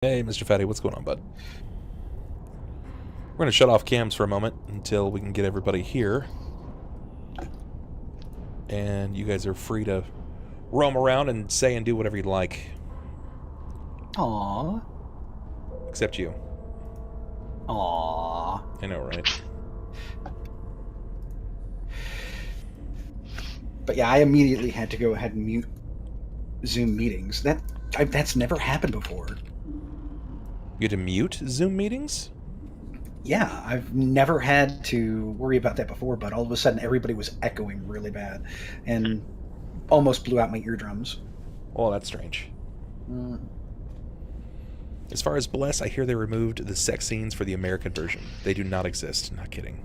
Hey, Mr. Fatty, what's going on, bud? We're going to shut off cams for a moment until we can get everybody here. And you guys are free to roam around and say and do whatever you'd like. Aww. Except you. Aww. I know, right? But yeah, I immediately had to go ahead and mute Zoom meetings. That's never happened before. You had to mute Zoom meetings? Yeah, I've never had to worry about that before, but all of a sudden everybody was echoing really bad and almost blew out my eardrums. Oh, that's strange. As far as Bless, I hear they removed the sex scenes for the American version. They do not exist. Not kidding.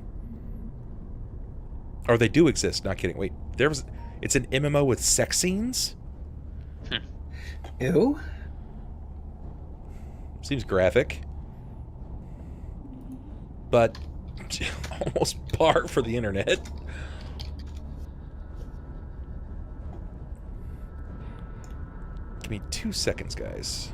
Or they do exist. Not kidding. Wait, it's an MMO with sex scenes? Ew? Seems graphic. But almost par for the internet. Give me 2 seconds, guys.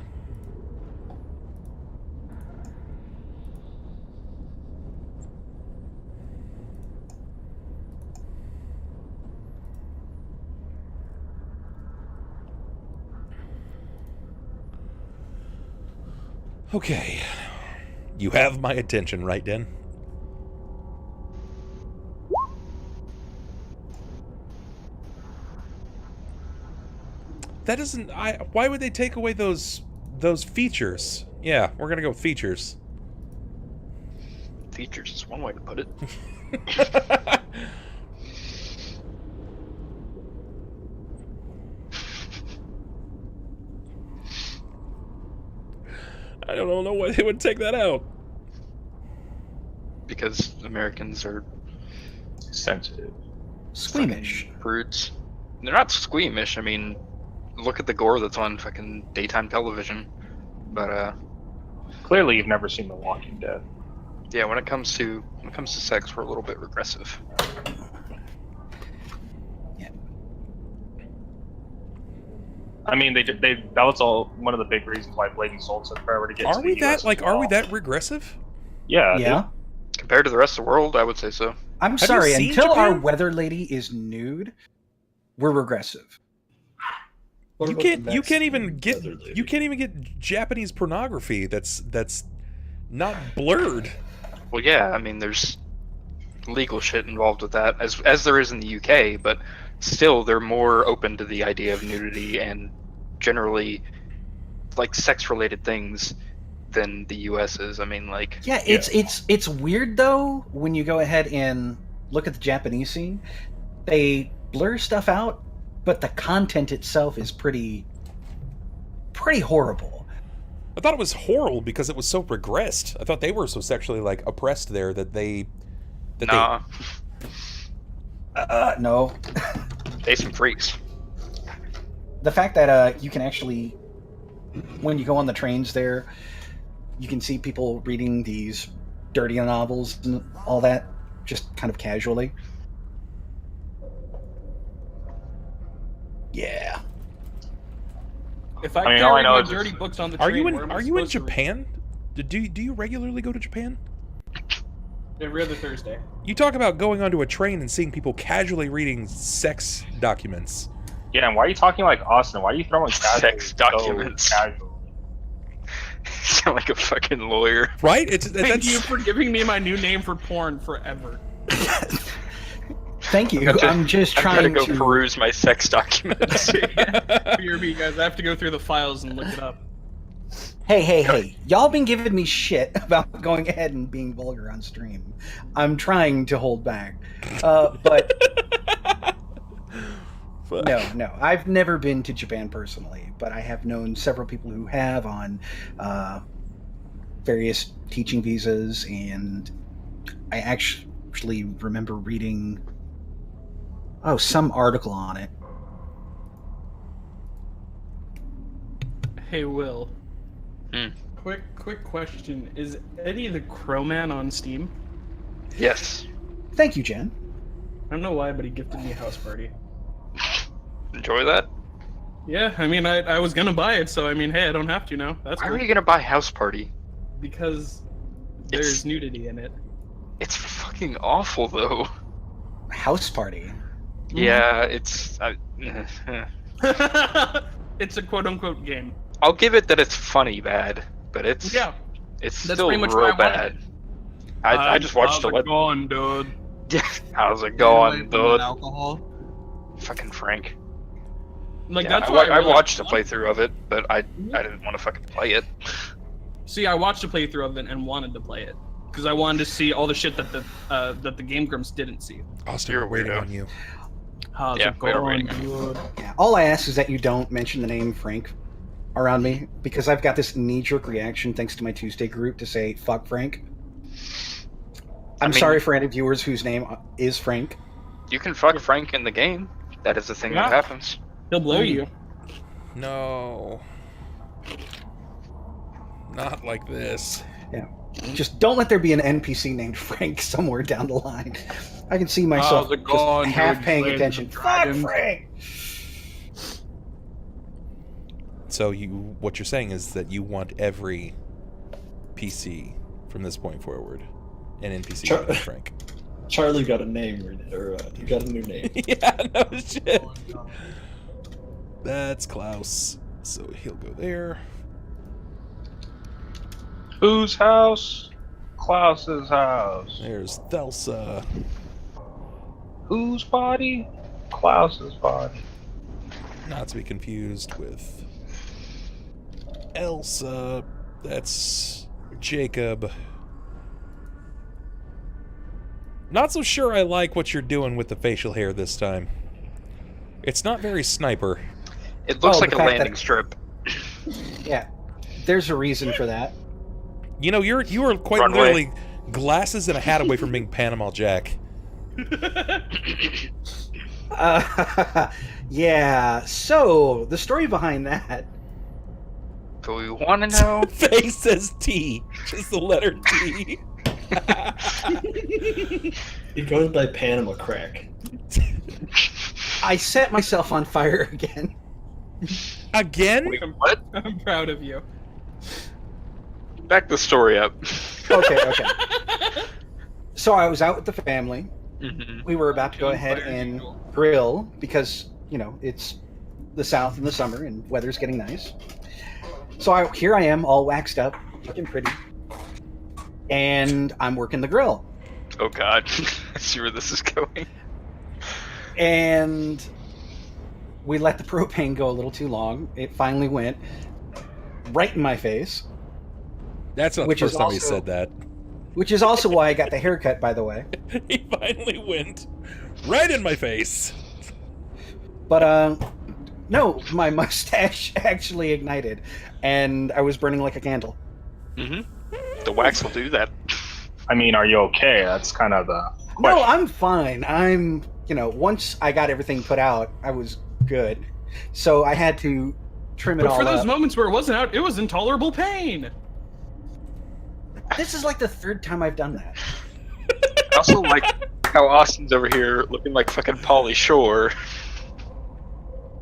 Okay. You have my attention, right, Den? That doesn't... why would they take away those features? Yeah, we're gonna go with features. Features is one way to put it. I don't know why they would take that out. Because Americans are sensitive. Squeamish. prudes. They're not squeamish. I mean, look at the gore that's on fucking daytime television. But Clearly, you've never seen The Walking Dead. yeah, when it comes to sex, we're a little bit regressive. Yeah. I mean, that was all one of the big reasons why Blazing Soul took forever to get. Are to we the that US like? as well. Are we that regressive? Yeah. Yeah. Compared to the rest of the world, I would say so. I'm you sorry, seen until our Japan? weather lady is nude, we're regressive. You can't even get Japanese pornography that's not blurred. Well, yeah, I mean, there's legal shit involved with that, as there is in the UK, but still, they're more open to the idea of nudity and generally, like, sex-related things than the US is. I mean, like... Yeah, it's weird, though, when you go ahead and look at the Japanese scene. They blur stuff out, but the content itself is pretty horrible. I thought it was horrible because it was so regressed. I thought they were so sexually like oppressed there that they Nah, No. they some freaks. The fact that you can actually, when you go on the trains there, you can see people reading these dirty novels and all that, just kind of casually. Yeah. If I, I mean, carry all I know my is dirty it's- books on the Are train, you where am I in supposed to read? Japan? Do you regularly go to Japan? Every other Thursday. You talk about going onto a train and seeing people casually reading sex documents. Yeah, and why are you talking like Austin? Why are you throwing Sex so documents. casually? Sound like a fucking lawyer. Right? Thank That's you for giving me my new name for porn forever. Thank you. I'm just I'm trying gonna go peruse my sex documents. Fear me, guys. I have to go through the files and look it up. Hey. Y'all been giving me shit about going ahead and being vulgar on stream. I'm trying to hold back. But no. I've never been to Japan personally, but I have known several people who have on various teaching visas, and I actually remember reading some article on it. Hey, Will. Hmm. Quick question. Is Eddie the Crowman on Steam? Yes. Thank you, Jen. I don't know why, but he gifted me a house party. Enjoy that? Yeah, I mean, I was gonna buy it, so I mean, hey, I don't have to now. That's Why cool. are you gonna buy House Party? Because there's It's- nudity in it. It's fucking awful though. House Party. Yeah, it's. It's a quote-unquote game. I'll give it that it's funny bad, but it's Yeah, it's that's still pretty much real what I bad. I just watched how's a it going, dude? Yeah, how's it Stay away going, from that dude? alcohol. Fucking Frank. Like Yeah, that's why I really watched a like- playthrough of it, but I didn't want to fucking play it. See, I watched a playthrough of it and wanted to play it because I wanted to see all the shit that the Game Grumps didn't see. Austin, You're we're a waiting weirdo. on you. How's Yeah, it we are going, waiting. dude? Yeah. All I ask is that you don't mention the name Frank around me because I've got this knee-jerk reaction thanks to my Tuesday group to say "fuck Frank." I'm mean- sorry for any viewers whose name is Frank. You can fuck Frank in the game. That is the thing Yeah. that happens. He'll blow you. No. Not like this. Just don't let there be an NPC named Frank somewhere down the line. I can see myself How's it going, just half dude? paying Playing attention. some Fuck dragons? Frank! So what you're saying is that you want every PC from this point forward an NPC Char- named Frank. Charlie got a name, or he got a new name. Yeah, no shit. That's Klaus. So he'll go there. Whose house? Klaus's house. There's Thelsa. Whose body? Klaus's body. Not to be confused with Elsa. That's Jakob. Not so sure I like what you're doing with the facial hair this time. It's not very sniper. It looks Oh, like the a fact landing that- strip. Yeah, there's a reason for that. You know, you are quite Runway. literally glasses and a hat away from being Panama Jack. Yeah, so the story behind that. Do we want to know? Face says T. Just the letter T. He goes by Panama Crack. I set myself on fire again. Again? Wait, what? I'm proud of you. Back the story up. Okay. So I was out with the family. Mhm. We were about to go ahead Fire and eagle. grill because, you know, it's the South in the summer and weather's getting nice. So here I am, all waxed up, looking pretty. And I'm working the grill. Oh god. I see where this is going. And we let the propane go a little too long. It finally went right in my face, That's not Which the is first time he also- said that. which is also why I got the haircut, by the way. He finally went right in my face. But no, my mustache actually ignited, and I was burning like a candle. Mm-hmm. The wax will do that. I mean, are you okay? That's kind of the No, question. I'm fine. I'm, once I got everything put out, I was good. So I had to trim it But all for those up. moments where it wasn't out, it was intolerable pain. This is like the third time I've done that. I also like how Austin's over here looking like fucking Pauly Shore.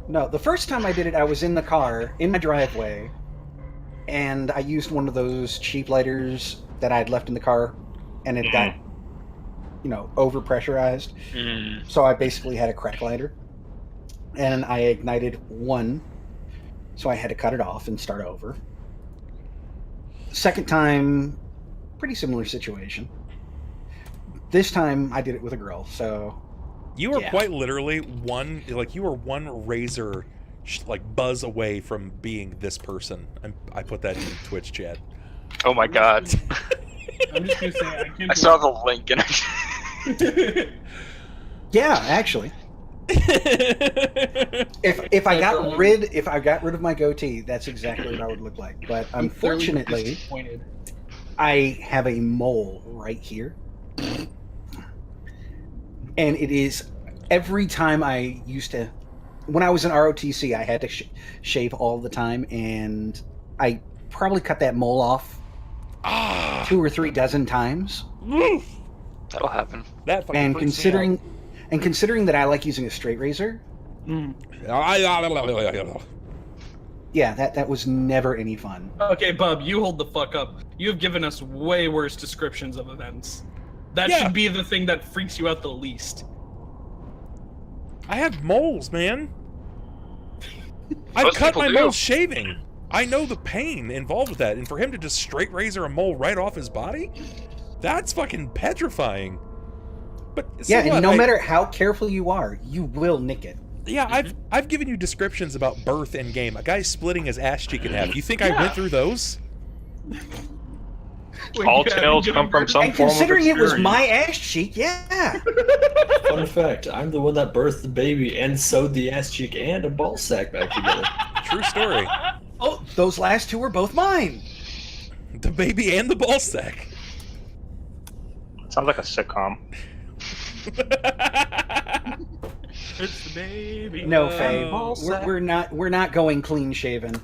No, the first time I did it, I was in the car, in my driveway, and I used one of those cheap lighters that I had left in the car, and it got, over pressurized. Mm. So I basically had a crack lighter, and I ignited one, so I had to cut it off and start over. Second time, pretty similar situation. This time I did it with a grill, so You were Yeah. quite literally you were one razor, buzz away from being this person. I put that in Twitch chat. Oh my god. I'm just gonna say I can't. I saw the link and I... yeah, actually. If I got rid of my goatee, that's exactly what I would look like. But I'm thoroughly unfortunately, disappointed. I have a mole right here. And it is every time when I was in ROTC, I had to shave all the time, and I probably cut that mole off 2 or 3 dozen times. That'll happen. That fucking And freaks me out. considering that I like using a straight razor, Yeah, that was never any fun. Okay, Bub, you hold the fuck up. You have given us way worse descriptions of events. That should be the thing that freaks you out the least. I have moles, man. I've cut my moles shaving. I know the pain involved with that, and for him to just straight razor a mole right off his body, that's fucking petrifying. But yeah, and no matter how careful you are, you will nick it. Yeah, I've given you descriptions about birth in game. A guy splitting his ass cheek in half. You think I went through those? All tales come from some and form of considering it was experience. my ass cheek, yeah. Fun fact, I'm the one that birthed the baby and sewed the ass cheek and a ball sack back together. True story. Oh, those last two were both mine. The baby and the ball sack. Sounds like a sitcom. It's the baby. No, Faye. We're not going clean shaven.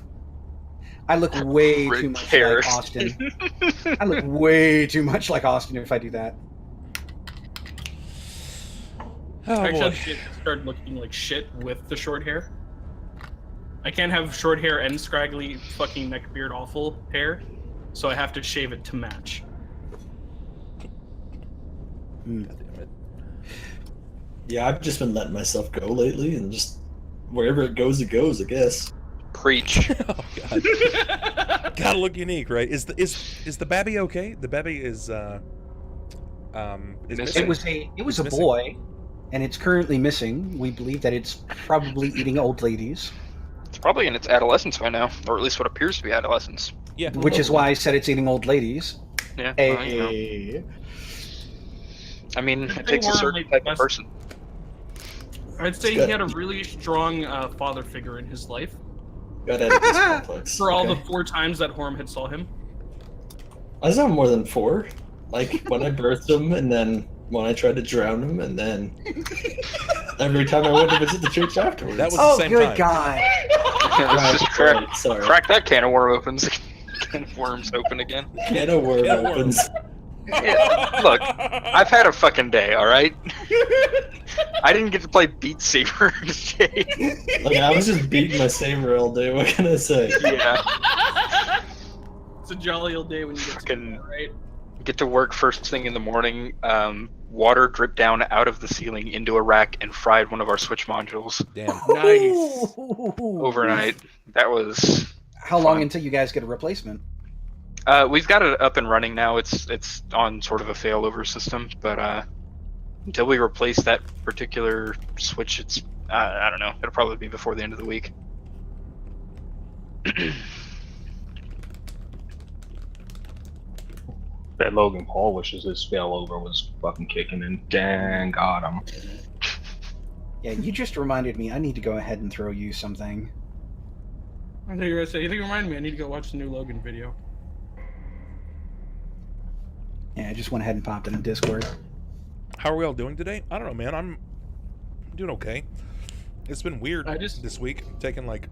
I look way too much like Austin. I look way too much like Austin if I do that. Oh, I boy. actually started looking like shit with the short hair. I can't have short hair and scraggly fucking neckbeard awful hair, so I have to shave it to match. God damn it. Yeah, I've just been letting myself go lately, and just wherever it goes, I guess. Preach. Oh god. Gotta look unique, right? Is the babby okay? The babby is missing. It was a boy, and it's currently missing. We believe that it's probably eating old ladies. It's probably in its adolescence by now, or at least what appears to be adolescence. Yeah. Which is why I said it's eating old ladies. Yeah. Hey. Well, you know. I mean, it They takes a weren't certain like type the of best- person. I'd say he had a really strong father figure in his life. Got Oedipus complex. For all Okay. the 4 times that Horm had saw him. I saw more than 4. Like when I birthed him, and then when I tried to drown him, and then every time I went to visit the church afterwards. That was Oh, the same good time. God. Let's just Sorry. crack that can of worms open again. Can of worm Can of opens. Yeah, look, I've had a fucking day, alright? I didn't get to play Beat Saber today. Like, I was just beating my saber all day. What can I say? Yeah. It's a jolly old day when you get to Fucking- do that, right? Get to work first thing in the morning. Water dripped down out of the ceiling into a rack and fried one of our Switch modules Damn. Nice. overnight. That was How long fun. until you guys get a replacement? We've got it up and running now. It's on sort of a failover system, but until we replace that particular switch, it's I don't know. It'll probably be before the end of the week. That Logan Paul wishes his failover was fucking kicking in. Dang, got him. Yeah, you just reminded me. I need to go ahead and throw you something. I think you're gonna say, you think you remind me, I need to go watch the new Logan video. Yeah, I just went ahead and popped it in Discord. How are we all doing today? I don't know, man. I'm doing okay. It's been weird this week. Taking like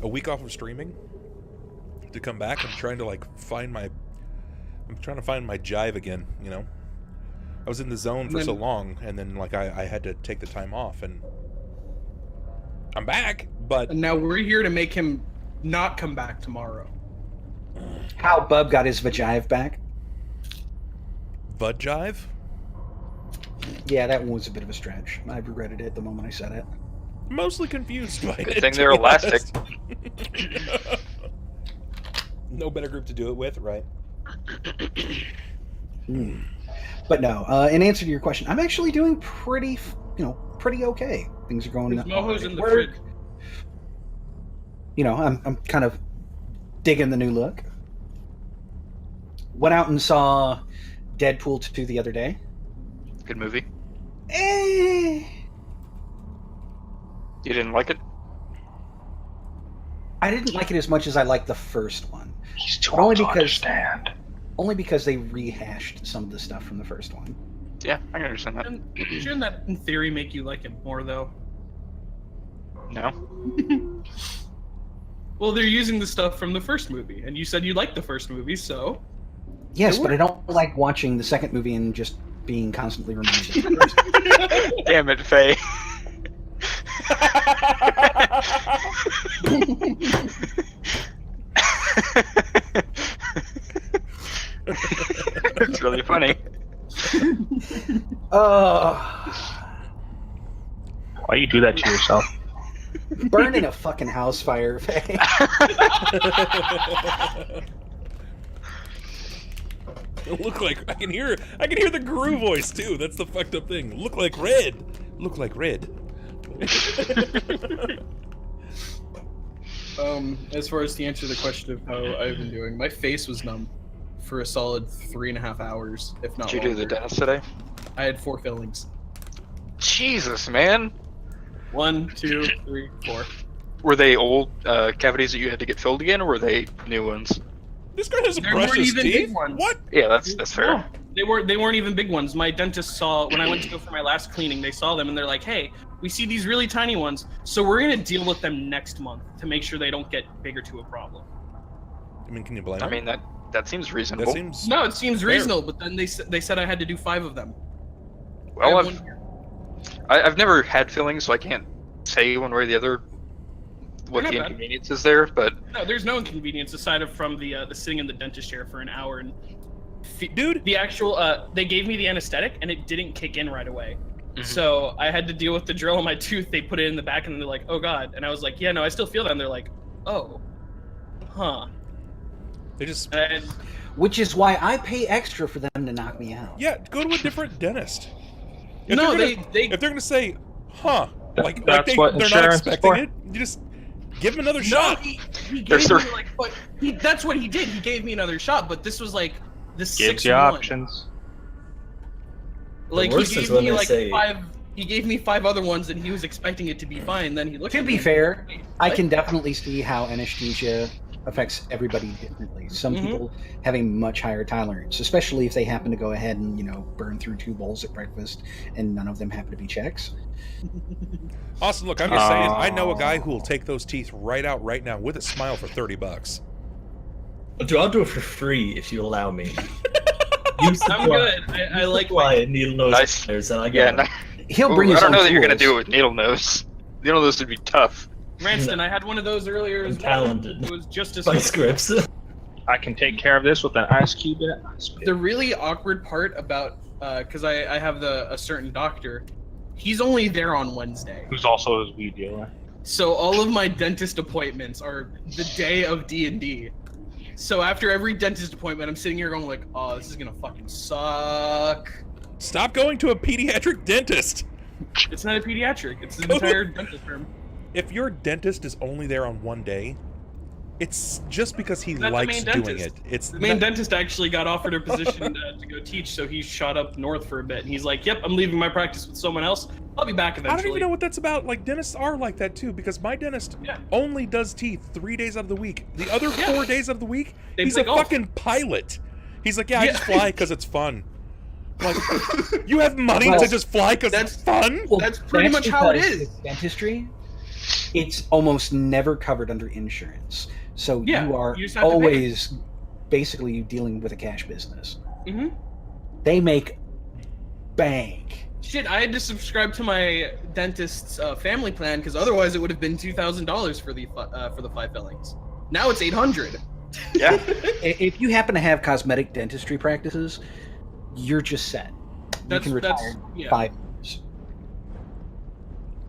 a week off of streaming to come back. I'm trying to find my jive again, you know. I was in the zone for so long, and then I had to take the time off, and I'm back, but And now we're here to make him not come back tomorrow. How Bub got his vajive back? Bud jive? Yeah, that was a bit of a stretch. I regretted it the moment I said it. Mostly confused by it. Good thing to they're be elastic. honest. No better group to do it with, right? But no, in answer to your question, I'm actually doing pretty okay. Things are going His mojo's in the work. fridge. You know, I'm kind of digging the new look. Went out and saw Deadpool 2 the other day. Good movie. Eh, You didn't like it? I didn't like it as much as I liked the first one. He's too But only old to because- understand. Only because they rehashed some of the stuff from the first one. Yeah, I can understand that. Shouldn't that, in theory, make you like it more, though? No. Well, they're using the stuff from the first movie, and you said you liked the first movie, so... Yes, It but I don't like watching the second movie and just being constantly reminded of the first. Damn it, Faye. It's really funny. Why you do that to yourself? Burn in a fucking house fire, Faye. Look like I can hear the Guru voice too. That's the fucked up thing. Look like red. Look like red. As far as to answer the question of how I've been doing, my face was numb for a solid 3.5 hours, if not Did you do the longer. dentist today? I had 4 fillings. Jesus, man. 1, 2, 3, 4. Were they old cavities that you had to get filled again, or were they new ones? This guy doesn't There brush weren't his even teeth. big ones. What? Yeah, that's fair. No, they weren't even big ones. My dentist saw when I went to go for my last cleaning. They saw them and they're like, "Hey, we see these really tiny ones, so we're gonna deal with them next month to make sure they don't get bigger to a problem." I mean, can you blame I him? mean, that seems That reasonable. seems. No, it seems Fair. reasonable, but then they said I had to do 5 of them. Well, I have one here. I've never had fillings, so I can't say one way or the other what They're the not bad. inconvenience is there. But No, there's no inconvenience aside from the sitting in the dentist chair for an hour and. Dude. The actual they gave me the anesthetic and it didn't kick in right away. Mhm. So I had to deal with the drill in my tooth. They put it in the back and they're like, "Oh God," and I was like, "Yeah, no, I still feel that." And they're like, "Oh, huh." They just. And Which is why I pay extra for them to knock me out. Yeah, go to a different dentist. If no, they're gonna, they if they're gonna say, "Huh," like That's they're what not insurance is expecting for. it, you just give them another no, shot. he gave There's me the- like, but that's what he did. He gave me another shot, but this was like the Gives 6th you one. options. Like The worst he is gave when me they like say- 5. He gave me 5 other ones, and he was expecting it to be fine. Then he looked. To at be me fair, I What? can definitely see how anesthesia affects everybody differently. Some Mhm. people have a much higher tolerance, especially if they happen to go ahead and, burn through 2 bowls at breakfast and none of them happen to be checks. Austin, look, I'm just saying, I know a guy who will take those teeth right out right now with a smile for $30. Dude, I'll do it for free if you allow me. I'm good. I like why needle nose Nice. pliers, and I yeah, got He'll bring I his don't own know that you're gonna tools. do it with needle nose. Needle nose would be tough. Ranston. I had one of those earlier as I'm well. talented. It was just as my fun. scripts. I can take care of this with an ice cube in it. The really awkward part about because I have a certain doctor, he's only there on Wednesday. Who's also his weed dealer. So all of my dentist appointments are the day of D&D. So after every dentist appointment, I'm sitting here going like, "Oh, this is gonna fucking suck." Stop going to a pediatric dentist. It's not a pediatric; it's an Go to- entire dentist firm. If your dentist is only there on one day, it's just because he Not the likes main doing dentist. it. It's The main not- dentist actually got offered a position to go teach, so he shot up north for a bit. And he's like, "Yep, I'm leaving my practice with someone else. I'll be back I eventually." don't even know what that's about. Like, dentists are like that too, because my dentist Yeah. only does teeth 3 days out of the week. The other Yeah. 4 days out of the week, They he's play a golf. fucking pilot. He's like, yeah, I Yeah. just fly because it's fun. Like, you have money Well, to just fly because it's fun? Well, That's pretty much how it because is. with dentistry, it's almost never covered under insurance. So Yeah, you are you just have to pay. always basically dealing with a cash business. hmm They make bank. Shit, I had to subscribe to my dentist's family plan because otherwise it would have been $2,000 for the 5 fillings. Now it's $800. Yeah. If you happen to have cosmetic dentistry practices, you're just set. You can retire yeah. 5 years.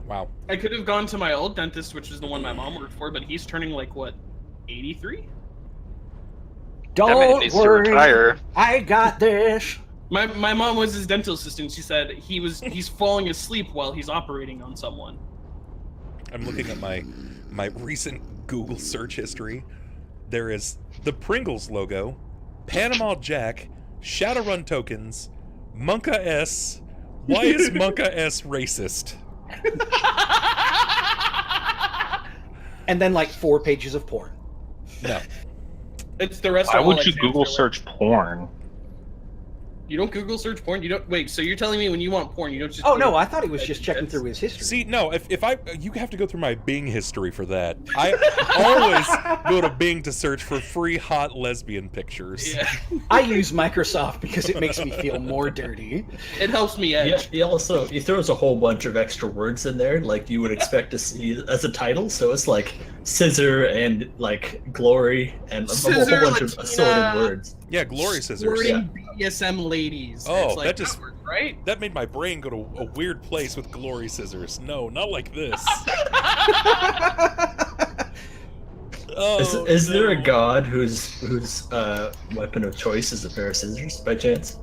Wow. I could have gone to my old dentist, which is the one my mom worked for, but he's turning like what, 83? That man Don't needs to worry, retire. I got this. My mom was his dental assistant. She said he's falling asleep while he's operating on someone. I'm looking at my recent Google search history. There is the Pringles logo, Panama Jack, Shadowrun tokens, Monka S. Why is Monka S racist? And then like 4 pages of porn. No. It's the rest Why of would all you exams Google are like- search porn? You don't Google search porn? You don't wait, so you're telling me when you want porn, you don't just Oh no, I thought he was just checking through his history. See, no, you have to go through my Bing history for that. I always go to Bing to search for free hot lesbian pictures. Yeah. I use Microsoft because it makes me feel more dirty. It helps me Yeah, edge. he throws a whole bunch of extra words in there, like you would expect to see as a title. So it's like scissor and like glory and a whole Scissor, bunch of Latina. assorted words. Yeah, glory scissors. Squirting BDSM ladies. Oh, It's like, that just- right? That made my brain go to a weird place with glory scissors. No, not like this. Oh, Is there a no. god whose weapon of choice is a pair of scissors by chance?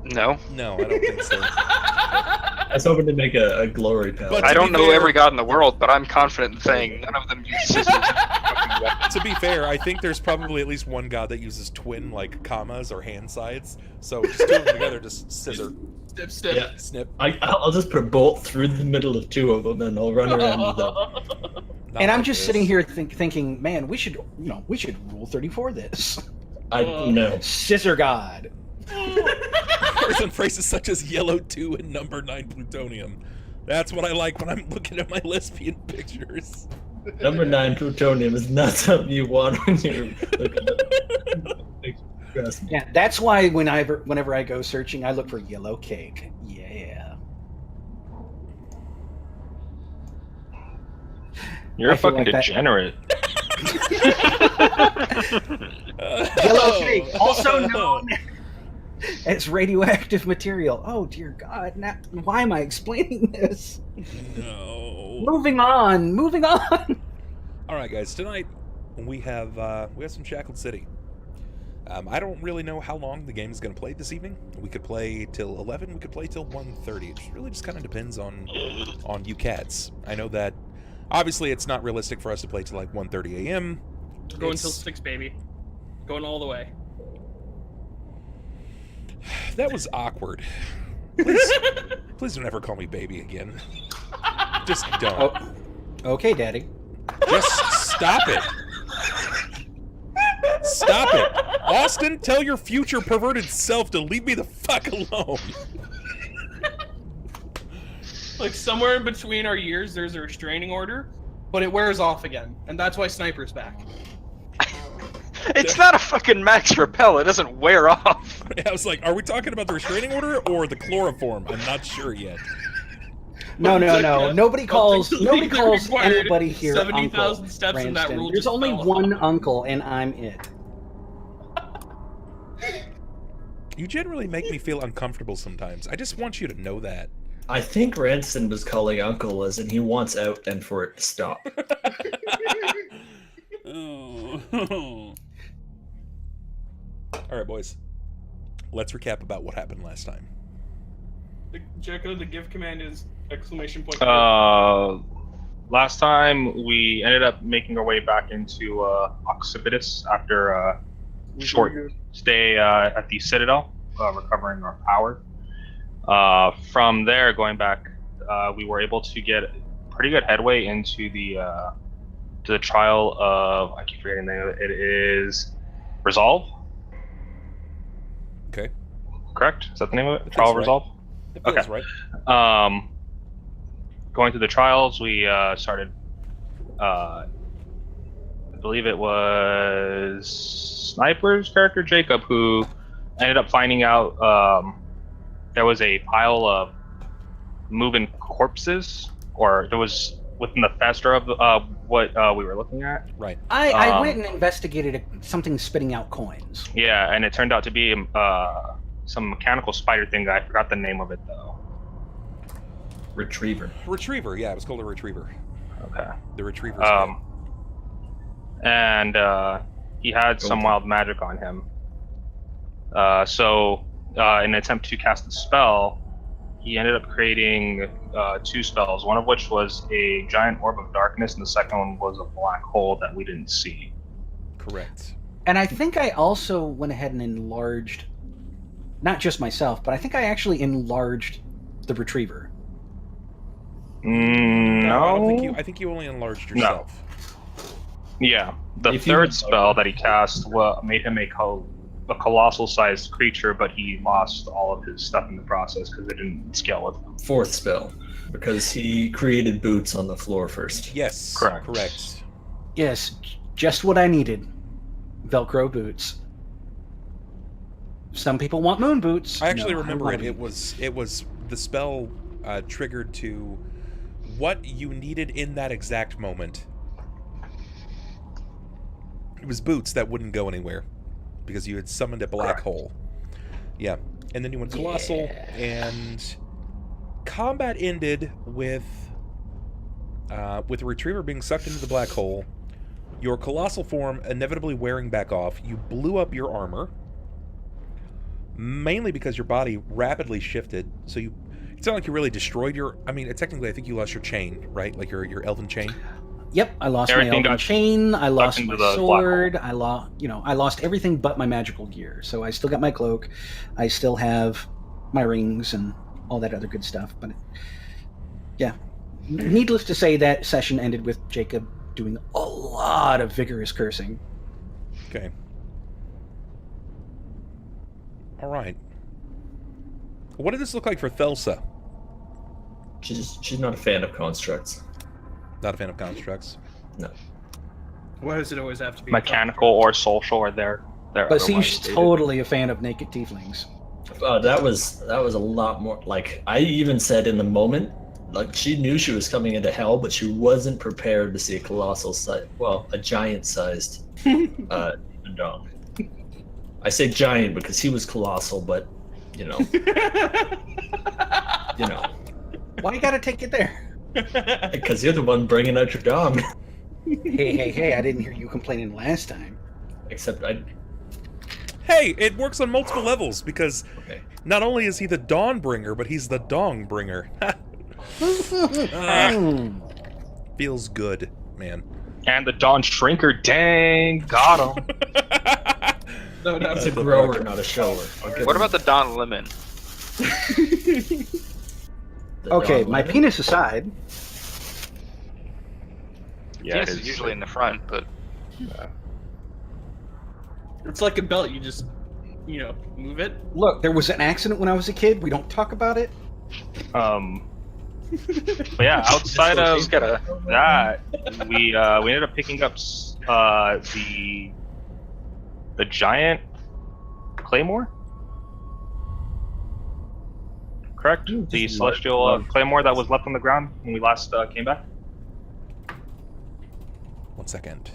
No. No, I don't think so. I was hoping to make a glory palette. But I to don't be know fair- every god in the world, but I'm confident in saying none of them use scissors. To be fair, I think there's probably at least one god that uses twin, like, commas or hand sides. So just do them together, just scissor, Snip. Yeah. snip. I'll just put a bolt through the middle of two of them, and I'll run around with them. Not And I'm like just this. sitting here thinking, man, we should Rule 34 this. I know. Scissor God. Person phrases such as yellow 2 and number 9 plutonium. That's what I like when I'm looking at my lesbian pictures. Number 9 plutonium is not something you want when you're looking at trust me. Yeah, that's why whenever I go searching, I look for yellow cake. Yeah. You're I a feel fucking like that- degenerate. Yellow cake, also known as radioactive material. Oh dear God! Now, why am I explaining this? No. Moving on. All right, guys. Tonight we have some Shackled City. I don't really know how long the game is going to play this evening. We could play till 11. We could play till 1:30. It really just kind of depends on you cats. I know that obviously it's not realistic for us to play till like 1:30 a.m. Going till 6, baby. Going all the way. That was awkward. Please don't ever call me baby again. Just don't. Oh, okay, Daddy. Just stop it. Stop it. Austin, tell your future perverted self to leave me the fuck alone. Like somewhere in between our years, there's a restraining order, but it wears off again, and that's why Sniper's back. It's not a fucking max repel. It doesn't wear off. I was like, are we talking about the restraining order or the chloroform? I'm not sure yet. No. Nobody calls required anybody here 70,000 Uncle steps in that Ranston. rule There's just only fell. one uncle, and I'm it. You generally make me feel uncomfortable sometimes. I just want you to know that. I think Ranston was calling Uncle as in he wants out and for it to stop. All right, boys. Let's recap about what happened last time. Jakob, the give command is exclamation point. Last time we ended up making our way back into Occipitus after a short stay at the Citadel, recovering our power. From there, going back, we were able to get pretty good headway into the trial of, I keep forgetting the name of it. It is Resolve. Okay. Correct? Is that the name of it? That Trial of feels Resolve? It feels Okay. right. Going through the trials, we started. I believe it was Sniper's character Jakob who ended up finding out there was a pile of moving corpses, or there was within the fester of what we were looking at. Right. I went and investigated something spitting out coins. Yeah, and it turned out to be some mechanical spider thing. I forgot the name of it though. Retriever. Retriever. Yeah, it was called a retriever. Okay. The retriever. And he had some Okay. wild magic on him. So, in an attempt to cast a spell, he ended up creating 2 spells, one of which was a giant orb of darkness, and the second one was a black hole that we didn't see. Correct. And I think I also went ahead and enlarged, not just myself, but I think I actually enlarged the retriever. No. I think you only enlarged yourself. Yeah. The If you third had- spell that he cast made him a a colossal-sized creature, but he lost all of his stuff in the process because it didn't scale with him. 4th spell, because he created boots on the floor first. Yes, correct. Yes, just what I needed. Velcro boots. Some people want moon boots. I actually No, remember want it. It was the spell triggered to what you needed in that exact moment. It was boots that wouldn't go anywhere because you had summoned a black hole. Yeah, and then you went colossal, and combat ended with the retriever being sucked into the black hole. Your colossal form inevitably wearing back off. You blew up your armor, mainly because your body rapidly shifted. So it's not like you really destroyed your. I mean, technically, I think you lost your chain, right? Like your elven chain. Yep, I lost my elven chain. I lost my sword. I lost everything but my magical gear. So I still got my cloak. I still have my rings and all that other good stuff. But yeah, needless to say, that session ended with Jakob doing a lot of vigorous cursing. Okay. All right. What did this look like for Thelsa? She's not a fan of constructs. Not a fan of constructs. No. Why does it always have to be mechanical or social? Or they're but she's totally a fan of naked tieflings. That was a lot more. Like I even said in the moment, like she knew she was coming into hell, but she wasn't prepared to see a colossal size. Well, a giant-sized dog. I say giant because he was colossal, but you know. Why you gotta take it there? Because you're the one bringing out your dog. Hey, I didn't hear you complaining last time. Except Hey, it works on multiple levels because not only is he the dawn bringer, but he's the dong bringer. Feels good, man. And the dawn shrinker, dang, got him. No, it's a grower, not a shower. What about the dawn lemon? Okay, my penis aside. Yeah, penis is usually in the front, but it's like a belt. You just, move it. Look, there was an accident when I was a kid. We don't talk about it. But yeah, outside of that, we ended up picking up the giant claymore. Correct? The celestial claymore that was left on the ground when we last came back? 1 second.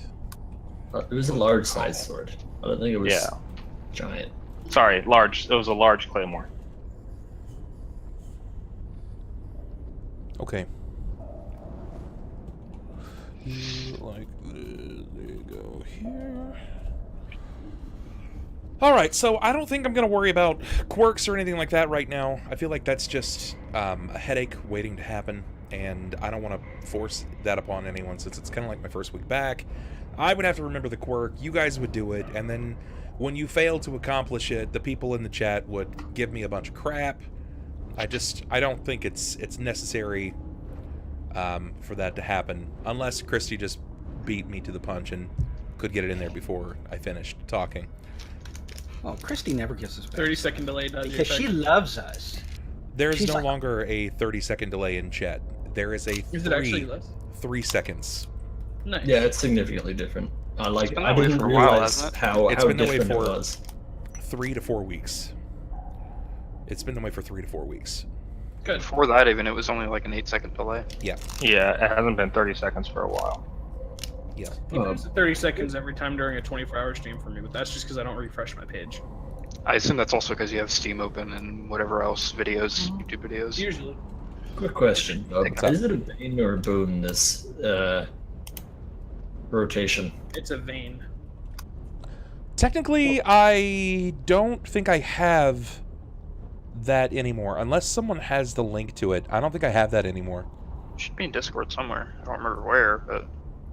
It was a large size sword. I don't think it was giant. Sorry, large. It was a large claymore. Okay. Like this. There you go here. Alright, so I don't think I'm going to worry about quirks or anything like that right now. I feel like that's just a headache waiting to happen, and I don't want to force that upon anyone since it's kind of like my first week back. I would have to remember the quirk, you guys would do it, and then when you fail to accomplish it, the people in the chat would give me a bunch of crap. I don't think it's necessary for that to happen, unless Christy just beat me to the punch and could get it in there before I finished talking. Oh, Christy never gives us back. 30-second delay does because she loves us. There is no longer a 30-second delay in chat. There is a 3 seconds. Nice. Yeah, it's significantly different. I didn't realize how different it was. 3 to 4 weeks. It's been away for 3 to 4 weeks. Good. Before that, even, it was only like an 8-second delay. Yeah. Yeah, it hasn't been 30 seconds for a while. Yeah. It's 30 seconds every time during a 24-hour stream for me, but that's just because I don't refresh my page. I assume that's also because you have Steam open and whatever else videos, YouTube videos. Usually. Quick question. Is it a bane or a boon, this rotation? It's a vein. Technically, I don't think I have that anymore. Unless someone has the link to it. I don't think I have that anymore. It should be in Discord somewhere. I don't remember where, but...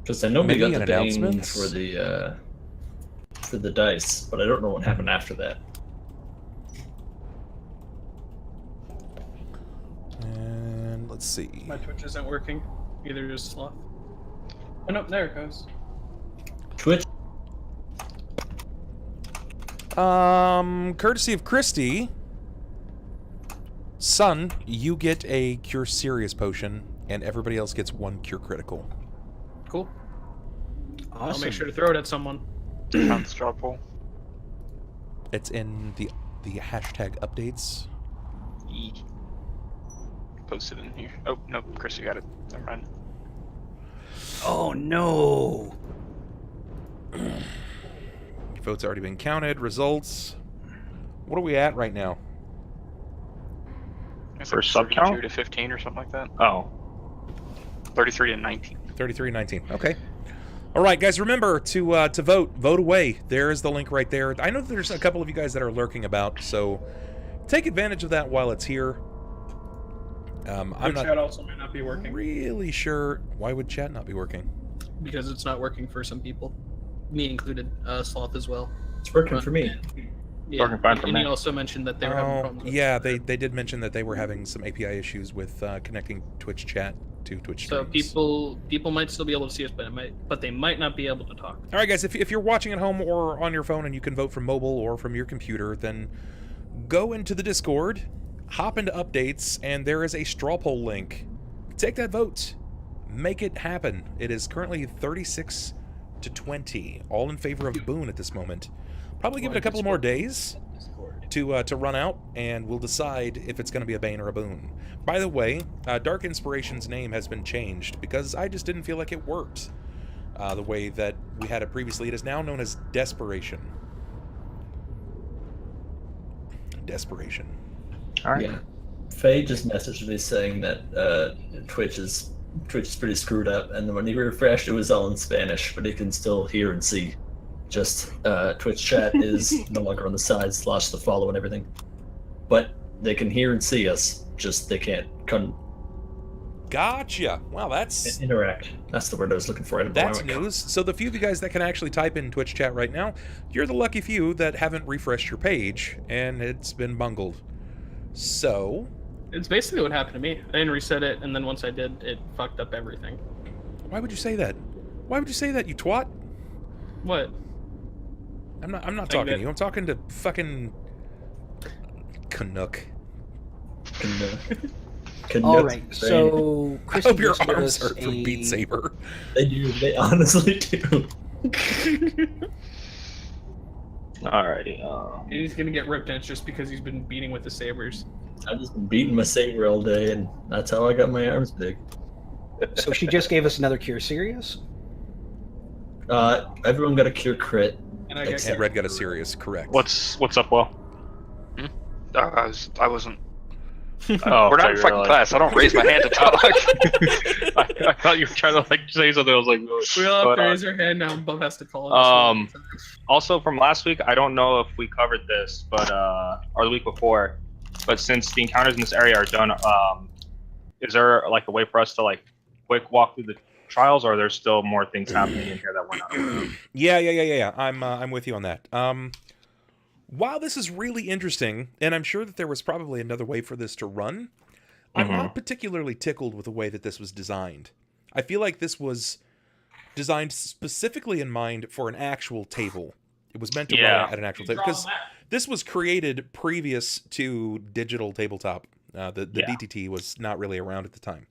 Because I know we got the bane for the dice, but I don't know what happened after that. And let's see. My Twitch isn't working. Either is sloth. Oh no, there it goes. Twitch. Courtesy of Christy, Sunn, you get a Cure Serious potion, and everybody else gets 1 Cure Critical. Cool. Awesome. I'll make sure to throw it at someone. Sounds joyful. It's in the hashtag updates. Posted in here. Oh, no, Chris, you got it. Never mind. Oh no! Your vote's already been counted. Results. What are we at right now? It's For like sub count? 32 to 15 or something like that. Oh. 33 to 19. 33-19. Okay. All right, guys, remember to vote. Vote away. There is the link right there. I know there's a couple of you guys that are lurking about, so take advantage of that while it's here. I'm Chat not also might not be working really sure. Why would chat not be working? because it's not working for some people, me included. Sloth as well. It's working for me. Yeah. Working fine for and me. he also mentioned that they were having problems. With yeah, they did mention that they were having some API issues with connecting Twitch chat to Twitch So streams. people might still be able to see us, but they might not be able to talk. All right, guys, if you're watching at home or on your phone and you can vote from mobile or from your computer, then go into the Discord, hop into updates, and there is a straw poll link. Take that vote. Make it happen. It is currently 36 to 20, all in favor of Boone at this moment. Probably give it a couple more days to run out, and we'll decide if it's going to be a Bane or a Boone. By the way, Dark Inspiration's name has been changed because I just didn't feel like it worked the way that we had it previously. It is now known as Desperation. Desperation. All right. Yeah. Faye just messaged me saying that Twitch is pretty screwed up, and when he refreshed, it was all in Spanish, but he can still hear and see. Just Twitch chat is no longer on the side / the follow and everything, but they can hear and see us. Just they can't Gotcha. Wow, that's interact. That's the word I was looking for. that's news. So the few of you guys that can actually type in Twitch chat right now, you're the lucky few that haven't refreshed your page, and it's been bungled. So It's basically what happened to me. I didn't reset it, and then once I did, it fucked up everything. why would you say that? Why would you say that, you twat? What? I'm not Like talking that. to you. I'm talking to fucking Canuck. All right, so I Christy hope your just gave arms us hurt from Beat Saber. They do. They honestly do. Alrighty. He's gonna get ripped ends just because he's been beating with the sabers. I've just been beating my saber all day, and that's how I got my arms big. So she just gave us another Cure Serious. Everyone got a cure crit. And I got Except- And Red got a serious, correct. What's up, Will? I wasn't. Oh, We're not in so fucking you're class. I don't raise my hand to talk. I thought you were trying to like say something. I was like, We all have but, to raise our hand now. Bob has to call us. Also from last week, I don't know if we covered this, but or the week before, but since the encounters in this area are done, is there like a way for us to like quick walk through the trials, or are there still more things happening in here that we're not? Yeah. I'm with you on that. While this is really interesting, and I'm sure that there was probably another way for this to run, I'm not particularly tickled with the way that this was designed. I feel like this was designed specifically in mind for an actual table. It was meant to run at an actual table. Because this was created previous to digital tabletop. The DTT was not really around at the time.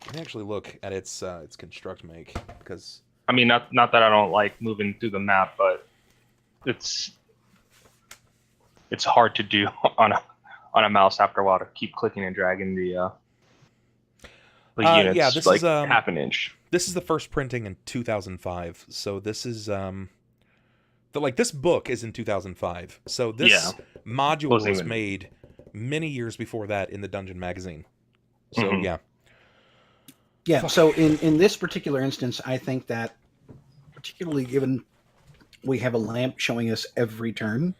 Let me actually look at its construct make, because I mean, not that I don't like moving through the map, but it's hard to do on a mouse after a while to keep clicking and dragging the units. yeah, this like is half an inch. This is the first printing in 2005. So this is this book is in 2005. So this module was made many years before that in the Dungeon magazine. So Yeah, so in this particular instance, I think that, particularly given we have a lamp showing us every turn.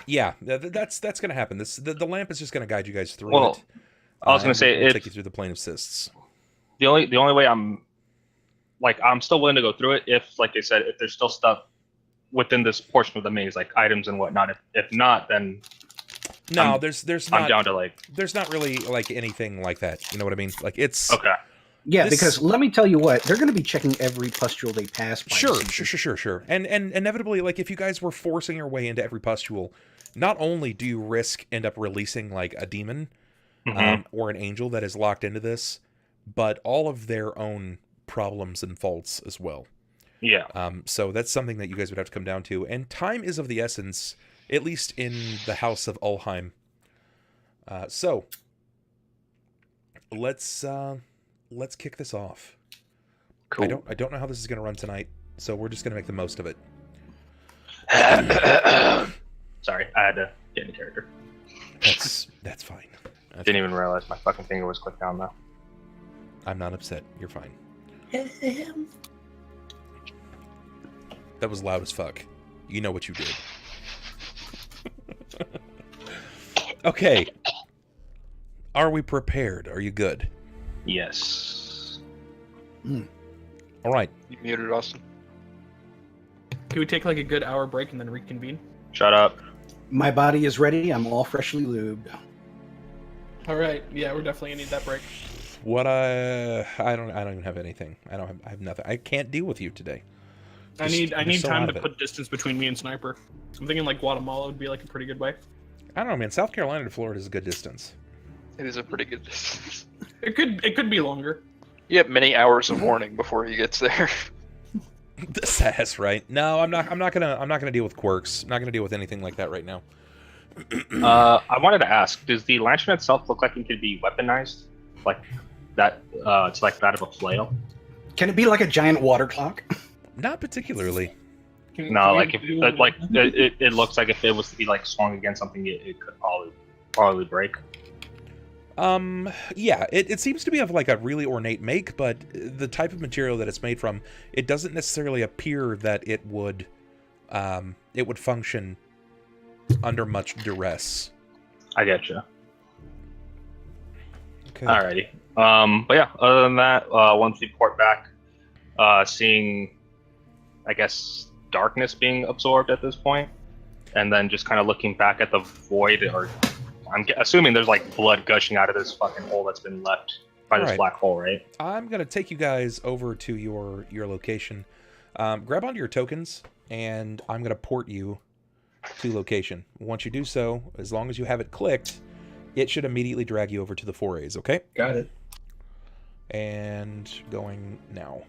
Yeah, that's going to happen. The lamp is just going to guide you guys through it. I was going to say it'll take you through the plane of cysts. The only way I'm still willing to go through it if, like I said, if there's still stuff within this portion of the maze, like items and whatnot. If not, then no, there's I'm not, down to like. There's not really like anything like that. You know what I mean? Like it's Okay. Yeah, because let me tell you what, they're going to be checking every pustule they pass by. Sure. And inevitably, like, if you guys were forcing your way into every pustule, not only do you end up releasing, like, a demon or an angel that is locked into this, but all of their own problems and faults as well. Yeah. So that's something that you guys would have to come down to. And time is of the essence, at least in the house of Ulhime. So let's kick this off. Cool. I don't know how this is going to run tonight, so we're just going to make the most of it. Sorry, I had to get in character. That's fine. Didn't even realize my fucking finger was clicked down though. I'm not upset. You're fine. That was loud as fuck. You know what you did. Okay. Are we prepared? Are you good? Yes. All right. You muted, Austin. Can we take like a good hour break and then reconvene? Shut up. My body is ready. I'm all freshly lubed. All right. Yeah, we're definitely gonna need that break. What I don't even have anything. I have nothing. I can't deal with you today. I need so time out to of put distance between me and Sniper. I'm thinking like Guatemala would be like a pretty good way. I don't know, man. South Carolina to Florida is a good distance. It is a pretty good distance. It could be longer. You have many hours of warning before he gets there. That's right. No, I'm not gonna deal with quirks. I'm not gonna deal with anything like that right now. I wanted to ask: does the lantern itself look like it could be weaponized, like that? It's like that of a flail. Can it be like a giant water clock? Not particularly. No, like if it looks like if it was to be like swung against something, it could probably break. Yeah, it seems to be of like a really ornate make, but the type of material that it's made from, it doesn't necessarily appear that it would function under much duress. I getcha. Okay. Alrighty. But yeah, other than that, once we port back, seeing, I guess, darkness being absorbed at this point, and then just kind of looking back at the void, or I'm assuming there's like blood gushing out of this fucking hole that's been left by this black hole, right? I'm gonna take you guys over to your location. Grab onto your tokens, and I'm gonna port you to location. Once you do so, as long as you have it clicked, it should immediately drag you over to the forays. Okay? Got it. And going now.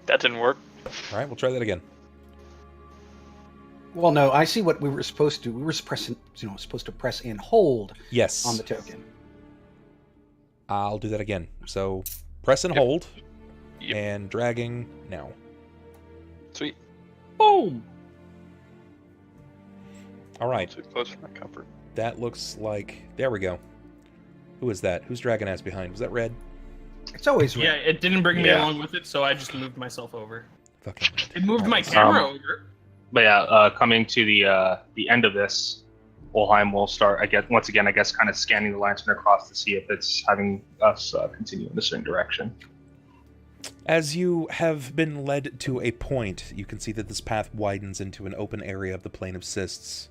That didn't work. All right, we'll try that again. Well, no, I see what we were supposed to do. We were supposed to press and hold Yes. on the token. I'll do that again. So press and hold, and dragging now. Sweet. Boom. All right. Too close for my comfort. That looks like... There we go. Who is that? Who's dragging ass behind? Was that Red? It's always red. Yeah, it didn't bring me along with it, so I just moved myself over. Fucking It moved my camera over. But yeah, coming to the end of this, Ulhime will start, I guess, once again, kind of scanning the lantern across to see if it's having us continue in a certain direction. As you have been led to a point, you can see that this path widens into an open area of the plane of cysts.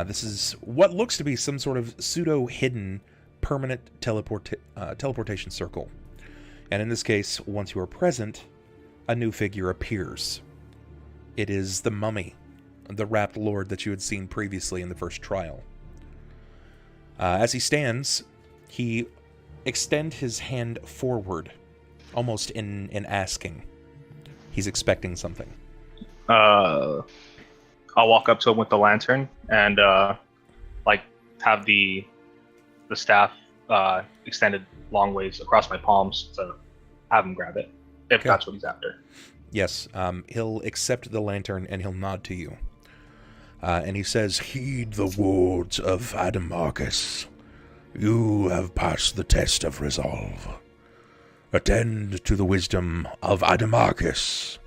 This is what looks to be some sort of pseudo-hidden permanent teleportation circle. And in this case, once you are present, a new figure appears. It is the mummy, the wrapped lord that you had seen previously in the first trial. As he stands, he extends his hand forward, almost in asking. He's expecting something. I'll walk up to him with the lantern and have the staff extended long ways across my palms to have him grab it, if that's what he's after. Yes, he'll accept the lantern and he'll nod to you. And he says, "Heed the words of Adamarcus. You have passed the test of resolve. Attend to the wisdom of Adamarcus.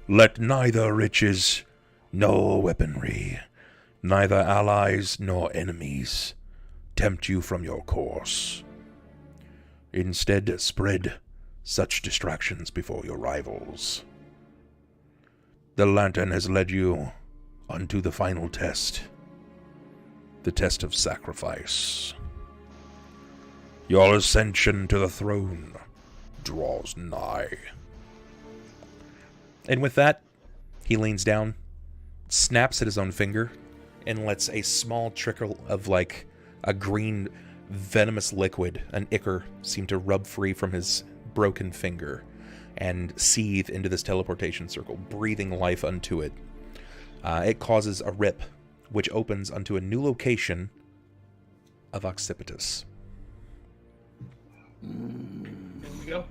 Let neither riches nor weaponry, neither allies nor enemies, tempt you from your course. Instead, spread such distractions before your rivals. The lantern has led you unto the final test. the test of sacrifice. Your ascension to the throne draws nigh. And with that, he leans down, snaps at his own finger, and lets a small trickle of, like, a green, venomous liquid, an ichor, seem to rub free from his broken finger and seethe into this teleportation circle, breathing life unto it. It causes a rip, which opens onto a new location of Occipitus. There we go.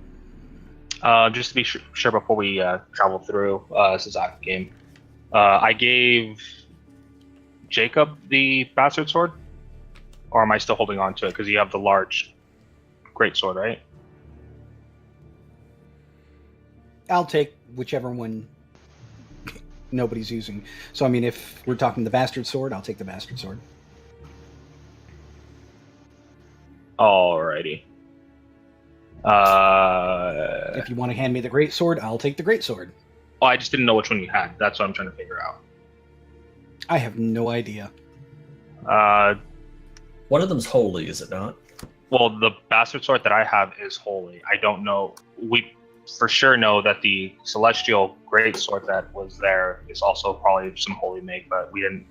Just to be sure before we travel through, this is active game. I gave Jakob the bastard sword, or am I still holding on to it? Because you have the large great sword, right? I'll take whichever one nobody's using. So, I mean, if we're talking the bastard sword, I'll take the bastard sword. Alrighty. If you want to hand me the great sword, I'll take the great sword. Well, I just didn't know which one you had. That's what I'm trying to figure out. I have no idea. One of them's holy, is it not? Well, the bastard sword that I have is holy. I don't know. We for sure know that the celestial great sword that was there is also probably some holy make, but we didn't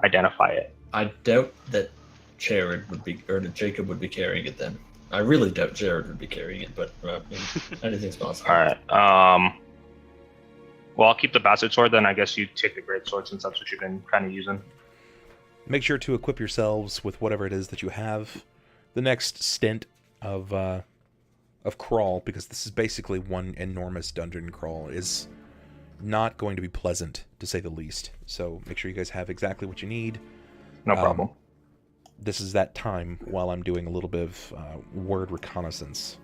identify it. I doubt that Jared would be, or that Jacob would be carrying it then. I really doubt Jared would be carrying it, but anything's possible. All right. Well, I'll keep the bastard sword then. I guess you take the great sword since that's what you've been kind of using. Make sure to equip yourselves with whatever it is that you have. The next stint of crawl, because this is basically one enormous dungeon crawl, is not going to be pleasant, to say the least. So make sure you guys have exactly what you need. No problem. This is that time while I'm doing a little bit of word reconnaissance.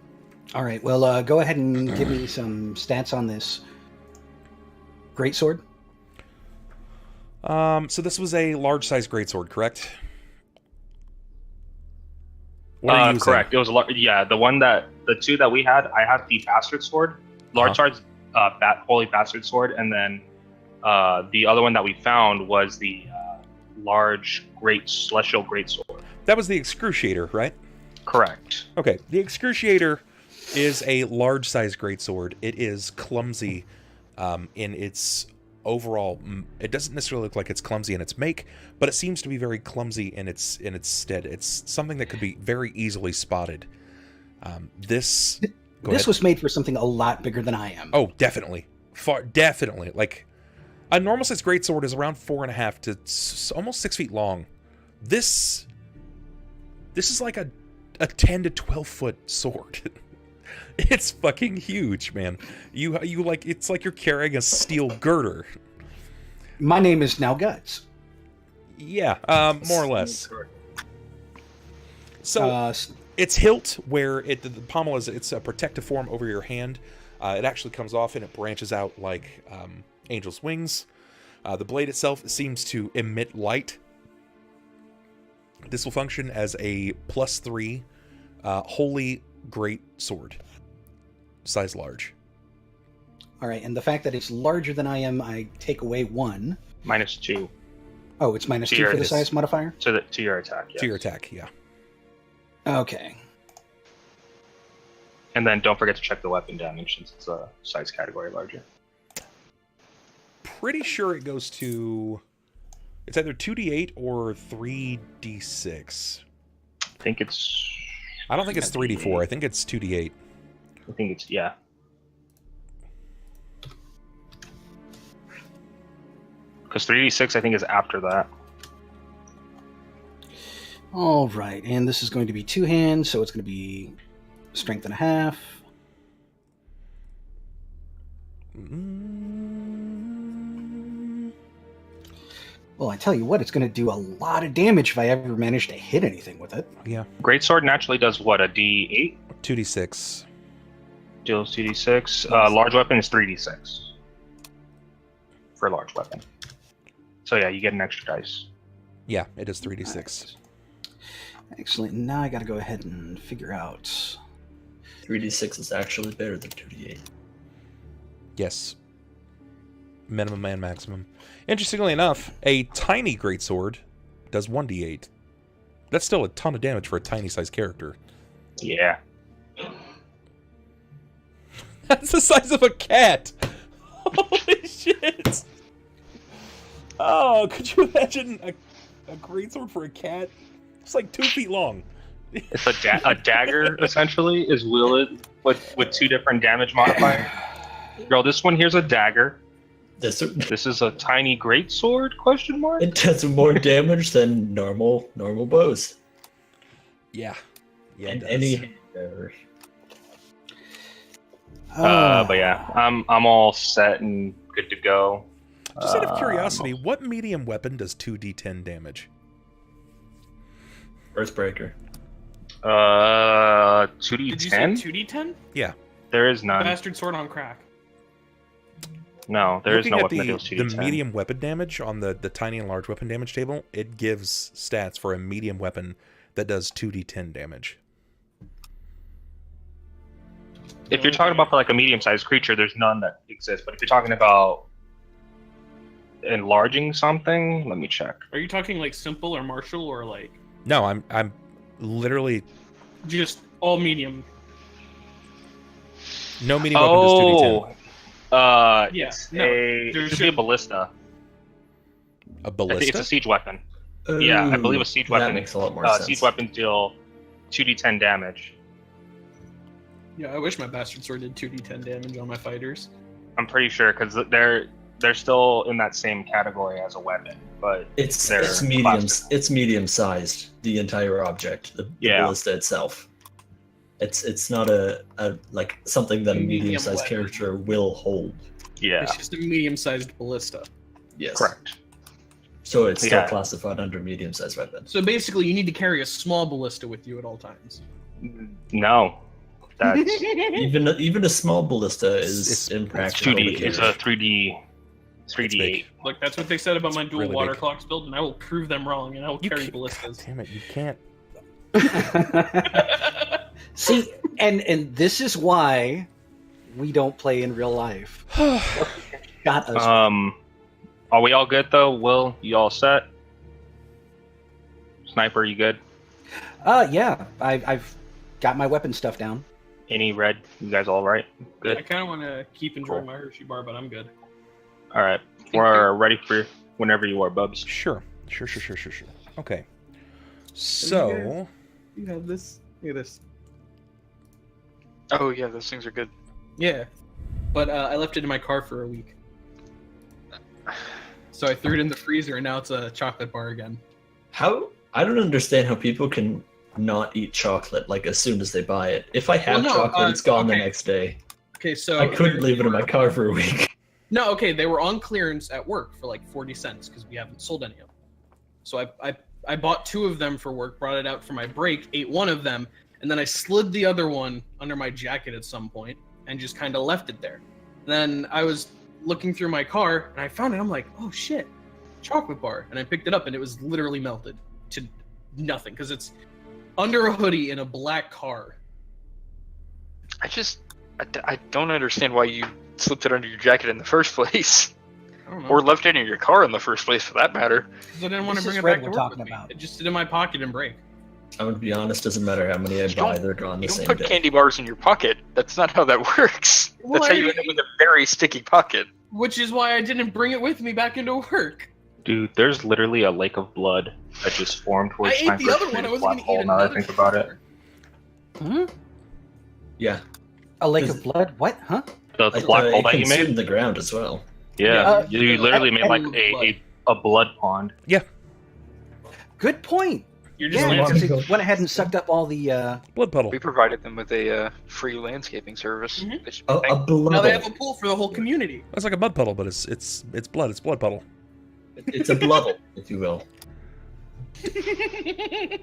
All right, well, go ahead and give me some stats on this greatsword. So this was a large-sized greatsword, correct? What are you using? Correct. It was the two that we had. I had the bastard sword, large sword's holy bastard sword, and then the other one that we found was the large celestial greatsword. That was the excruciator, right? Correct. Okay, the excruciator is a large-sized greatsword. It is clumsy in its overall. It doesn't necessarily look like it's clumsy in its make, but it seems to be very clumsy in its stead. It's something that could be very easily spotted. This was made for something a lot bigger than I am. Oh, definitely, definitely. Like a normal sized greatsword is around 4.5 to almost 6 feet long. This is like a 10 to 12 foot sword. It's fucking huge, man. You like, it's like you're carrying a steel girder. My name is now Guts. Yeah, more or less. So its hilt, where the pommel is, it's a protective form over your hand. It actually comes off and it branches out like angel's wings. The blade itself seems to emit light. This will function as a +3 holy great sword. Size large. All right, and the fact that it's larger than I am, I take away 1. -2. Oh, it's -2 for the size modifier? To your attack, yes. To your attack, yeah. Okay. And then don't forget to check the weapon damage since it's a size category larger. Pretty sure it goes to... It's either 2d8 or 3d6. I think it's... I don't think it's 3d4. I think it's 2d8. I think it's, yeah. Because 3d6, I think, is after that. All right, and this is going to be 2 hands, so it's going to be strength and a half. Well, I tell you what, it's going to do a lot of damage if I ever manage to hit anything with it. Yeah. Greatsword naturally does what, a d8? 2d6. Deals 2d6. Large weapon is 3d6. For a large weapon. So yeah, you get an extra dice. Yeah, it is 3d6. Excellent. Now I got to go ahead and figure out. 3d6 is actually better than 2d8. Yes. Minimum and maximum. Interestingly enough, a tiny greatsword does 1d8. That's still a ton of damage for a tiny-sized character. Yeah. That's the size of a cat! Holy shit! Oh, could you imagine a greatsword for a cat? It's like 2 feet long. It's a dagger, essentially, is wielded with 2 different damage modifiers. Girl, this one here's a dagger. This is a tiny greatsword? Question mark. It does more damage than normal bows. Yeah. Yeah. And it any does. hammer. But yeah, I'm all set and good to go. Just out of curiosity, what medium weapon does 2d10 damage? Earthbreaker. 2d10. Did you say 2d10? Yeah. There is none. Bastard sword on crack. No, there is no Looking weapon at that deals the 2d10. medium weapon damage on the tiny and large weapon damage table, it gives stats for a medium weapon that does 2d10 damage. If you're talking about for like a medium-sized creature, there's none that exists. But if you're talking about enlarging something, let me check. Are you talking like simple or martial or like No, I'm literally just all medium? no medium weapon does 2d10. Yeah, It's no, it there should be a ballista. A I think ballista? it's a siege weapon. Yeah, I believe a siege weapon. That makes a lot more sense. Siege weapons deal 2d10 damage. Yeah, I wish my bastard sword did 2d10 damage on my fighters. I'm pretty sure because they're still in that same category as a weapon, but It's they're medium. classic. It's medium sized. The entire object, the Yeah. ballista itself. It's not a like something that a Medium medium sized weapon. character will hold. Yeah, It's just a medium-sized ballista. Yes. correct. So it's still Yeah. classified under medium sized weapon. So basically, you need to carry a small ballista with you at all times. No, that's Even a small ballista is It's impractical. 2D. to It's carry. a 3D. It's 3D8. big. Look, that's what they said about my dual really water big. clocks build, and I will prove them wrong, and I will You carry can't- ballistas. Damn it, you can't. See, and this is why we don't play in real life. Got us. Are we all good though? Will, you all set? Sniper, you good? Yeah, I've got my weapon stuff down. Any red? You guys all right? I Good. kind of want to keep enjoying Cool. my Hershey bar, but I'm good. All right. We're ready for whenever you are, Bubs. Sure. Okay. So, You have this. Look at this. Oh yeah, those things are good. Yeah, but I left it in my car for a week. So I threw it in the freezer, and now it's a chocolate bar again. How I don't understand how people can not eat chocolate like as soon as they buy it. If I have Well, no, chocolate, it's gone the okay. next day. Okay, so I couldn't leave it in my car for a week. No, okay, they were on clearance at work for like 40 cents because we haven't sold any of them. So I bought 2 of them for work, brought it out for my break, ate one of them, and then I slid the other one under my jacket at some point and just kind of left it there. Then I was looking through my car and I found it. I'm like, oh shit, chocolate bar. And I picked it up and it was literally melted to nothing because it's under a hoodie in a black car. I don't understand why you slipped it under your jacket in the first place, I don't know. or left it in your car in the first place, for that matter. 'Cause I didn't want to This bring is it Red back to we're work talking with me. about. It just sit in my pocket and break. I'm gonna be honest, doesn't matter how many I buy, they're gone the You don't same put day. candy bars in your pocket. That's not how that works. Well, That's how you end up with a very sticky pocket. Which is why I didn't bring it with me back into work. Dude, there's literally a lake of blood that just formed where I ate Sniper the other threw one. I the wasn't black going to hole. eat Now that I another. think about it, Hmm? Yeah. A lake Is- of blood? What? Huh? the black hole it that you consumed made. the ground as well. Yeah, you literally made like and a blood pond. Good point. You're just Yeah, land- because it went ahead and sucked up all the. blood puddle. We provided them with a free landscaping service. Mhm. They should be A thankful. blood. now they have a pool for the whole community. It's like a mud puddle, but it's blood. It's blood puddle. It's a bloodle, if you will.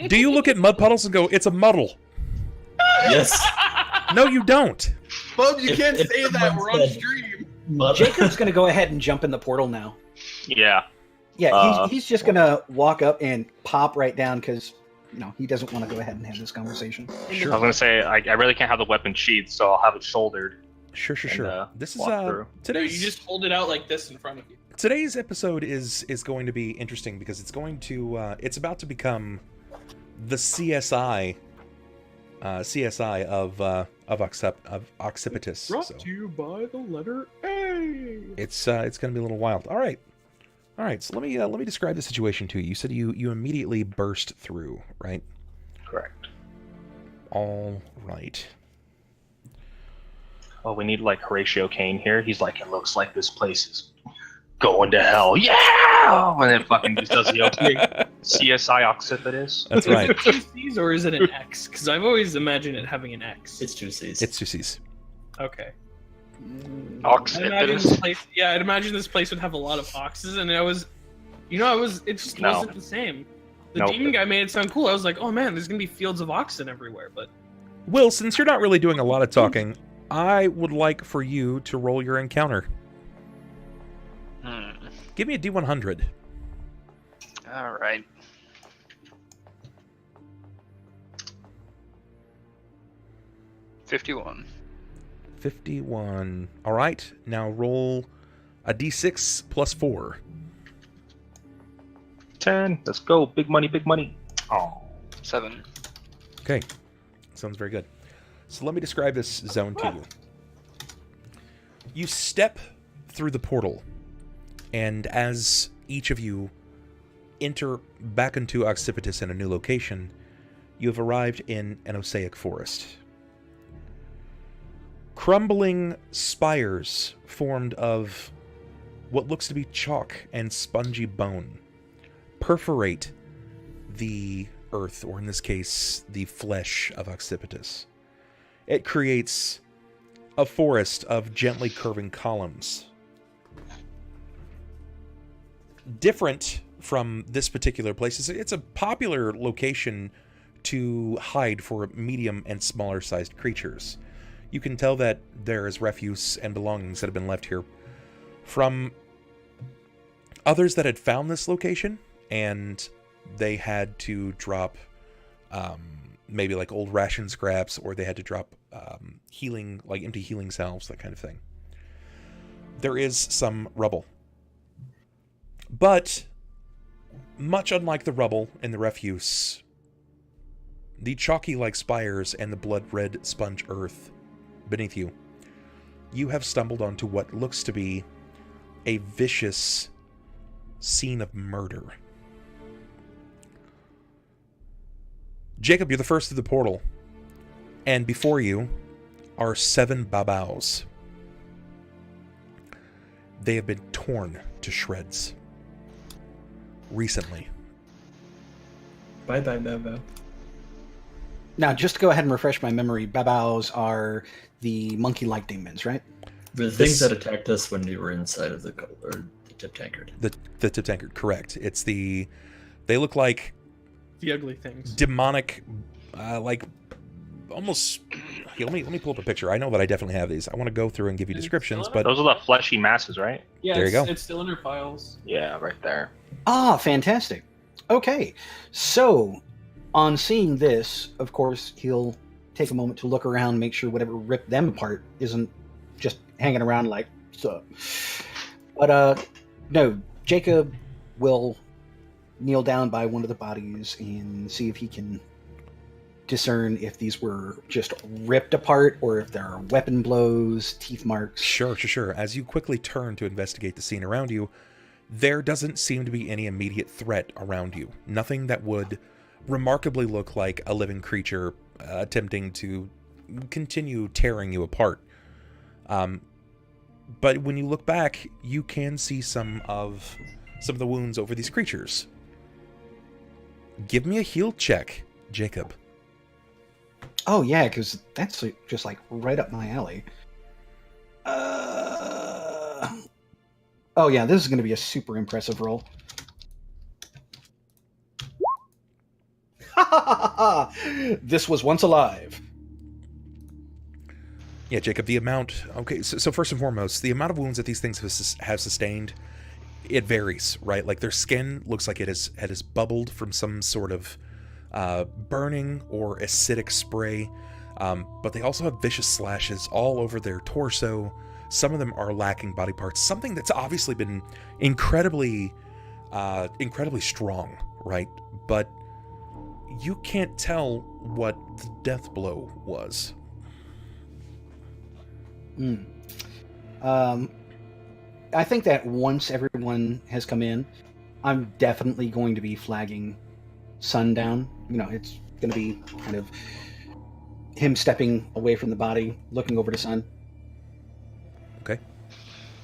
Do you look at mud puddles and go, "It's a muddle"? Yes. No, you don't. Bubs, you If- can't if say that. someone We're on said- stream. Jacob's going to go ahead and jump in the portal now. Yeah, Yeah, he's just going to walk up and pop right down because, he doesn't want to go ahead and have this conversation. I was gonna say I really can't have the weapon sheathed, so I'll have it shouldered. Sure. This is walk through. You today's just hold it out like this in front of you. today's episode is going to be interesting because it's going to it's about to become the CSI of Occipitus. Brought So to you by the letter A. it's going to be a little wild. All right. So let me describe the situation to you. You said you immediately burst through, right? Correct. All right. Oh, we need like Horatio Kane here. He's like, it looks like this place is going to hell. Yeah! And then fucking just does the opening. CSI Occipitus. That's right. Is it two C's or is it an X? Because I've always imagined it having an X. It's 2 C's. It's 2 C's. Okay. Occipitus. I'd imagine this place would have a lot of oxes, and it just No. wasn't the same. The Nope. demon guy made it sound cool. I was like, oh man, there's gonna be fields of oxen everywhere, but Will, since you're not really doing a lot of talking, I would like for you to roll your encounter. Give me a D100. All right. $51. 51. All right. Now roll a D6 plus 4. 10. Let's go. Big money, big money. Oh. 7. Okay. Sounds very good. So let me describe this zone to you. You step through the portal, and as each of you enter back into Occipitus in a new location, you have arrived in an osaic forest. Crumbling spires formed of what looks to be chalk and spongy bone perforate the earth, or in this case, the flesh of Occipitus. It creates a forest of gently curving columns. Different from this particular place, it's a popular location to hide for medium and smaller sized creatures. You can tell that there is refuse and belongings that have been left here from others that had found this location, and they had to drop maybe like old ration scraps, or they had to drop healing, like empty healing salves, that kind of thing. There is some rubble. But much unlike the rubble and the refuse, the chalky-like spires and the blood-red sponge earth beneath you, you have stumbled onto what looks to be a vicious scene of murder. Jacob, you're the first through the portal, and before you are 7 babaos. They have been torn to shreds recently. Bye, Babo. Now, just to go ahead and refresh my memory, babaos are the monkey-like demons, right? The things that attacked us when we were inside of the tip tankard. The tip tankard, correct. It's they look like the ugly things. Demonic, like almost. Here, let me pull up a picture. I know that I definitely have these. I want to go through and give you descriptions, but Those are the fleshy masses, right? Yeah, There you go. It's still in your files. Yeah, right there. Ah, fantastic. Okay, so on seeing this, of course, he'll take a moment to look around, make sure whatever ripped them apart isn't just hanging around like, so. But, no, Jacob will kneel down by one of the bodies and see if he can discern if these were just ripped apart or if there are weapon blows, teeth marks. Sure. As you quickly turn to investigate the scene around you, there doesn't seem to be any immediate threat around you. Nothing that would remarkably look like a living creature attempting to continue tearing you apart. But when you look back, you can see some of the wounds over these creatures. Give me a heal check, Jacob. Oh, yeah, because that's just like right up my alley. Oh, yeah, this is going to be a super impressive roll. This was once alive. Yeah, Jacob, the amount... Okay, so first and foremost, the amount of wounds that these things have sustained, it varies, right? Like, their skin looks like it has bubbled from some sort of burning or acidic spray. But they also have vicious slashes all over their torso. Some of them are lacking body parts, something that's obviously been incredibly strong, right? But you can't tell what the death blow was. I think that once everyone has come in, I'm definitely going to be flagging Sunn down. You know, it's going to be kind of him stepping away from the body, looking over to Sunn. Okay.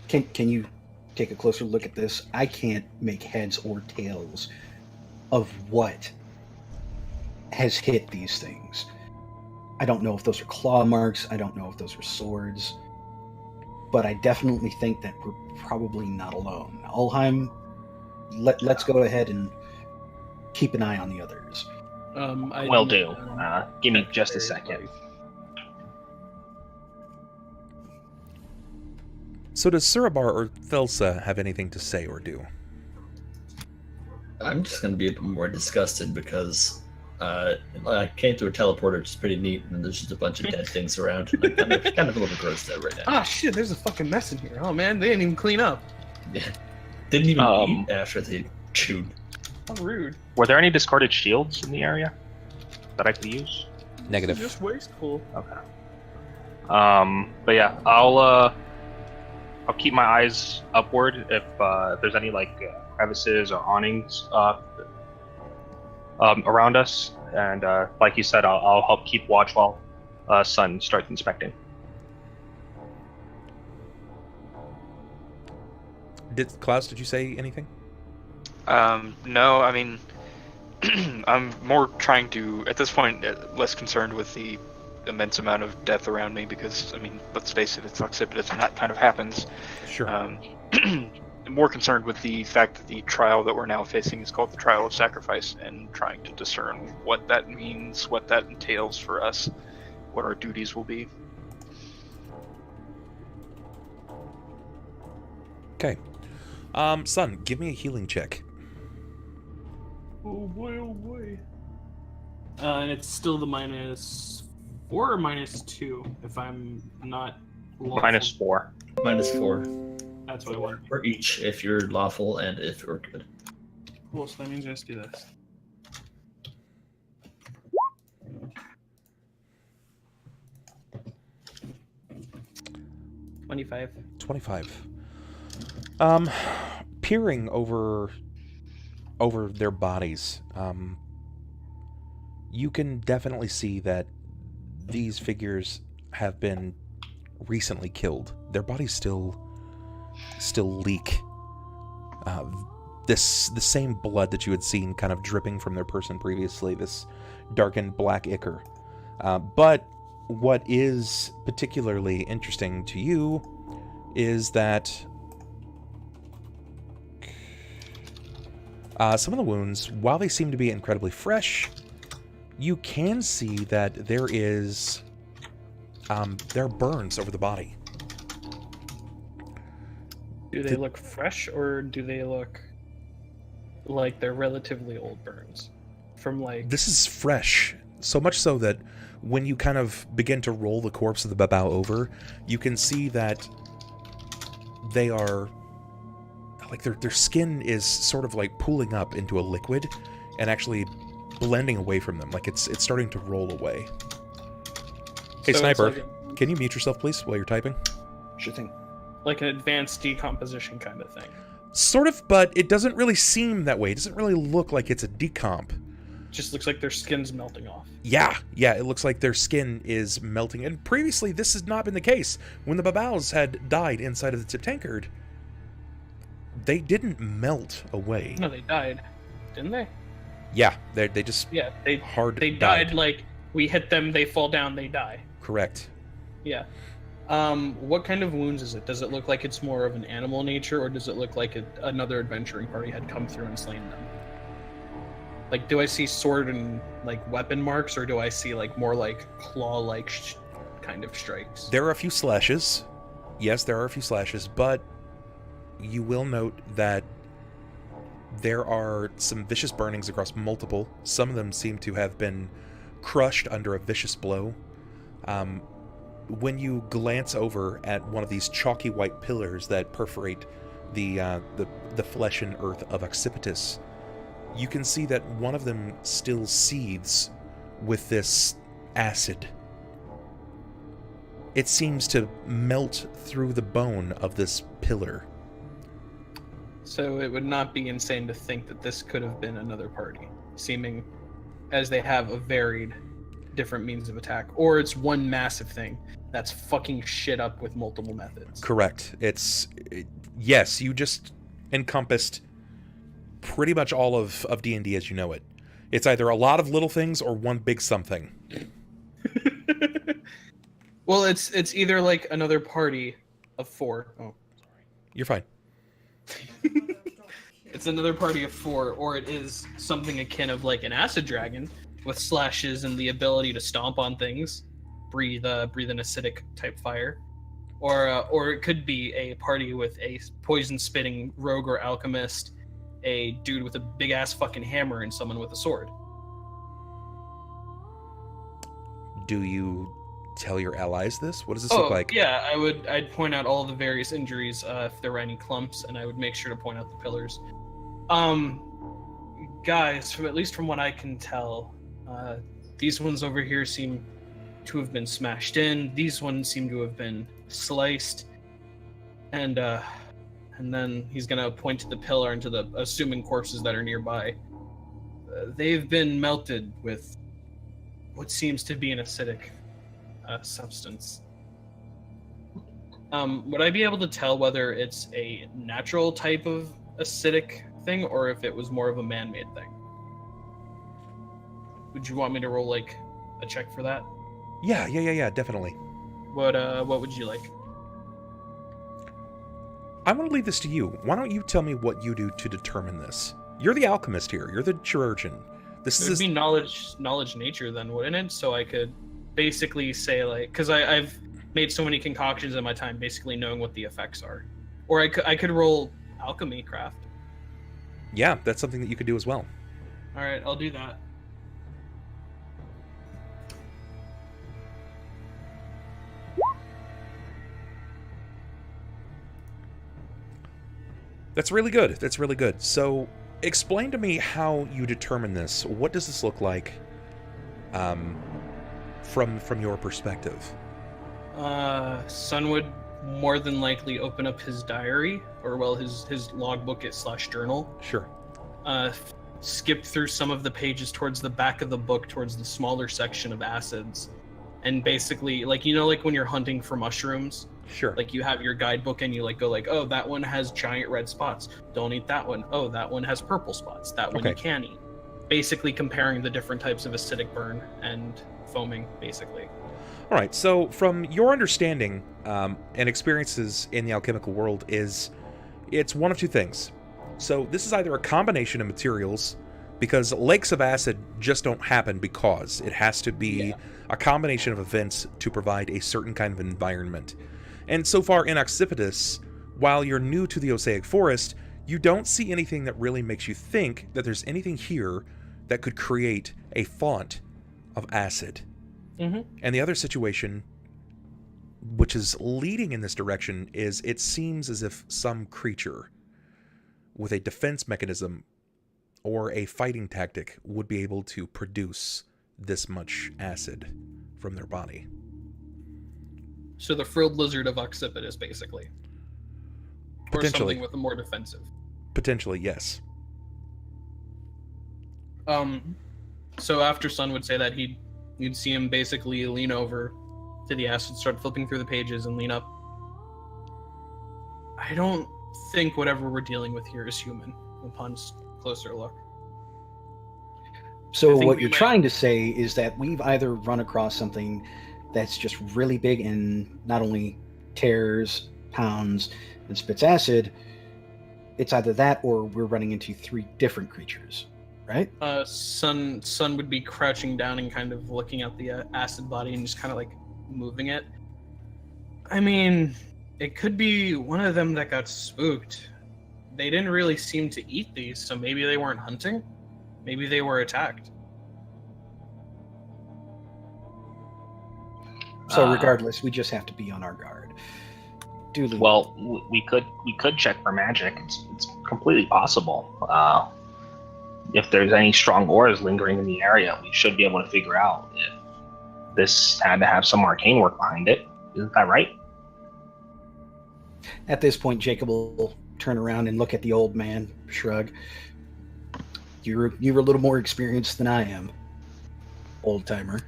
Can you take a closer look at this? I can't make heads or tails of what has hit these things. I don't know if those are claw marks. I don't know if those are swords. But I definitely think that we're probably not alone. Ulhime, let's go ahead and keep an eye on the others. Will do. Give me just a second. So does Surabar or Thelsa have anything to say or do? I'm just going to be a bit more disgusted because I came through a teleporter, which is pretty neat, and there's just a bunch of dead things around. I'm kind of a little grossed out right now. Ah, shit, there's a fucking mess in here. Oh, man, they didn't even clean up. Yeah. Didn't even eat after they chewed. How rude. Were there any discarded shields in the area that I could use? Negative. Just wasteful. Okay. But yeah, I'll keep my eyes upward if there's any like crevices or awnings around us, and like you said, I'll help keep watch while Sunn starts inspecting. Klaus, did you say anything? No, I mean, I'm more trying to, at this point, less concerned with the immense amount of death around me because, I mean, let's face it, it's Oxypidus and that kind of happens. Sure. More concerned with the fact that the trial that we're now facing is called the Trial of Sacrifice, and trying to discern what that means, what that entails for us, what our duties will be. Okay. Sunn, give me a healing check. Oh boy, oh boy. And it's still the -4 or -2 if I'm not lawful. -4. -4. That's what I want. For each, if you're lawful and if you're good. Cool, so that means I just do this. $25. Peering over their bodies, you can definitely see that these figures have been recently killed. Their bodies still leak the same blood that you had seen kind of dripping from their person previously, this darkened black ichor. But what is particularly interesting to you is that some of the wounds, while they seem to be incredibly fresh, you can see that there are burns over the body. Do they look fresh, or do they look like they're relatively old burns? From like... This is fresh, so much so that when you kind of begin to roll the corpse of the Babao over, you can see that they are... like their skin is sort of like pooling up into a liquid and actually blending away from them. Like it's starting to roll away. Hey, So Sniper, like can you mute yourself, please, while you're typing? Sure thing. like an advanced decomposition kind of thing. Sort of, but it doesn't really seem that way. It doesn't really look like it's a decomp. Just looks like their skin's melting off. Yeah, it looks like their skin is melting. And previously, this has not been the case. When the Babaos had died inside of the Tip Tankard, they didn't melt away. No, they died, didn't they? Yeah, they just they died like we hit them, they fall down, they die. Correct. Yeah. What kind of wounds is it? Does it look like it's more of an animal nature, or does it look like another adventuring party had come through and slain them? Like, do I see sword and like weapon marks, or do I see like more like claw-like kind of strikes? There are a few slashes. Yes, there are a few slashes, but you will note that there are some vicious burnings across multiple. Some of them seem to have been crushed under a vicious blow. When you glance over at one of these chalky white pillars that perforate the flesh and earth of Occipitus, you can see that one of them still seethes with this acid. It seems to melt through the bone of this pillar. So it would not be insane to think that this could have been another party, seeming as they have a varied different means of attack, or it's one massive thing that's fucking shit up with multiple methods. Correct. Yes, you just encompassed pretty much all of D&D as you know it. It's either a lot of little things or one big something. Well, it's either like another party of 4. Oh, You're fine. it's another party of 4, or it is something akin of like an acid dragon with slashes and the ability to stomp on things, breathe an acidic type fire, or it could be a party with a poison spitting rogue or alchemist, a dude with a big ass fucking hammer, and someone with a sword. Do you tell your allies this? What does this look like? Yeah, I'd point out all the various injuries, if there were any clumps, and I would make sure to point out the pillars. Guys, at least from what I can tell, these ones over here seem to have been smashed in. These ones seem to have been sliced, and then he's gonna point to the pillar and to the assuming corpses that are nearby. They've been melted with what seems to be an acidic substance. Would I be able to tell whether it's a natural type of acidic thing or if it was more of a man-made thing? Would you want me to roll like a check for that? Yeah, definitely. What would you like? I want to leave this to you. Why don't you tell me what you do to determine this? You're the alchemist here. You're the chirurgeon. It would be knowledge nature then, wouldn't it? So I could basically say like, because I've made so many concoctions in my time, basically knowing what the effects are. Or I could roll alchemy craft. Yeah, that's something that you could do as well. All right, I'll do that. That's really good. That's really good. So, explain to me how you determine this. What does this look like, from your perspective? Sunn would more than likely open up his diary, or well, his logbook / journal. Sure. Skip through some of the pages towards the back of the book, towards the smaller section of acids, and basically, like, you know, like when you're hunting for mushrooms. Sure. Like you have your guidebook and you like go like, oh, that one has giant red spots. Don't eat that one. Oh, that one has purple spots. That one you can eat. Basically comparing the different types of acidic burn and foaming, basically. All right. So from your understanding and experiences in the alchemical world, it's one of two things. So this is either a combination of materials, because lakes of acid just don't happen because it has to be a combination of events to provide a certain kind of environment. And so far in Occipitus, while you're new to the Osaic Forest, you don't see anything that really makes you think that there's anything here that could create a font of acid. Mm-hmm. And the other situation, which is leading in this direction, is it seems as if some creature with a defense mechanism or a fighting tactic would be able to produce this much acid from their body. So the frilled lizard of Occipitus, basically. Or something with a more defensive. Potentially, yes. So after Sunn would say that, you'd see him basically lean over to the acid, start flipping through the pages, and lean up. I don't think whatever we're dealing with here is human, upon closer look. So what you're trying to say is that we've either run across something that's just really big and not only tears, pounds, and spits acid. It's either that or we're running into 3 different creatures, right? Sunn would be crouching down and kind of looking at the acid body and just kind of like moving it. I mean, it could be one of them that got spooked. They didn't really seem to eat these, so maybe they weren't hunting. Maybe they were attacked. So regardless, we just have to be on our guard. Duly. Well, we could check for magic. It's completely possible. If there's any strong auras lingering in the area, we should be able to figure out if this had to have some arcane work behind it. Isn't that right? At this point, Jacob will turn around and look at the old man, shrug. You're a little more experienced than I am, old timer.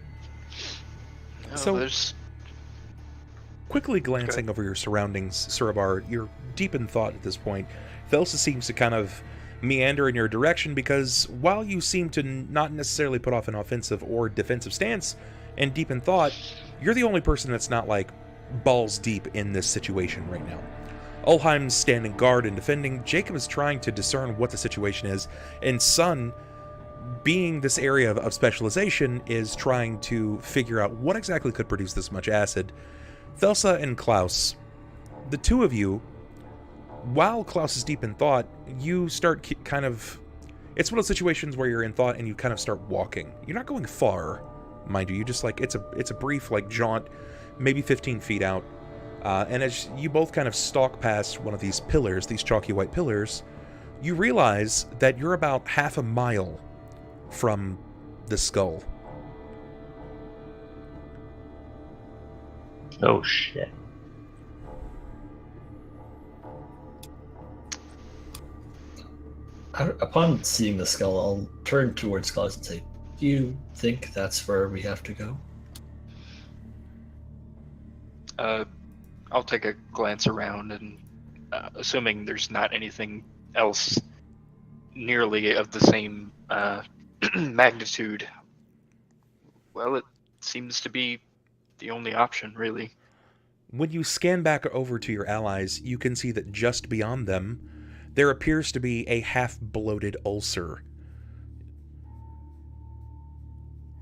So- there's Quickly glancing over your surroundings, Surabar, you're deep in thought at this point. Thelsa seems to kind of meander in your direction because while you seem to not necessarily put off an offensive or defensive stance and deep in thought, you're the only person that's not like balls deep in this situation right now. Ulhime's standing guard and defending. Jacob is trying to discern what the situation is, and Sunn, being this area of specialization, is trying to figure out what exactly could produce this much acid. Thelsa and Klaus, the two of you, while Klaus is deep in thought, you start kind of... It's one of those situations where you're in thought and you kind of start walking. You're not going far, mind you. You just like... It's a brief like jaunt, maybe 15 feet out. And as you both kind of stalk past one of these pillars, these chalky white pillars, you realize that you're about half a mile from the skull. Oh shit. Upon seeing the skull, I'll turn towards Klaus and say, "Do you think that's where we have to go?" I'll take a glance around and assuming there's not anything else nearly of the same magnitude, well, it seems to be the only option, really. When you scan back over to your allies, you can see that just beyond them, there appears to be a half-bloated ulcer.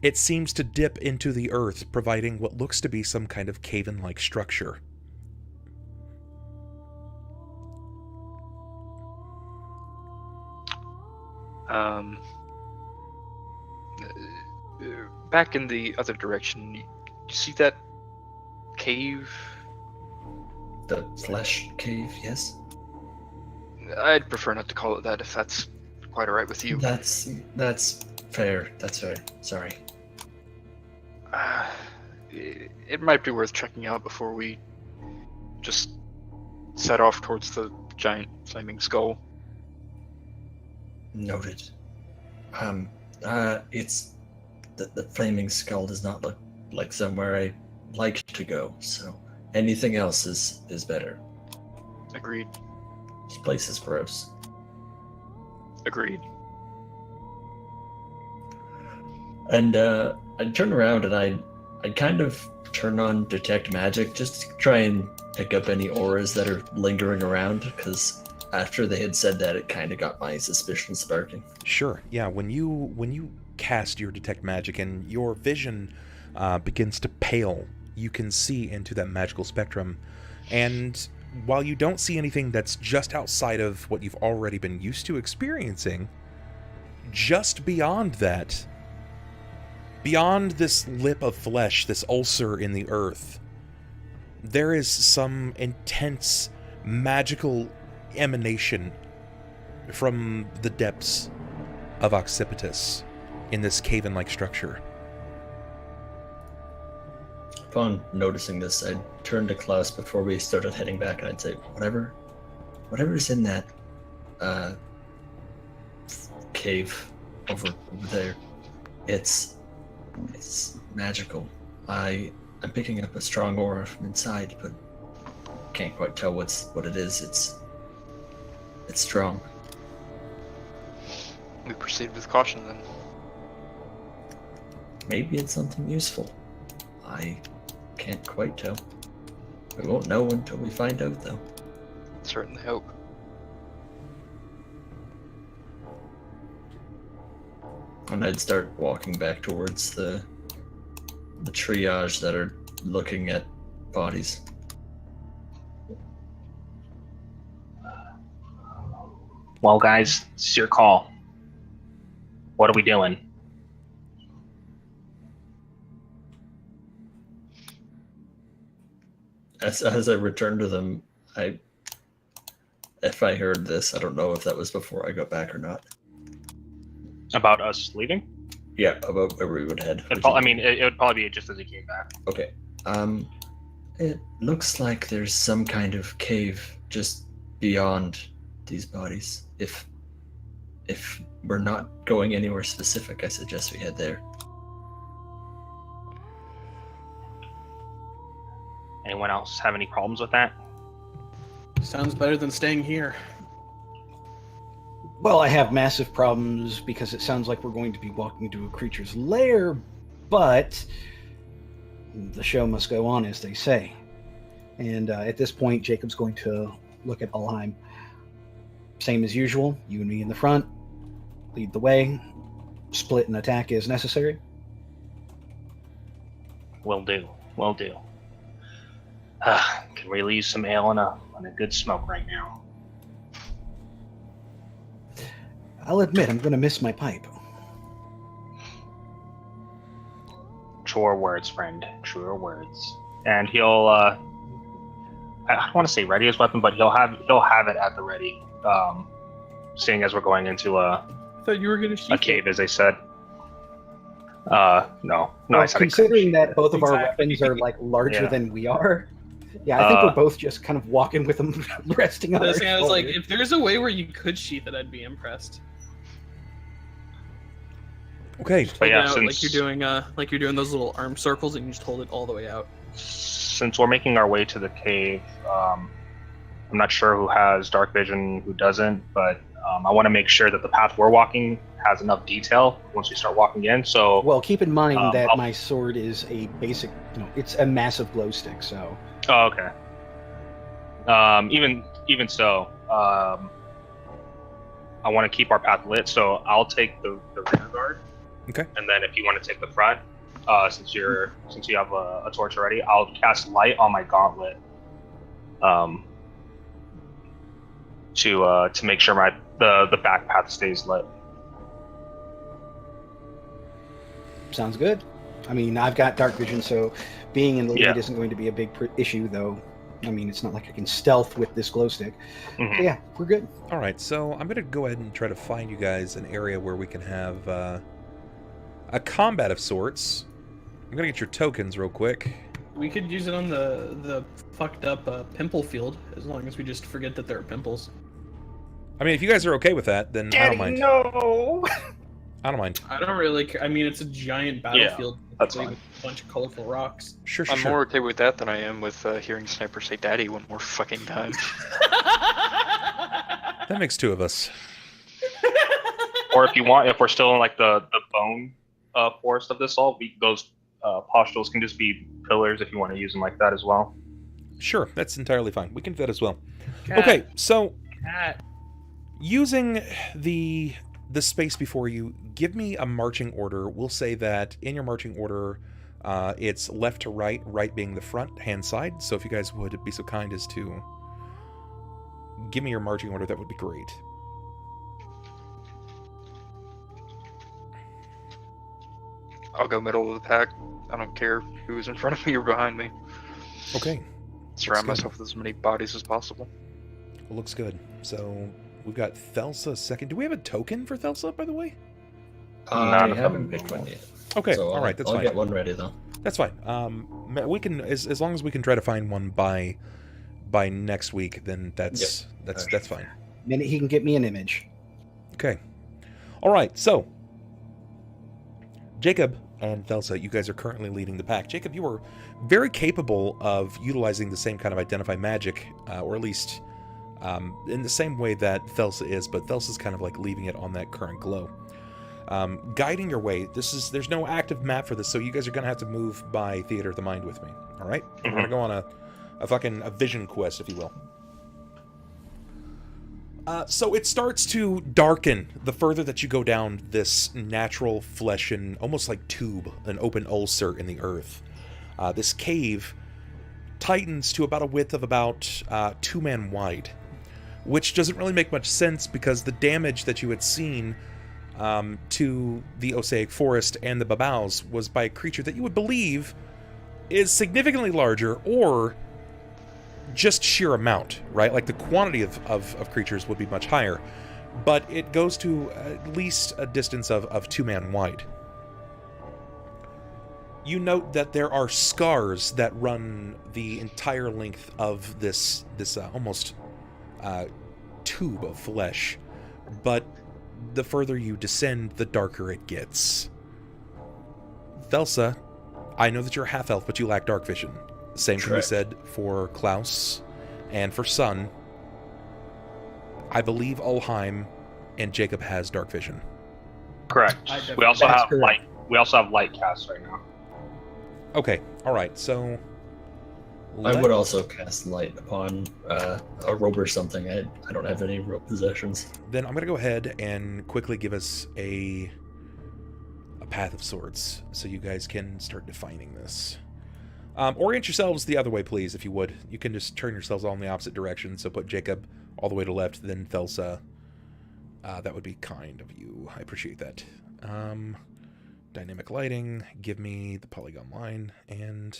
It seems to dip into the earth, providing what looks to be some kind of cave-in-like structure. Back in the other direction, you see that cave? The flesh cave, yes. I'd prefer not to call it that if that's quite alright with you. That's fair. That's fair. Sorry. It might be worth checking out before we just set off towards the giant flaming skull. Noted. It's the flaming skull does not look like somewhere I like to go. So anything else is better. Agreed. This place is gross. Agreed. And I'd turn around and I'd kind of turn on detect magic just to try and pick up any auras that are lingering around, because after they had said that, it kind of got my suspicion sparking. Sure, yeah, when you cast your detect magic and your vision begins to pale, you can see into that magical spectrum, and while you don't see anything that's just outside of what you've already been used to experiencing, just beyond that, beyond this lip of flesh, this ulcer in the earth, there is some intense magical emanation from the depths of Occipitus in this cave-in-like structure. Upon noticing this, I'd turn to Klaus before we started heading back, and I'd say, whatever's in that cave over there, it's magical. I'm picking up a strong aura from inside, but can't quite tell what it is. It's strong. We proceed with caution then. Maybe it's something useful. I can't quite tell. We won't know until we find out, though. Certainly hope. And I'd start walking back towards the triage that are looking at bodies. Well, guys, it's your call. What are we doing? As I return to them, if I heard this, I don't know if that was before I got back or not. About us leaving? Yeah, about where we would head. It would probably be just as he came back. Okay. It looks like there's some kind of cave just beyond these bodies. If we're not going anywhere specific, I suggest we head there. Anyone else have any problems with that? Sounds better than staying here. Well, I have massive problems because it sounds like we're going to be walking to a creature's lair, but the show must go on, as they say. And at this point, Jacob's going to look at Ulhime. Same as usual, you and me in the front, lead the way, split and attack as necessary. Will do. Can really use some ale and a good smoke right now. I'll admit, I'm going to miss my pipe. Truer words, friend. Truer words. And he'll I don't want to say ready his weapon, but he'll have it at the ready. Seeing as we're going into I thought you were going to shoot a cave, as I said. No. Well, I said considering that both of our weapons are like larger Yeah. than we are, yeah, I think we're both just kind of walking with them resting on our I was shoulders. like, if there's a way where you could sheath it, I'd be impressed. Okay. But yeah, Hold it out since like you're doing those little arm circles, and you just hold it all the way out. since we're making our way to the cave, I'm not sure who has dark vision, who doesn't, but I want to make sure that the path we're walking has enough detail once we start walking in. So, Well, keep in mind that I'll- my sword is a basic, it's a massive glow stick, so... oh, okay. Even so, I want to keep our path lit. So I'll take the rear guard. Okay. And then if you want to take the front, since you have a torch already, I'll cast light on my gauntlet. To make sure the back path stays lit. Sounds good. I mean, I've got dark vision, so being in the lead Yeah. isn't going to be a big issue, though. I mean, it's not like I can stealth with this glow stick. Mhm. So yeah, we're good. All right, so I'm going to go ahead and try to find you guys an area where we can have a combat of sorts. I'm going to get your tokens real quick. We could use it on the fucked up pimple field, as long as we just forget that there are pimples. I mean, if you guys are okay with that, then I don't mind. No! I don't mind. I don't really care. I mean, it's a giant battlefield that's with fine. a bunch of colorful rocks. Sure. I'm more okay with that than I am with hearing Sniper say "Daddy" one more fucking time. That makes two of us. Or if you want, if we're still in like the bone forest of this all, those pustules can just be pillars if you want to use them like that as well. Sure, that's entirely fine. We can do that as well. Cat, Okay, so Cat. using the space before you, give me a marching order. We'll say that in your marching order, it's left to right, right being the front hand side. So if you guys would be so kind as to give me your marching order, that would be great. I'll go middle of the pack. I don't care who's in front of me or behind me. Okay, Surround Looks good. myself with as many bodies as possible. well, looks good. So we've got Thelsa second. Do we have a token for Thelsa, by the way? I haven't picked one yet. Okay, So all right, that's I'll fine. get one ready though. That's fine. We can, as long as we can try to find one by next week, then that's fine. Minute he can get me an image. Okay. All right. So, Jakob and Thelsa, you guys are currently leading the pack. Jakob, you are very capable of utilizing the same kind of identify magic, or at least in the same way that Thelsa is, but Thelsa's kind of like leaving it on that current glow. Guiding your way. There's no active map for this, so you guys are gonna have to move by Theater of the Mind with me. All right? We're gonna go on a vision quest, if you will. So it starts to darken the further that you go down this natural flesh and almost like tube, an open ulcer in the earth. This cave tightens to about a width of about 2 man wide, which doesn't really make much sense because the damage that you had seen to the Osaic Forest and the Babaus was by a creature that you would believe is significantly larger or just sheer amount, right? Like the quantity of creatures would be much higher, but it goes to at least a distance of 2 man wide. You note that there are scars that run the entire length of this almost tube of flesh, but the further you descend, the darker it gets. Thelsa, I know that you're half-elf, but you lack dark vision. Same can be said for Klaus and for Sunn. I believe Ulhime and Jakob has dark vision. Correct. We also have light cast right now. Okay, alright, so... I would also cast light upon a robe or something. I don't have any robe possessions. Then I'm going to go ahead and quickly give us a Path of Swords, so you guys can start defining this. Orient yourselves the other way, please, if you would. You can just turn yourselves all in the opposite direction, so put Jakob all the way to left, then Thelsa. That would be kind of you. I appreciate that. Dynamic lighting, give me the polygon line, and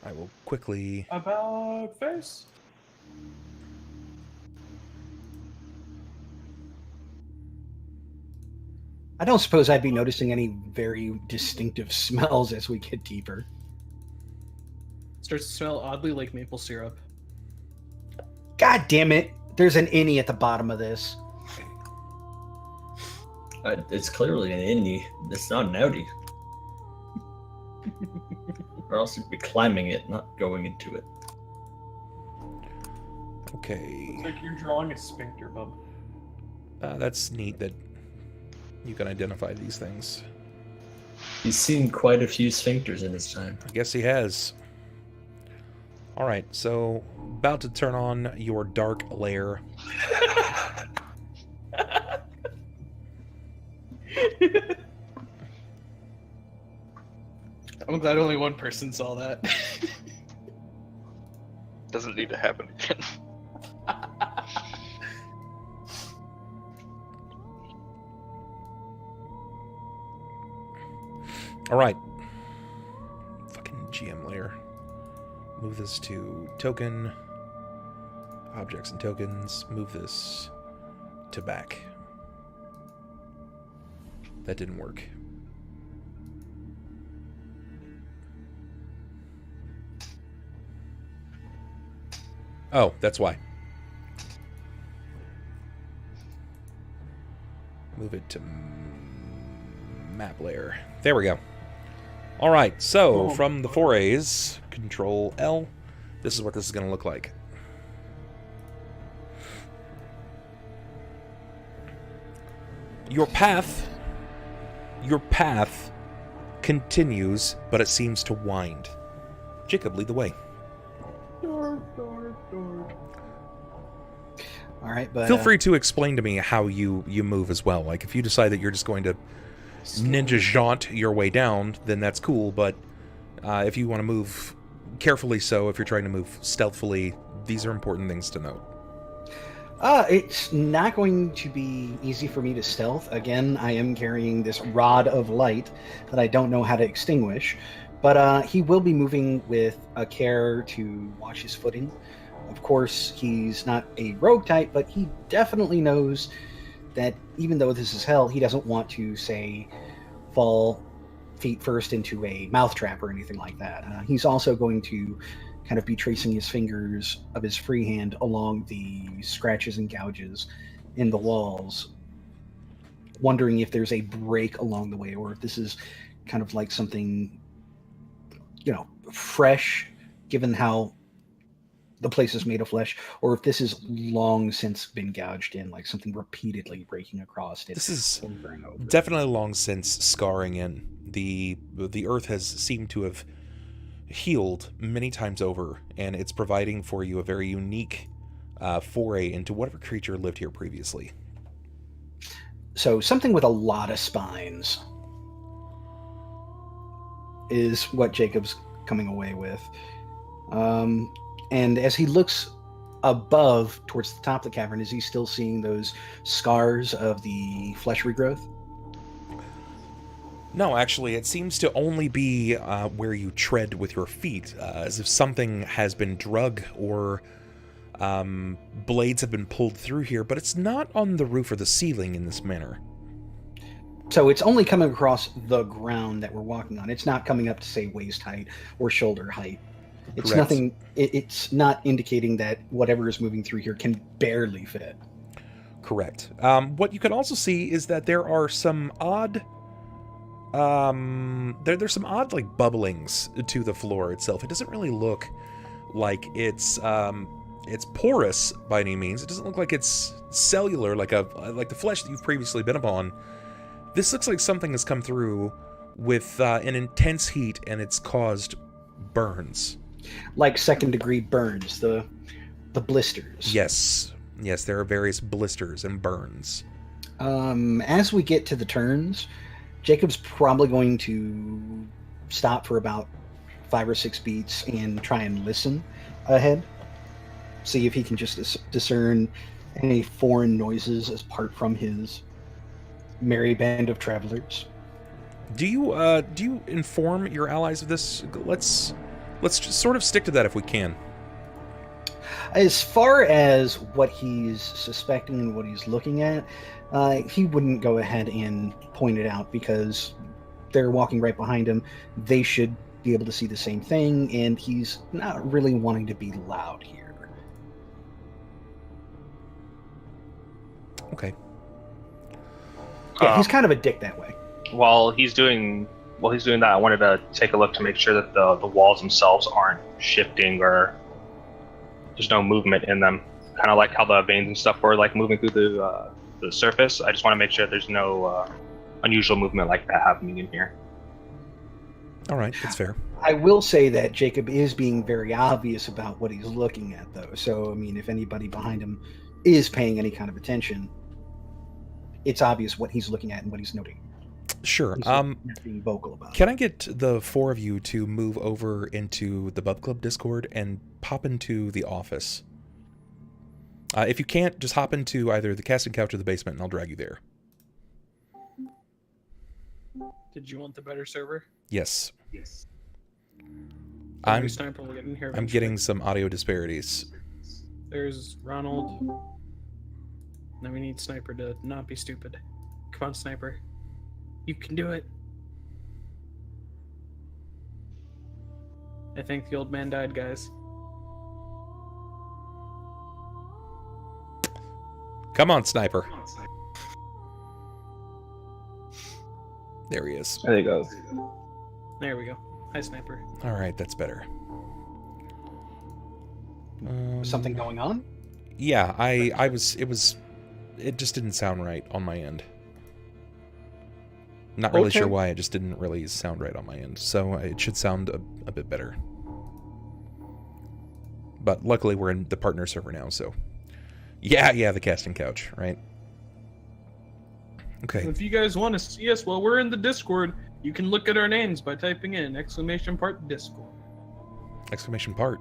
I will quickly... About face. I don't suppose I'd be noticing any very distinctive smells as we get deeper. Starts to smell oddly like maple syrup. God damn it! There's an innie at the bottom of this. It's clearly an indie. It's not an outie. Or else you'd be climbing it, not going into it. Okay. It's like you're drawing a sphincter, bub. That's neat that you can identify these things. He's seen quite a few sphincters in his time. I guess he has. Alright, so about to turn on your dark lair. I'm glad only one person saw that. Doesn't need to happen again. Alright. Fucking GM layer. Move this to token. Objects and tokens. Move this to back. That didn't work. Oh, that's why. Move it to map layer. There we go. All right, so from the forays, Control L, this is what this is going to look like. Your path continues, but it seems to wind. Jakob, lead the way. All right, but feel free to explain to me how you move as well. Like if you decide that you're just going to ninja jaunt your way down, then that's cool. But if you want to move carefully, so if you're trying to move stealthily, these are important things to note. It's not going to be easy for me to stealth. Again, I am carrying this rod of light that I don't know how to extinguish. But he will be moving with a care to watch his footing. Of course, he's not a rogue type, but he definitely knows that even though this is hell, he doesn't want to, say, fall feet first into a mouthtrap or anything like that. He's also going to kind of be tracing his fingers of his free hand along the scratches and gouges in the walls, wondering if there's a break along the way, or if this is kind of like something, you know, fresh, given how the place is made of flesh, or if this is long since been gouged in, like something repeatedly breaking across it. This is definitely long since scarring in. The earth has seemed to have healed many times over, and it's providing for you a very unique foray into whatever creature lived here previously. So something with a lot of spines is what Jacob's coming away with. And as he looks above towards the top of the cavern, is he still seeing those scars of the flesh regrowth? No, actually, it seems to only be where you tread with your feet, as if something has been drug or blades have been pulled through here, but it's not on the roof or the ceiling in this manner. So it's only coming across the ground that we're walking on. It's not coming up to, say, waist height or shoulder height. It's Correct. nothing. It's not indicating that whatever is moving through here can barely fit. Correct. What you can also see is that there are some odd... there's some odd, like, bubblings to the floor itself. It doesn't really look like it's porous by any means. It doesn't look like it's cellular, like the flesh that you've previously been upon. This looks like something has come through with an intense heat, and it's caused burns. Like second-degree burns, the blisters. Yes, there are various blisters and burns. As we get to the turns, Jacob's probably going to stop for about 5 or 6 beats and try and listen ahead. See if he can just discern any foreign noises as part from his merry band of travelers. Do you inform your allies of this? Let's just sort of stick to that if we can. As far as what he's suspecting and what he's looking at, he wouldn't go ahead and point it out because they're walking right behind him. They should be able to see the same thing, and he's not really wanting to be loud here. Okay. Yeah, he's kind of a dick that way. While he's doing that, I wanted to take a look to make sure that the walls themselves aren't shifting or there's no movement in them. Kind of like how the veins and stuff were like moving through the surface. I just want to make sure there's no unusual movement like that happening in here. All right, that's fair. I will say that Jacob is being very obvious about what he's looking at, though. So, I mean, if anybody behind him is paying any kind of attention, it's obvious what he's looking at and what he's noting. Sure. He's not being vocal about Can I get the 4 of you to move over into the Bub Club Discord and pop into the office? If you can't, just hop into either the casting couch or the basement, and I'll drag you there. Did you want the better server? Yes. I'm I'm getting some audio disparities. There's Ronald. Then we need Sniper to not be stupid. Come on, Sniper. You can do it. I think the old man died, guys. Come on, Sniper. There he is. There you go. There we go. Hi, Sniper. All right, that's better. Something going on? Yeah, it just didn't sound right on my end. Not really Okay. sure why, it just didn't really sound right on my end. So it should sound a bit better. But luckily we're in the partner server now, so... Yeah, the casting couch, right? Okay. If you guys want to see us while we're in the Discord, you can look at our names by typing in !Discord. Exclamation part.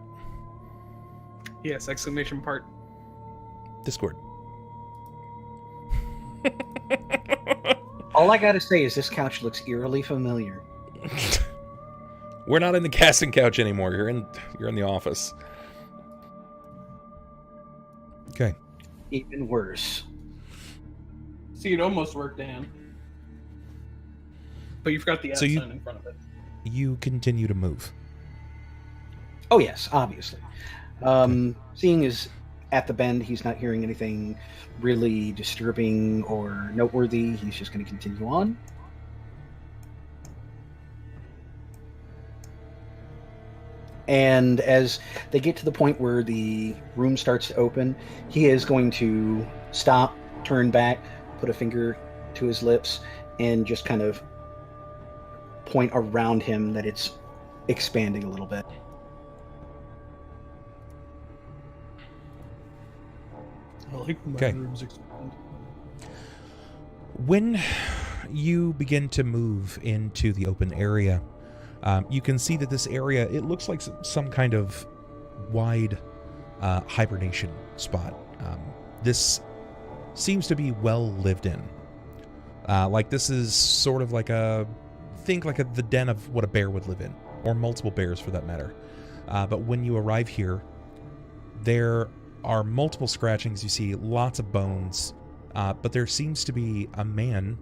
Yes, ! Discord. All I gotta say is this couch looks eerily familiar. We're not in the casting couch anymore. You're in the office. Okay. Even worse. See, it almost worked, Dan. But you forgot the So you- sign in front of it. You continue to move. Oh yes, obviously. Seeing as at the bend he's not hearing anything really disturbing or noteworthy, he's just going to continue on. And as they get to the point where the room starts to open, he is going to stop, turn back, put a finger to his lips, and just kind of point around him that it's expanding a little bit. I like my Okay. rooms expand. When you begin to move into the open area, you can see that this area, it looks like some kind of wide hibernation spot. This seems to be well lived in. Like this is sort of like a think like the den of what a bear would live in, or multiple bears for that matter. But when you arrive here, there are multiple scratchings. You see lots of bones, but there seems to be a man,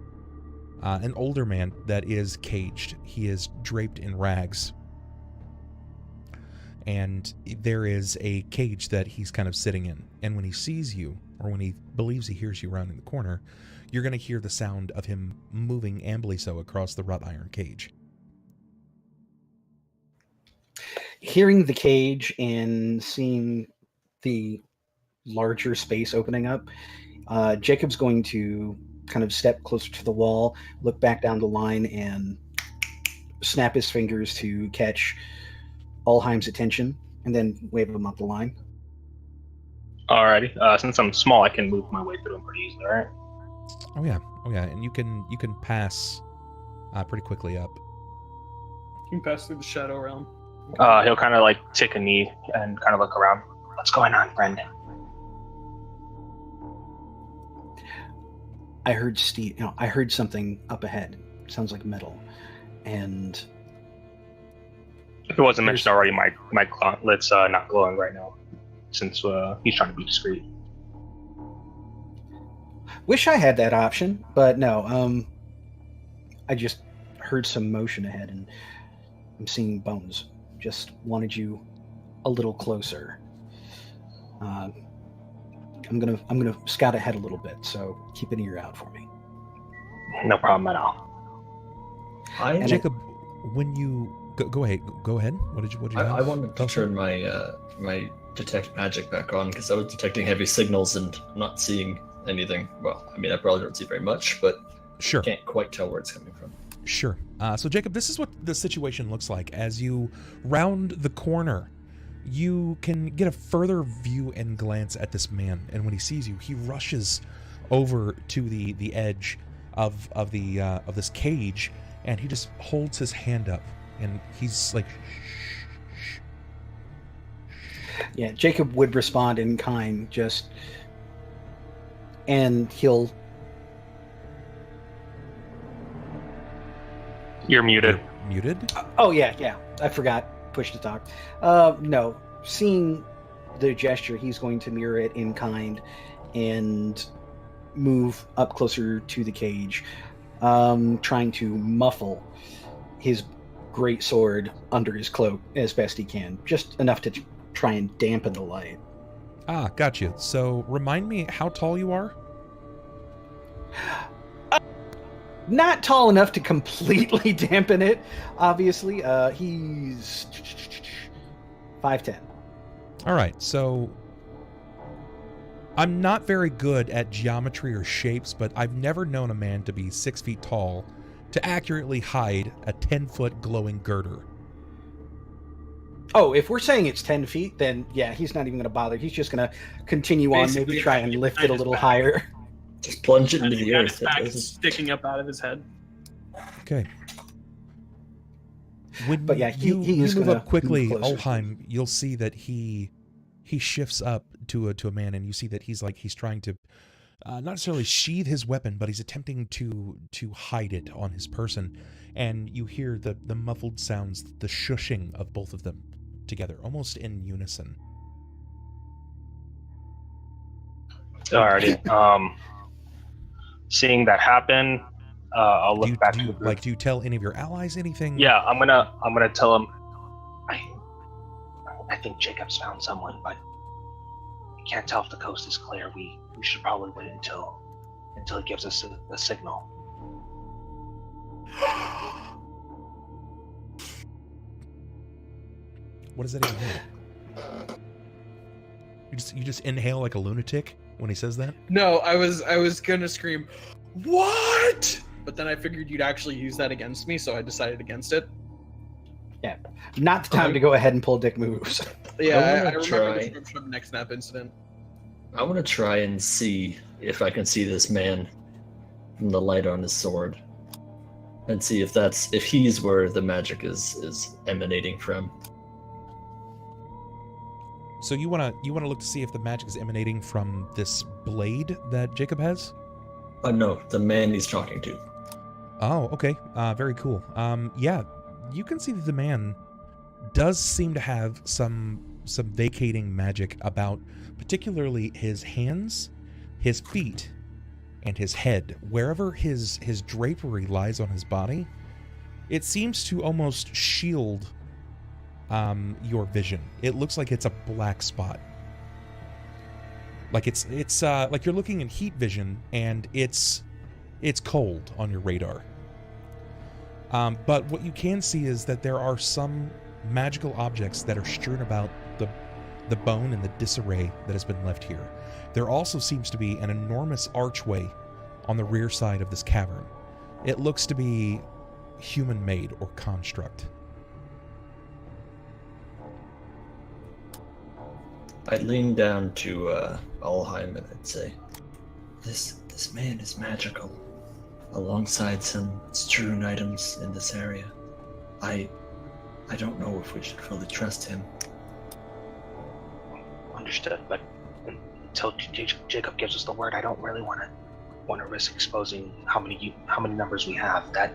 an older man, that is caged. He is draped in rags. And there is a cage that he's kind of sitting in. And when he sees you, or when he believes he hears you rounding the corner, you're going to hear the sound of him moving ambly so across the wrought iron cage. Hearing the cage and seeing the larger space opening up, Jacob's going to kind of step closer to the wall, look back down the line, and snap his fingers to catch Ulhime's attention, and then wave him up the line. Alrighty. Since I'm small, I can move my way through them pretty easily, alright? Oh yeah, and you can pass pretty quickly up. You can pass through the shadow realm. He'll kind of like take a knee and kind of look around. What's going on, friend? I heard I heard something up ahead. Sounds like metal, and If it wasn't mentioned already, my gauntlets not glowing right now, since he's trying to be discreet. wish I had that option, but no. I just heard some motion ahead, and I'm seeing bones. Just wanted you a little closer. I'm gonna scout ahead a little bit, so keep an ear out for me. No problem at all. Jacob, when you go ahead. What did you have? I wanted to turn my my detect magic back on because I was detecting heavy signals and not seeing anything. Well, I mean, I probably don't see very much, but Sure. can't quite tell where it's coming from. Sure. So Jacob, this is what the situation looks like as you round the corner. You can get a further view and glance at this man, and when he sees you, he rushes over to the edge of this cage, and he just holds his hand up, and he's like, shh. Yeah, Jacob would respond in kind, and he'll. You're muted. Muted? Oh yeah, I forgot. Push to talk. No, seeing the gesture, he's going to mirror it in kind and move up closer to the cage, trying to muffle his great sword under his cloak as best he can, just enough to try and dampen the light. Ah, got you. So remind me how tall you are? Not tall enough to completely dampen it, obviously. He's 5'10". All right, so I'm not very good at geometry or shapes, but I've never known a man to be 6 feet tall to accurately hide a 10-foot glowing girder. Oh, if we're saying it's 10 feet, then yeah, he's not even going to bother. He's just going to continue on, maybe try and lift it a little higher. Just plunge it into the Got earth. his back sticking up out of his head. Okay. When But yeah, he is move gonna up quickly, move closer. Ulhime, you'll see that he shifts up to a man, and you see that he's trying to not necessarily sheathe his weapon, but he's attempting to hide it on his person, and you hear the muffled sounds, the shushing of both of them together, almost in unison. Alrighty. Seeing that happen, I'll look back to the group. Do you tell any of your allies anything? Yeah, I'm gonna tell him. I think Jacob's found someone, but we can't tell if the coast is clear. We should probably wait until he gives us a signal. What does that even mean? You just inhale like a lunatic when he says that? No, I was gonna scream, "What?" But then I figured you'd actually use that against me, so I decided against it. Yeah, not the time to go ahead and pull dick moves. Yeah, I wanna remember try. the description of next snap incident. I want to try and see if I can see this man from the light on his sword, and see if he's where the magic is emanating from. So you wanna look to see if the magic is emanating from this blade that Jacob has? No, the man he's talking to. Oh, okay. Very cool. Yeah, you can see that the man does seem to have some vacating magic about, particularly his hands, his feet, and his head. Wherever his drapery lies on his body, it seems to almost shield your vision. It looks like it's a black spot. Like it's like you're looking in heat vision and it's cold on your radar. But what you can see is that there are some magical objects that are strewn about the bone and the disarray that has been left here. There also seems to be an enormous archway on the rear side of this cavern. It looks to be human-made or construct. I'd lean down to Ulhime and I'd say, this man is magical, alongside some strewn items in this area. I don't know if we should fully trust him. Understood, but until Jacob gives us the word, I don't really want to risk exposing how many numbers we have. That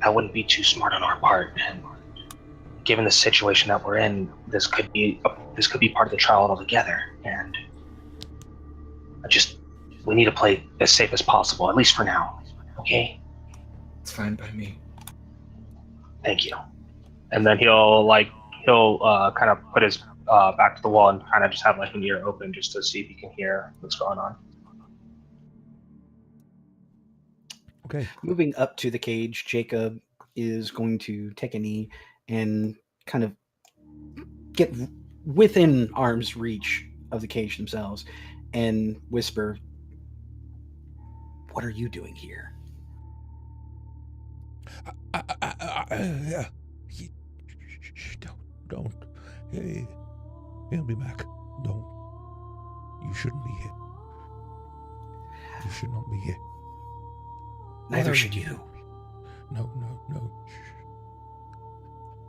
wouldn't be too smart on our part. And given the situation that we're in, this could be part of the trial altogether. And we need to play as safe as possible, at least for now. Okay? It's fine by me. Thank you. And then he'll kind of put his back to the wall and kind of just have like an ear open just to see if he can hear what's going on. Okay. Moving up to the cage, Jacob is going to take a knee and kind of get within arm's reach of the cage themselves and whisper, "What are you doing here?" Don't. Hey, he'll be back. Don't. You shouldn't be here. You should not be here. Neither should you. No.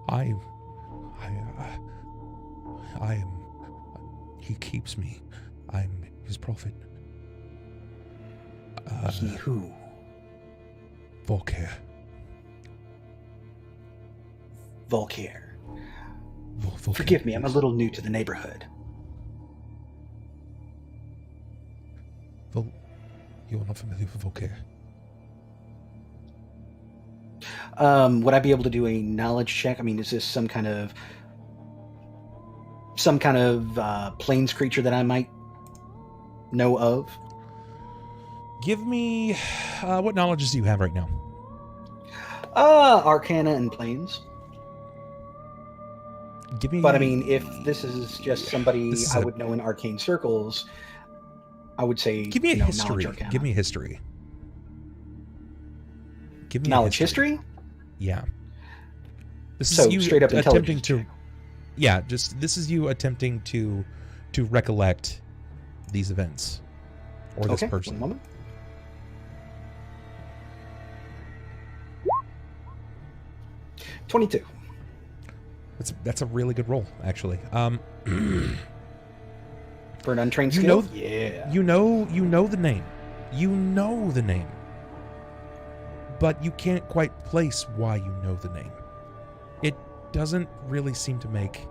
I am. He keeps me. I'm his prophet. He who? Volker. Volker. Volker. Forgive me, I'm a little new to the neighborhood. You're not familiar with Volker. Would I be able to do a knowledge check? I mean, is this some kind of plains creature that I might know of? Give me what knowledges do you have right now? Arcana and plains. Give me. But I mean, if this is just somebody I would know in arcane circles, I would say give me a history. Give me a history. Give me knowledge history. Yeah. This so is you straight up attempting to. Yeah, this is you attempting to recollect these events or this person. 1 moment. $22. That's a really good roll, actually. For an untrained skill? Yeah. You know the name. You know the name. But you can't quite place why you know the name. It doesn't really seem to make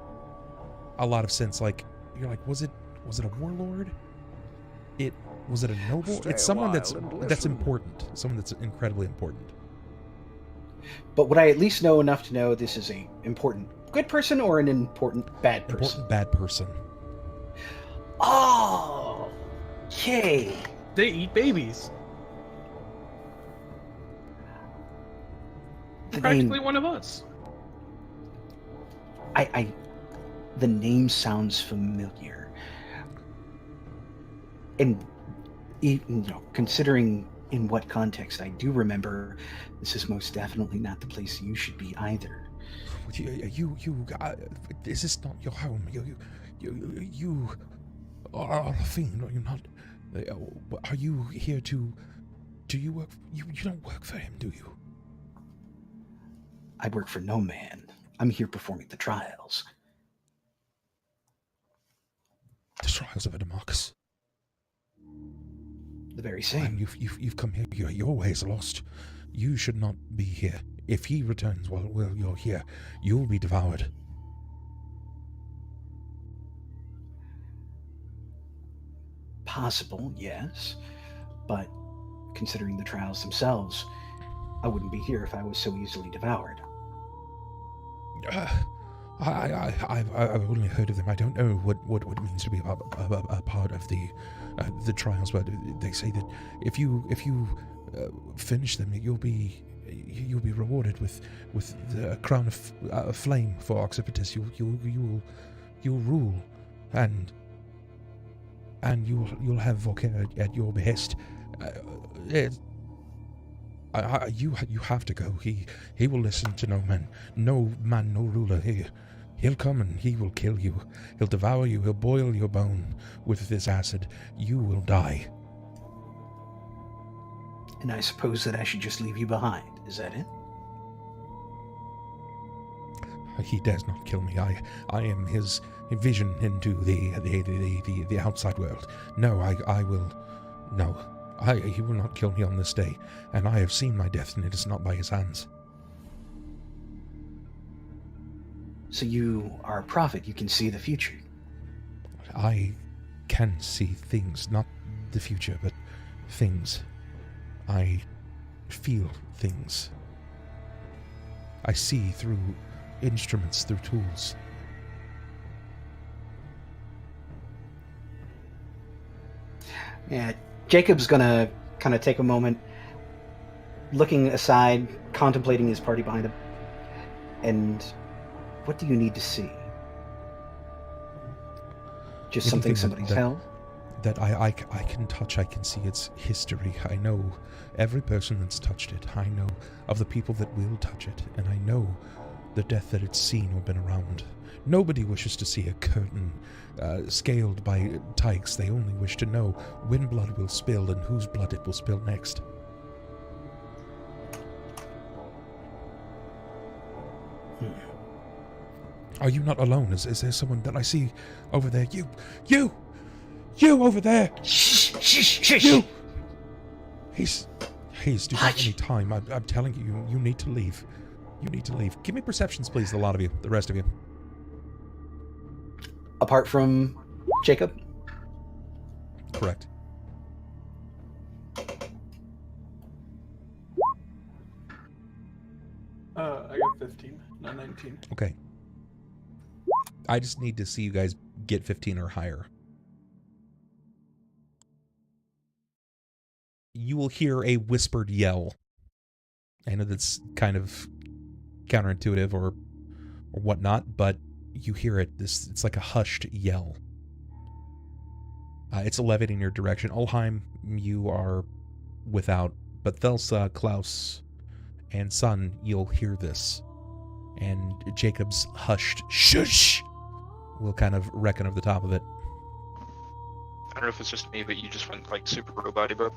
a lot of sense. Like, you're like, was it a warlord? Was it a noble? It's someone that's important. Someone that's incredibly important. But would I at least know enough to know this is a important good person or an important bad person? Important bad person. Oh, okay. They eat babies. Practically one of us. The name sounds familiar, and considering in what context I do remember, this is most definitely not the place you should be either. Is this not your home? You are a fiend, are you not? Are you here to? Do you work? You don't work for him, do you? I work for no man. I'm here performing the trials. The trials of a Demarcus. The very same. And you've come here. Your way is lost. You should not be here. If he returns while you're here, you'll be devoured. Possible, yes. But considering the trials themselves, I wouldn't be here if I was so easily devoured. I've only heard of them. I don't know what it means to be a part of the trials, but they say that if you finish them, you'll be rewarded with the crown of flame for Occipitus. You'll rule, and you'll have Volker at your behest. You have to go. He will listen to no man, no ruler. He'll come and he will kill you. He'll devour you. He'll boil your bone with this acid. You will die. And I suppose that I should just leave you behind. Is that it? He dares not kill me. I am his vision into the outside world. No, I will. No, he will not kill me on this day. And I have seen my death, and it is not by his hands. So you are a prophet. You can see the future. I can see things, not the future, but things. I feel things. I see through instruments, through tools. Yeah, Jacob's gonna kind of take a moment, looking aside, contemplating his party behind him. And what do you need to see? Just something somebody's held? That I can touch, I can see its history. I know every person that's touched it. I know of the people that will touch it, and I know the death that it's seen or been around. Nobody wishes to see a curtain scaled by tykes. They only wish to know when blood will spill and whose blood it will spill next. Are you not alone? Is there someone that I see over there? You over there! Shh, shh, shh, you! He's do not any time. I'm telling you, you need to leave. You need to leave. Give me perceptions, please, the lot of you, the rest of you. Apart from Jacob? Correct. I got 15, not 19. Okay. I just need to see you guys get 15 or higher. You will hear a whispered yell. I know that's kind of counterintuitive or whatnot, but you hear it. It's like a hushed yell. It's elevating your direction. Ulhime, you are without, but Thelsa, Klaus, and Sunn, you'll hear this. And Jacob's hushed shush will kind of reckon over the top of it. I don't know if it's just me, but you just went like super robot-y, but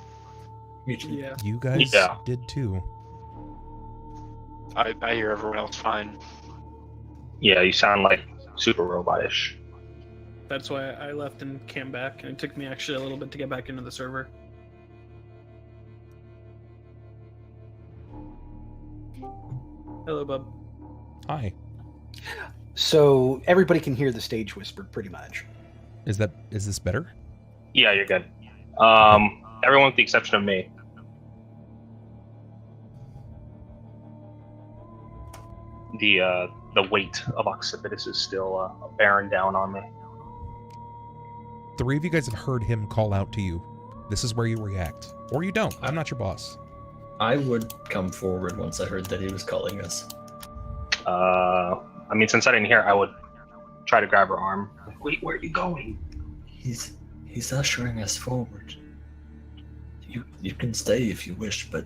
Yeah. You guys Yeah. did too. I hear everyone else fine. Yeah, you sound like super robotish. That's why I left and came back, and it took me actually a little bit to get back into the server. Hello, bub. Hi. So everybody can hear the stage whispered, pretty much. Is this better? Yeah, you're good. Everyone with the exception of me. The weight of Occipitus is still bearing down on me. Three of you guys have heard him call out to you. This is where you react. Or you don't. I'm not your boss. I would come forward once I heard that he was calling us. I mean, since I didn't hear, I would try to grab her arm. Like, wait, where are you going? He's ushering us forward. You can stay if you wish, but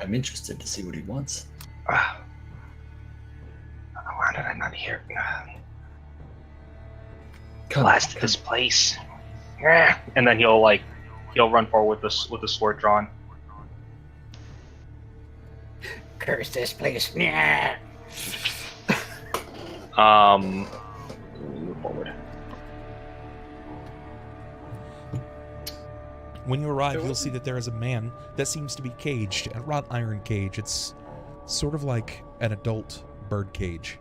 I'm interested to see what he wants. Why did I not hear? Blast this place. And then he'll run forward with the sword drawn. Curse this place. Move forward. When you arrive, you'll see that there is a man that seems to be caged, a wrought iron cage. It's sort of like an adult bird cage.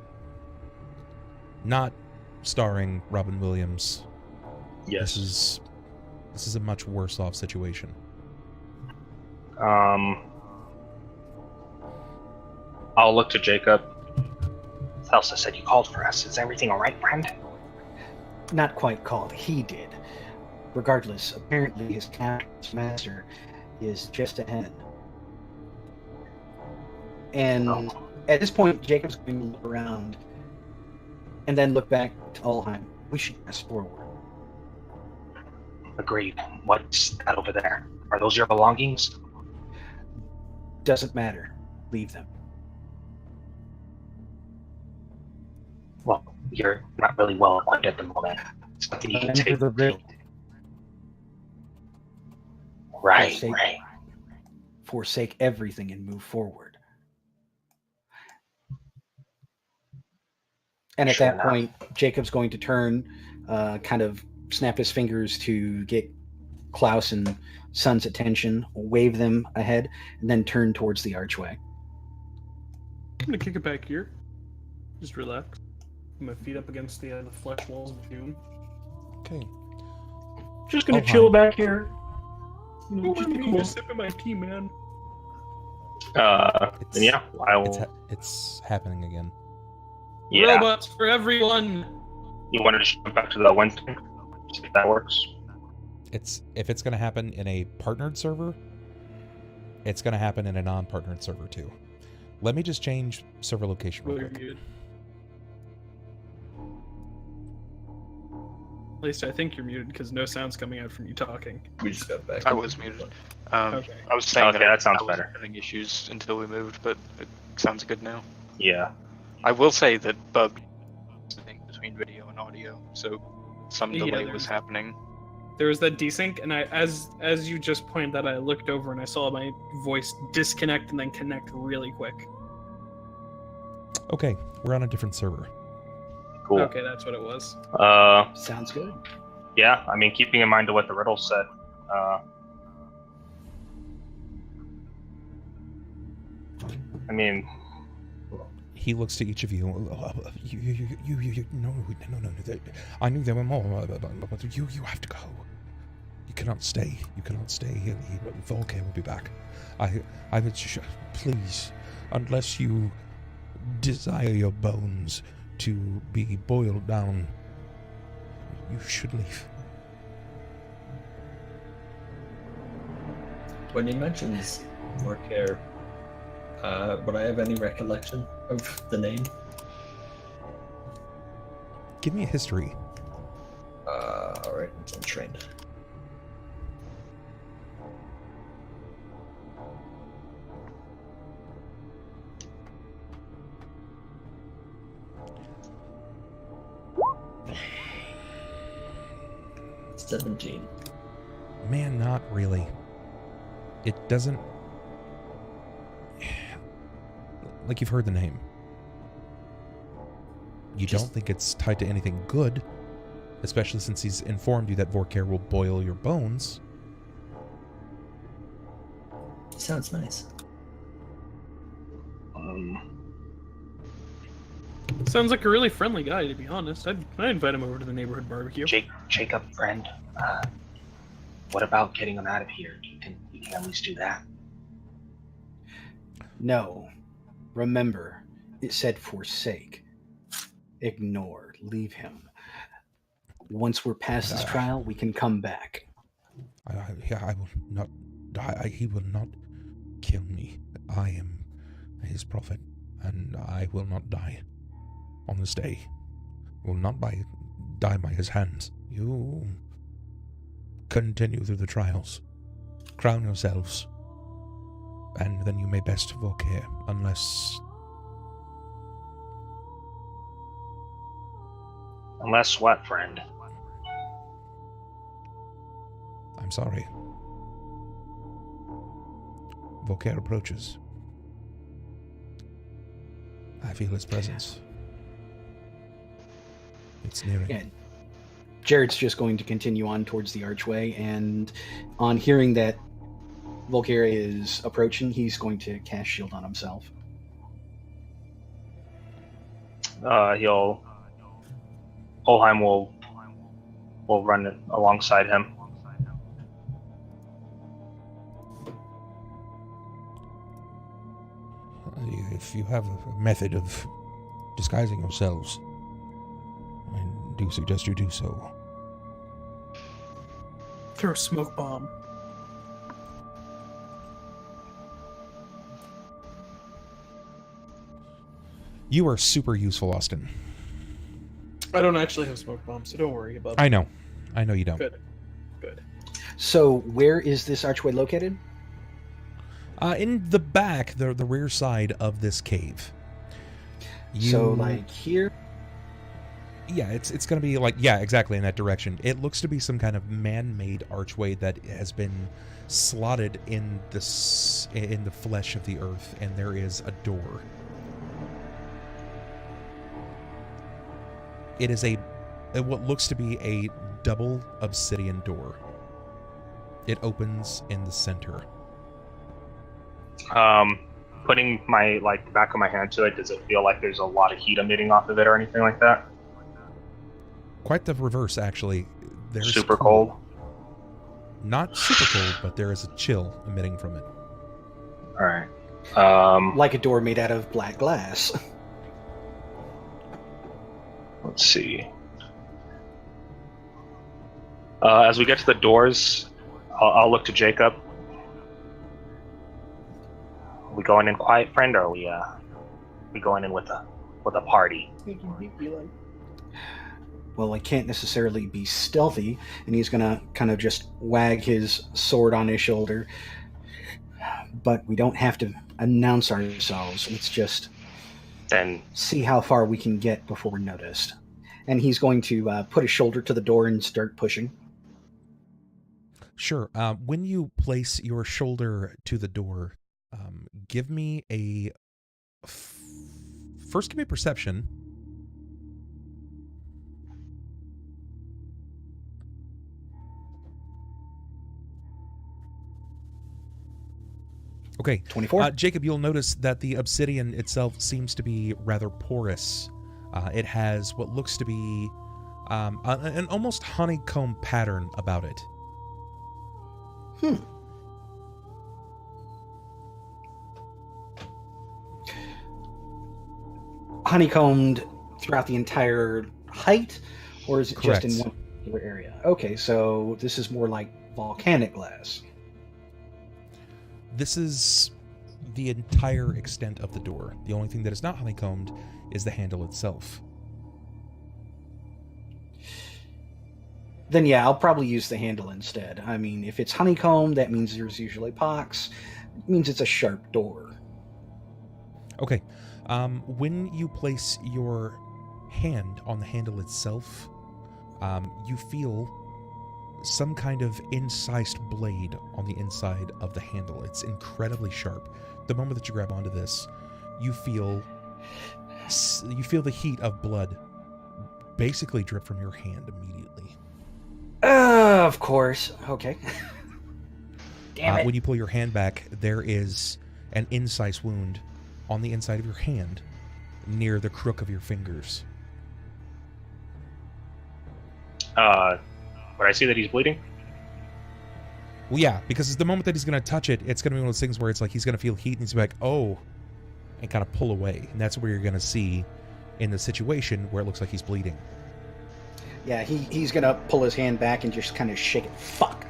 Not starring Robin Williams. Yes. This is a much worse off situation. I'll look to Jacob. Thelsa said you called for us. Is everything all right, friend? Not quite called. He did. Regardless, apparently his captain's master is just ahead. And at this point, Jacob's going to look around and then look back to Ulhime. We should press forward. Agreed. What's that over there? Are those your belongings? Doesn't matter. Leave them. Well, you're not really well equipped at the moment. Something you can Remember take. the riddle. Right, right. Forsake everything and move forward. And at Sure that enough. point, Jacob's going to turn, kind of snap his fingers to get Klaus and Sunn's attention, wave them ahead, and then turn towards the archway. I'm gonna kick it back here. Just relax. Put my feet up against the flesh walls of June. Okay. Just gonna Ulhime. chill back here. You know, Oh, just I'm be gonna cool. just sip in my tea, man. Then yeah, I will. It's happening again. Yeah. Robots for everyone. You wanted to jump back to the Wednesday? See if that works. If it's going to happen in a partnered server, it's going to happen in a non-partnered server too. Let me just change server location real Well, you're quick. good. At least I think you're muted because no sound's coming out from you talking. We just got back. I was muted. Okay. I was saying Okay, that sounds I was better. having issues until we moved, but it sounds good now. Yeah. I will say that bug between video and audio, so some Yeah, delay there's- was happening. There was that desync, and as you just pointed that, I looked over and I saw my voice disconnect and then connect really quick. Okay, we're on a different server. Cool. Okay, that's what it was. Sounds good. Yeah. I mean, keeping in mind to what the riddle said. I mean, He looks to each of you. No. I knew there were more, but you have to go. You cannot stay. You cannot stay. Volker will be back. I would please, unless you desire your bones to be boiled down, you should leave. When he mentions Vorkare, would I have any recollection of the name? Give me a history. Alright, it's untrained. $17. Man, not really. It doesn't... Like, you've heard the name. You don't think it's tied to anything good, especially since he's informed you that Vorkare will boil your bones. Sounds nice. Sounds like a really friendly guy, to be honest. I'd invite him over to the neighborhood barbecue. Jacob, friend. What about getting him out of here? You can at least do that. No. Remember, it said forsake. Ignore. Leave him. Once we're past this trial, we can come back. I will not die. He will not kill me. I am his prophet, and I will not die on this day. I will not die by his hands. You continue through the trials. Crown yourselves, and then you may best Vorkare, unless... Unless what, friend? I'm sorry. Vorkare approaches. I feel his presence. It's nearing. And Jared's just going to continue on towards the archway, and on hearing that Volkir is approaching, he's going to cast shield on himself. Ulhime will run alongside him. If you have a method of disguising yourselves, I do suggest you do so. Throw a smoke bomb. You are super useful, Austin. I don't actually have smoke bombs, so don't worry about it. I know you don't. Good. Good. So, where is this archway located? In the back, the rear side of this cave. So, like here? Yeah, it's going to be like, yeah, exactly in that direction. It looks to be some kind of man-made archway that has been slotted in the flesh of the earth, and there is a door. It is what looks to be a double obsidian door. It opens in the center. Putting my the back of my hand to it, does it feel like there's a lot of heat emitting off of it or anything like that? Quite the reverse, actually. There's super cold. Not super cold, but there is a chill emitting from it. All right. Like a door made out of black glass. Let's see. As we get to the doors, I'll look to Jacob. Are we going in quiet, friend, or are we going in with a party? Well, I can't necessarily be stealthy, and he's gonna kind of just wag his sword on his shoulder. But we don't have to announce ourselves. Let's just see how far we can get before we're noticed. And he's going to put his shoulder to the door and start pushing. Sure. When you place your shoulder to the door, give me a... First, give me a perception. Okay. 24. Jacob, you'll notice that the obsidian itself seems to be rather porous. It has what looks to be an almost honeycomb pattern about it. Honeycombed throughout the entire height, or is it Correct. just in one particular area? Okay, so this is more like volcanic glass. This is the entire extent of the door. The only thing that is not honeycombed is the handle itself. Then yeah, I'll probably use the handle instead. I mean, if it's honeycombed, that means there's usually pox. It means it's a sharp door. Okay. When you place your hand on the handle itself, you feel some kind of incised blade on the inside of the handle. It's incredibly sharp. The moment that you grab onto this, you feel the heat of blood basically drip from your hand immediately. Of course. Okay. Damn it. When you pull your hand back, there is an incise wound on the inside of your hand near the crook of your fingers. But I see that he's bleeding. Well, yeah, because it's the moment that he's going to touch it, it's going to be one of those things where it's like he's going to feel heat and he's going to be like, oh, and kind of pull away. And that's where you're going to see in the situation where it looks like he's bleeding. Yeah, he's going to pull his hand back and just kind of shake it. Fuck.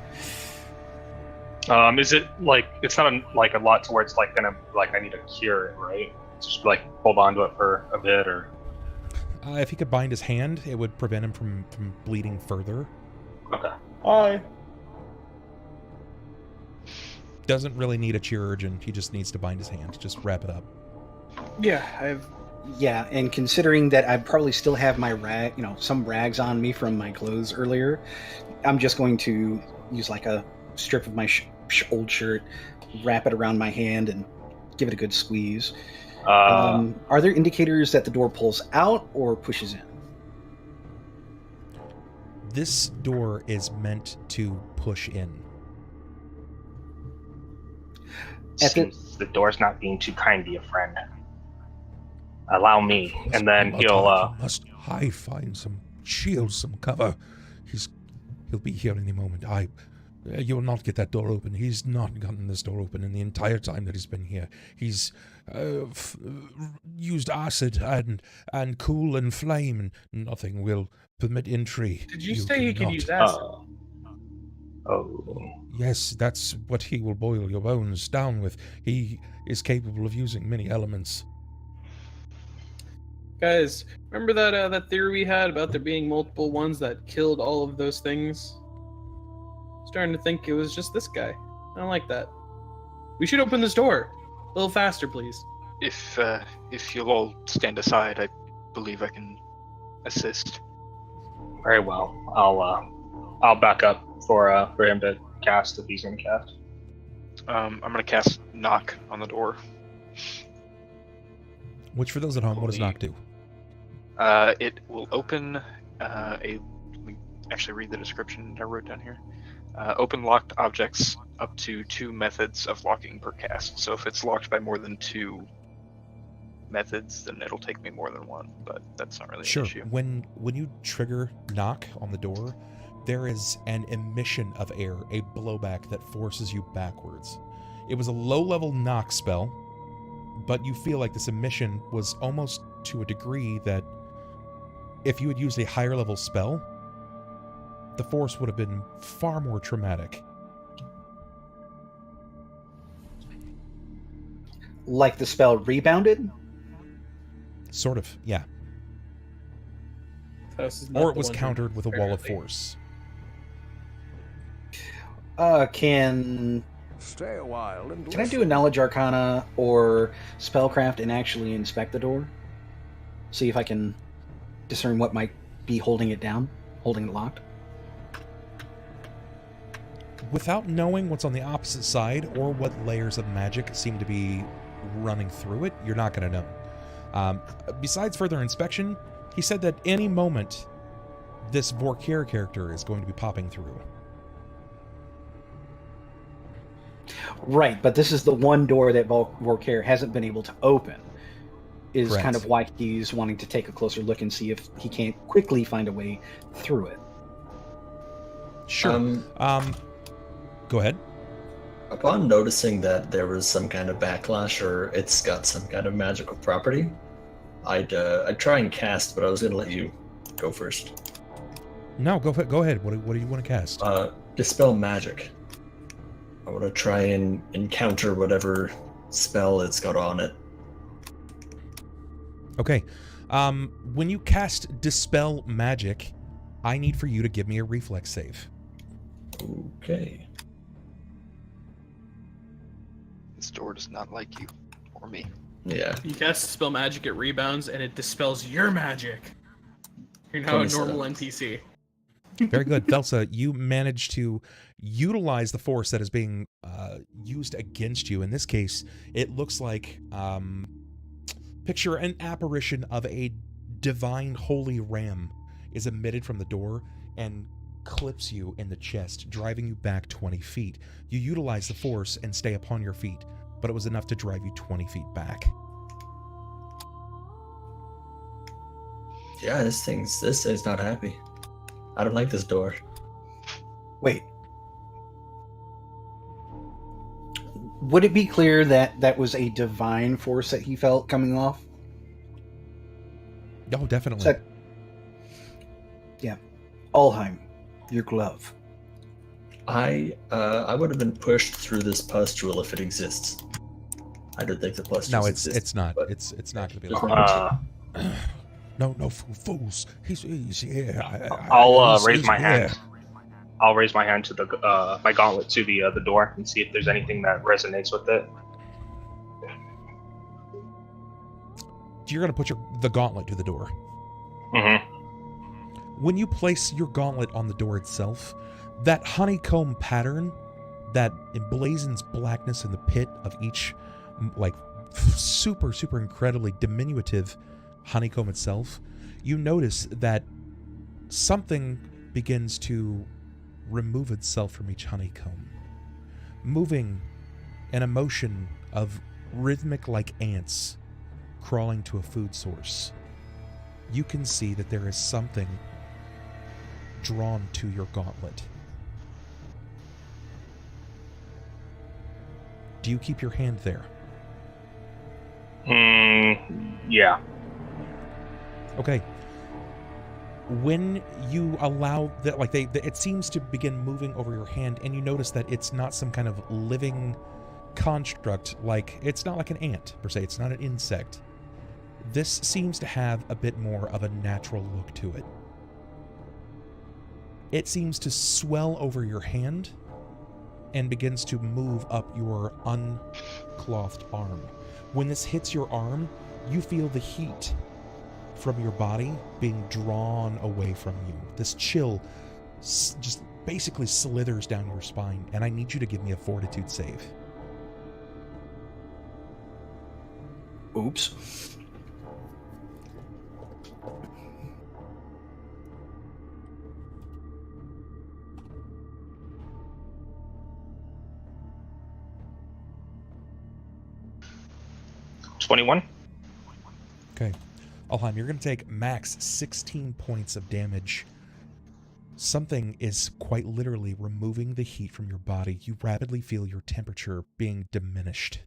Is it like, it's not a lot to where it's like gonna, like I need to cure it, right? It's just like hold on to it for a bit, or... If he could bind his hand, it would prevent him from bleeding further. Okay. Hi. Doesn't really need a cure urgent. He just needs to bind his hand. Just wrap it up. Yeah, I have. Yeah, and considering that I probably still have my some rags on me from my clothes earlier, I'm just going to use like a strip of my old shirt, wrap it around my hand, and give it a good squeeze. Are there indicators that the door pulls out or pushes in? This door is meant to push in. Seems the door's not being too kind to your friend. Allow me, and then You must hide, find some shield, some cover. He'll be here any moment. You'll not get that door open. He's not gotten this door open in the entire time that he's been here. He's used acid and cool and flame, and nothing will permit entry. Did you say he could use acid? Yes, that's what he will boil your bones down with. He is capable of using many elements. Guys, remember that theory we had about there being multiple ones that killed all of those things? Starting to think it was just this guy. I don't like that. We should open this door. A little faster, please. If you'll all stand aside, I believe I can assist. Very well. I'll back up for him to cast if he's gonna cast. I'm gonna cast knock on the door. Which, for those at home, what does knock do? It will open let me actually read the description I wrote down here. Open locked objects up to 2 methods of locking per cast. So if it's locked by more than 2 methods, then it'll take me more than 1, but that's not really an issue. When you trigger knock on the door, there is an emission of air, a blowback that forces you backwards. It was a low-level knock spell, but you feel like this emission was almost to a degree that if you had used a higher level spell, the force would have been far more traumatic. Like the spell rebounded? Sort of, yeah. Or it was countered with a wall of force. Can Stay a while and I do a knowledge arcana or spellcraft and actually inspect the door? See if I can discern what might be holding it down, holding it locked? Without knowing what's on the opposite side or what layers of magic seem to be running through it, you're not going to know. Besides further inspection, he said that any moment this Vorkir character is going to be popping through. Right, but this is the one door that Vorkir hasn't been able to open. Is Correct. Kind of why he's wanting to take a closer look and see if he can't quickly find a way through it. Sure. Go ahead. Upon noticing that there was some kind of backlash or it's got some kind of magical property, I'd try and cast, but I was going to let you go first. No, go ahead. What do you want to cast? Dispel magic. I want to try and encounter whatever spell it's got on it. Okay. When you cast Dispel Magic, I need for you to give me a reflex save. Okay. This door does not like you or me. Yeah. You cast Dispel Magic, it rebounds, and it dispels your magic. You're now a normal NPC. Very good. Thelsa, you managed to utilize the force that is being used against you. In this case, it looks like, picture an apparition of a divine holy ram is emitted from the door and clips you in the chest, driving you back 20 feet. You utilize the force and stay upon your feet, but it was enough to drive you 20 feet back. Yeah, this thing's not happy. I don't like this door. Wait. Would it be clear that that was a divine force that he felt coming off? Oh, definitely. Yeah. Ulhime, your glove. I would have been pushed through this pustule if it exists. I don't think the pustule. No, exists. it's not. But It's not going to be just like wanted to- No, fools. He's here. I'll He's raise my here. hand. I'll raise my hand to the my gauntlet to the door and see if there's anything that resonates with it. You're going to put the gauntlet to the door. Mm-hmm. When you place your gauntlet on the door itself, that honeycomb pattern that emblazons blackness in the pit of each, like, super incredibly diminutive honeycomb itself, you notice that something begins to remove itself from each honeycomb, moving in a motion of rhythmic like ants crawling to a food source. You can see that there is something drawn to your gauntlet. Do you keep your hand there? Yeah. Okay. When you allow that, like it seems to begin moving over your hand, and you notice that it's not some kind of living construct, like it's not like an ant per se, it's not an insect. This seems to have a bit more of a natural look to it. It seems to swell over your hand and begins to move up your unclothed arm. When this hits your arm, you feel the heat from your body being drawn away from you. This chill just basically slithers down your spine, and I need you to give me a fortitude save. Oops. $21. Okay. Ulhime, you're going to take max 16 points of damage. Something is quite literally removing the heat from your body. You rapidly feel your temperature being diminished.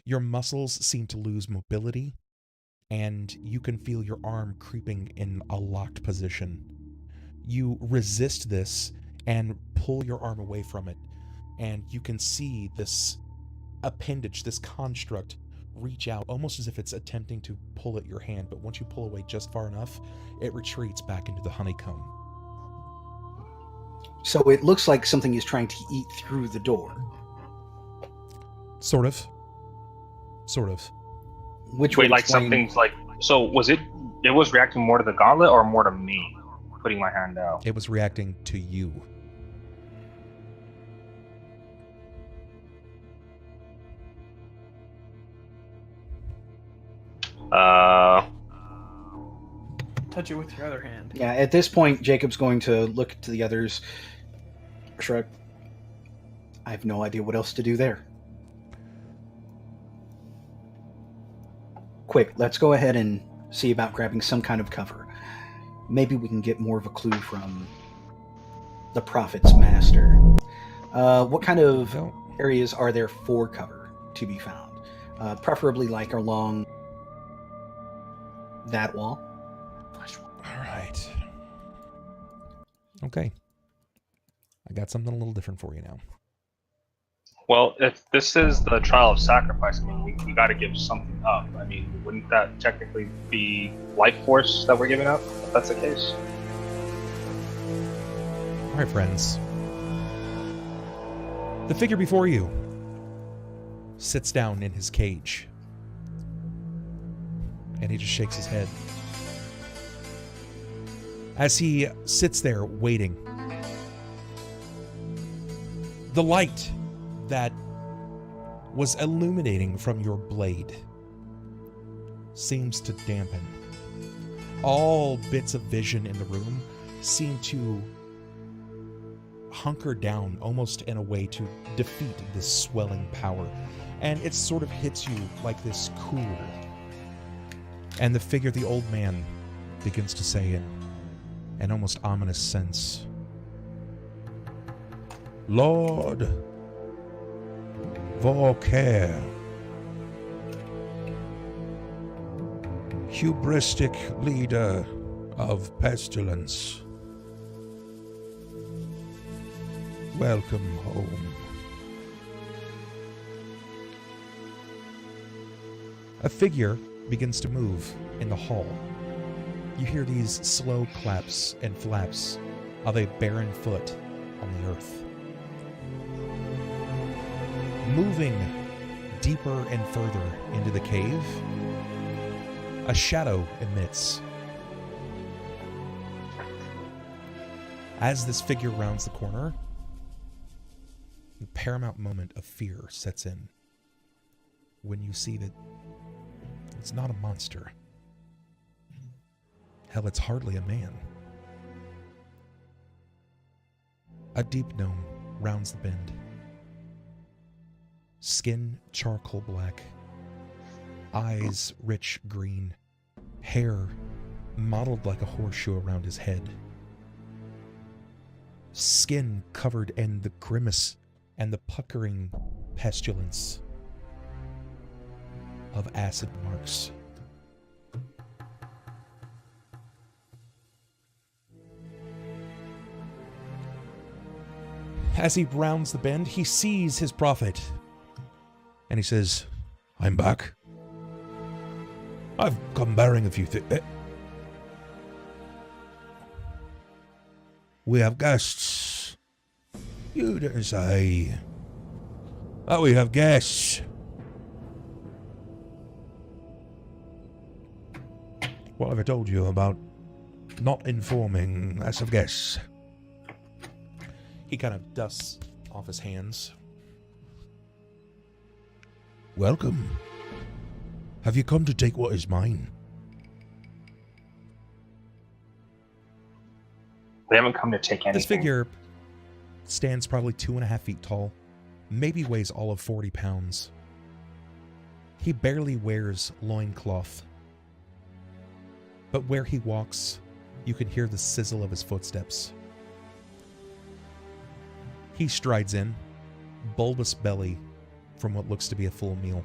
Your muscles seem to lose mobility, and you can feel your arm creeping in a locked position. You resist this and pull your arm away from it, and you can see this appendage, this construct, reach out almost as if it's attempting to pull at your hand, but once you pull away just far enough, it retreats back into the honeycomb. So it looks like something is trying to eat through the door. Sort of. Which Wait, would like explain- something's like, so was it was reacting more to the gauntlet or more to me putting my hand out? It was reacting to you. Touch it with your other hand. Yeah, at this point, Jacob's going to look to the others, shrug. I have no idea what else to do there. Quick, let's go ahead and see about grabbing some kind of cover. Maybe we can get more of a clue from the Prophet's master. What kind of areas are there for cover to be found? Preferably like along that wall. Alright. Okay. I got something a little different for you now. Well, if this is the trial of sacrifice, I mean, we got to give something up. I mean, wouldn't that technically be life force that we're giving up, if that's the case? Alright, friends. The figure before you sits down in his cage, and he just shakes his head. As he sits there waiting, the light that was illuminating from your blade seems to dampen. All bits of vision in the room seem to hunker down almost in a way to defeat this swelling power. And it sort of hits you like this cool. And the figure, the old man, begins to say in an almost ominous sense, Lord Volker, hubristic leader of pestilence, welcome home. A figure begins to move in the hall. You hear these slow claps and flaps of a barren foot on the earth. Moving deeper and further into the cave, a shadow emits. As this figure rounds the corner, the paramount moment of fear sets in when you see that it's not a monster. Hell, it's hardly a man. A deep gnome rounds the bend. Skin charcoal black. Eyes rich green. Hair mottled like a horseshoe around his head. Skin covered in the grimace and the puckering pestilence of acid marks. As he rounds the bend, he sees his prophet. And he says, I'm back. I've come bearing a few things. We have guests. You didn't say. Oh, we have guests. What have I told you about not informing us of guests? He kind of dusts off his hands. Welcome. Have you come to take what is mine? We haven't come to take anything. This figure stands probably 2.5 feet tall, maybe weighs all of 40 pounds. He barely wears loincloth, but where he walks, you can hear the sizzle of his footsteps. He strides in, bulbous belly from what looks to be a full meal.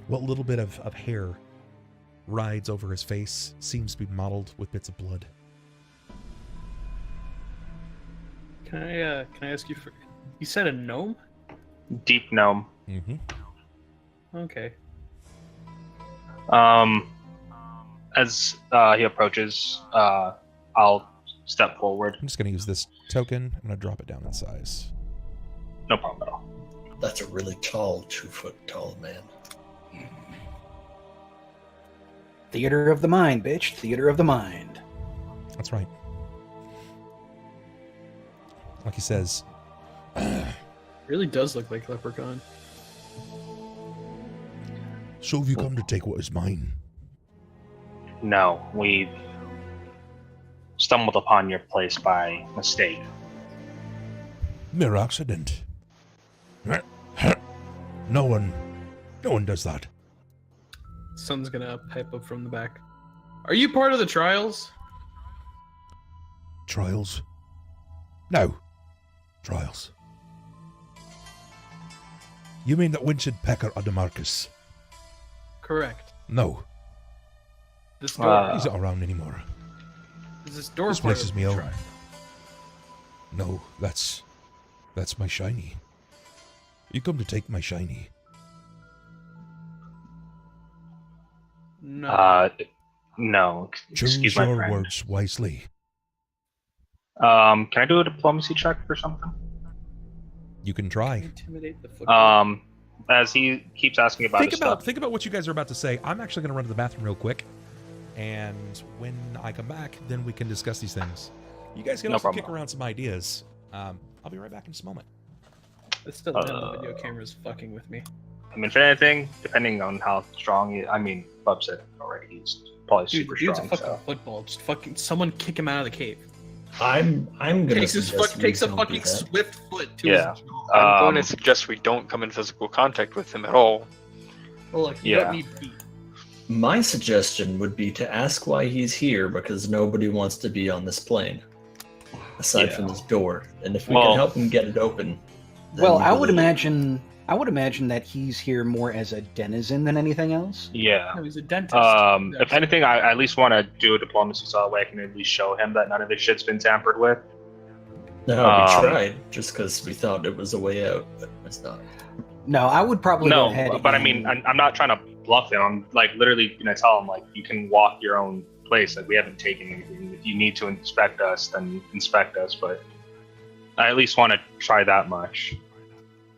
What little bit of hair rides over his face seems to be mottled with bits of blood. Can I ask you for? You said a gnome? Deep gnome. Mm-hmm. Okay. As he approaches, I'll step forward. I'm just going to use this token. I'm going to drop it down in size. No problem at all. That's a really tall, 2 foot tall man. Theater of the mind, bitch. Theater of the mind. That's right. Like he says, Really does look like Leprechaun. so have you come to take what is mine? No, we've stumbled upon your place by mistake. Mere accident. No one does that. Sunn's gonna pipe up from the back. Are you part of the trials? Trials? No. Trials. You mean that Winston Pecker or DeMarcus? Correct. No. This door. He's not around anymore. Is this door This part place of is the me own. trial? No, that's my shiny. You come to take my shiny. No. No. Choose Excuse my your friend. words wisely. Can I do a diplomacy check for something? You can try. Intimidate the foot. As he keeps asking about his stuff. Think about what you guys are about to say. I'm actually going to run to the bathroom real quick, and when I come back, then we can discuss these things. You guys can No also problem. kick around some ideas. I'll be right back in just a moment. I still don't have the video cameras fucking with me. I mean, for anything, depending on how strong he... I mean, Bub said it already. He's probably Dude, super dude's strong. a fucking So. football. Just fucking someone kick him out of the cave. I'm gonna Takes a suggest we fucking don't do that. swift foot to Yeah. his jaw. I'm going to suggest we don't come in physical contact with him at all. Well, look, you Yeah. don't need feet. My suggestion would be to ask why he's here, because nobody wants to be on this plane, aside Yeah. from this door. And if we Well- can help him get it open, then Well, we I would really- imagine that he's here more as a denizen than anything else. Yeah. No, he's a dentist. If anything, I at least want to do a diplomacy so that way I can at least show him that none of his shit's been tampered with. No, we tried just because we thought it was a way out, but it's not. No, I would probably go ahead. No, but I mean, I'm not trying to bluff him. I'm like literally gonna tell him like you can walk your own place. Like we haven't taken anything. If you need to inspect us, then inspect us. But I at least want to try that much.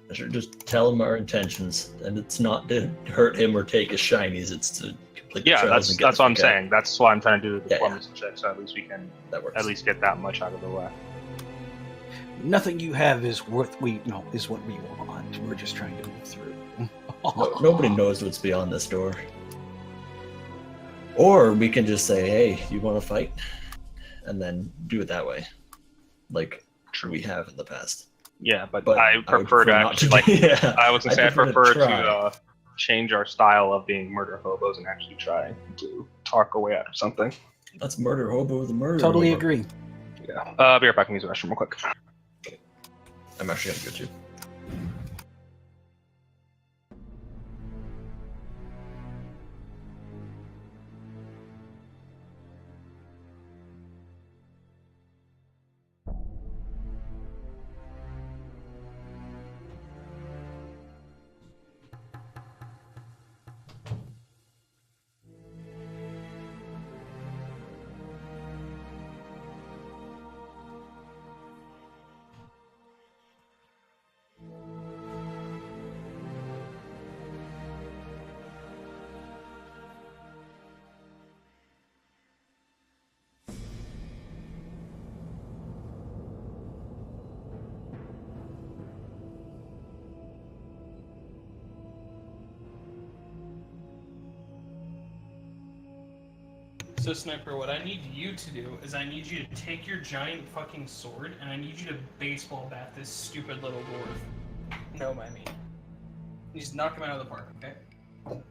I should just tell him our intentions, and it's not to hurt him or take his shinies. It's to complete the Yeah, trials and get that's the what I'm fuck out. saying. That's why I'm trying to do the Yeah, diplomacy check, so at least we can That works. at least get that much out of the way. Nothing you have is what we want. We're just trying to move through. Nobody knows what's beyond this door. Or we can just say, "Hey, you want to fight?" and then do it that way. Like True, we have in the past. Yeah, but But I would prefer to not actually, do- like, yeah, I was gonna say I prefer try. to change our style of being murder hobos and actually try to talk our way out of something. Let's murder hobo the murder. Totally hobo. agree. Yeah. I'll be right back and use the restroom real quick. I'm actually gonna go too. So, Sniper, what I need you to do is I need you to take your giant fucking sword and I need you to baseball bat this stupid little dwarf. No, by me. Just knock him out of the park, okay?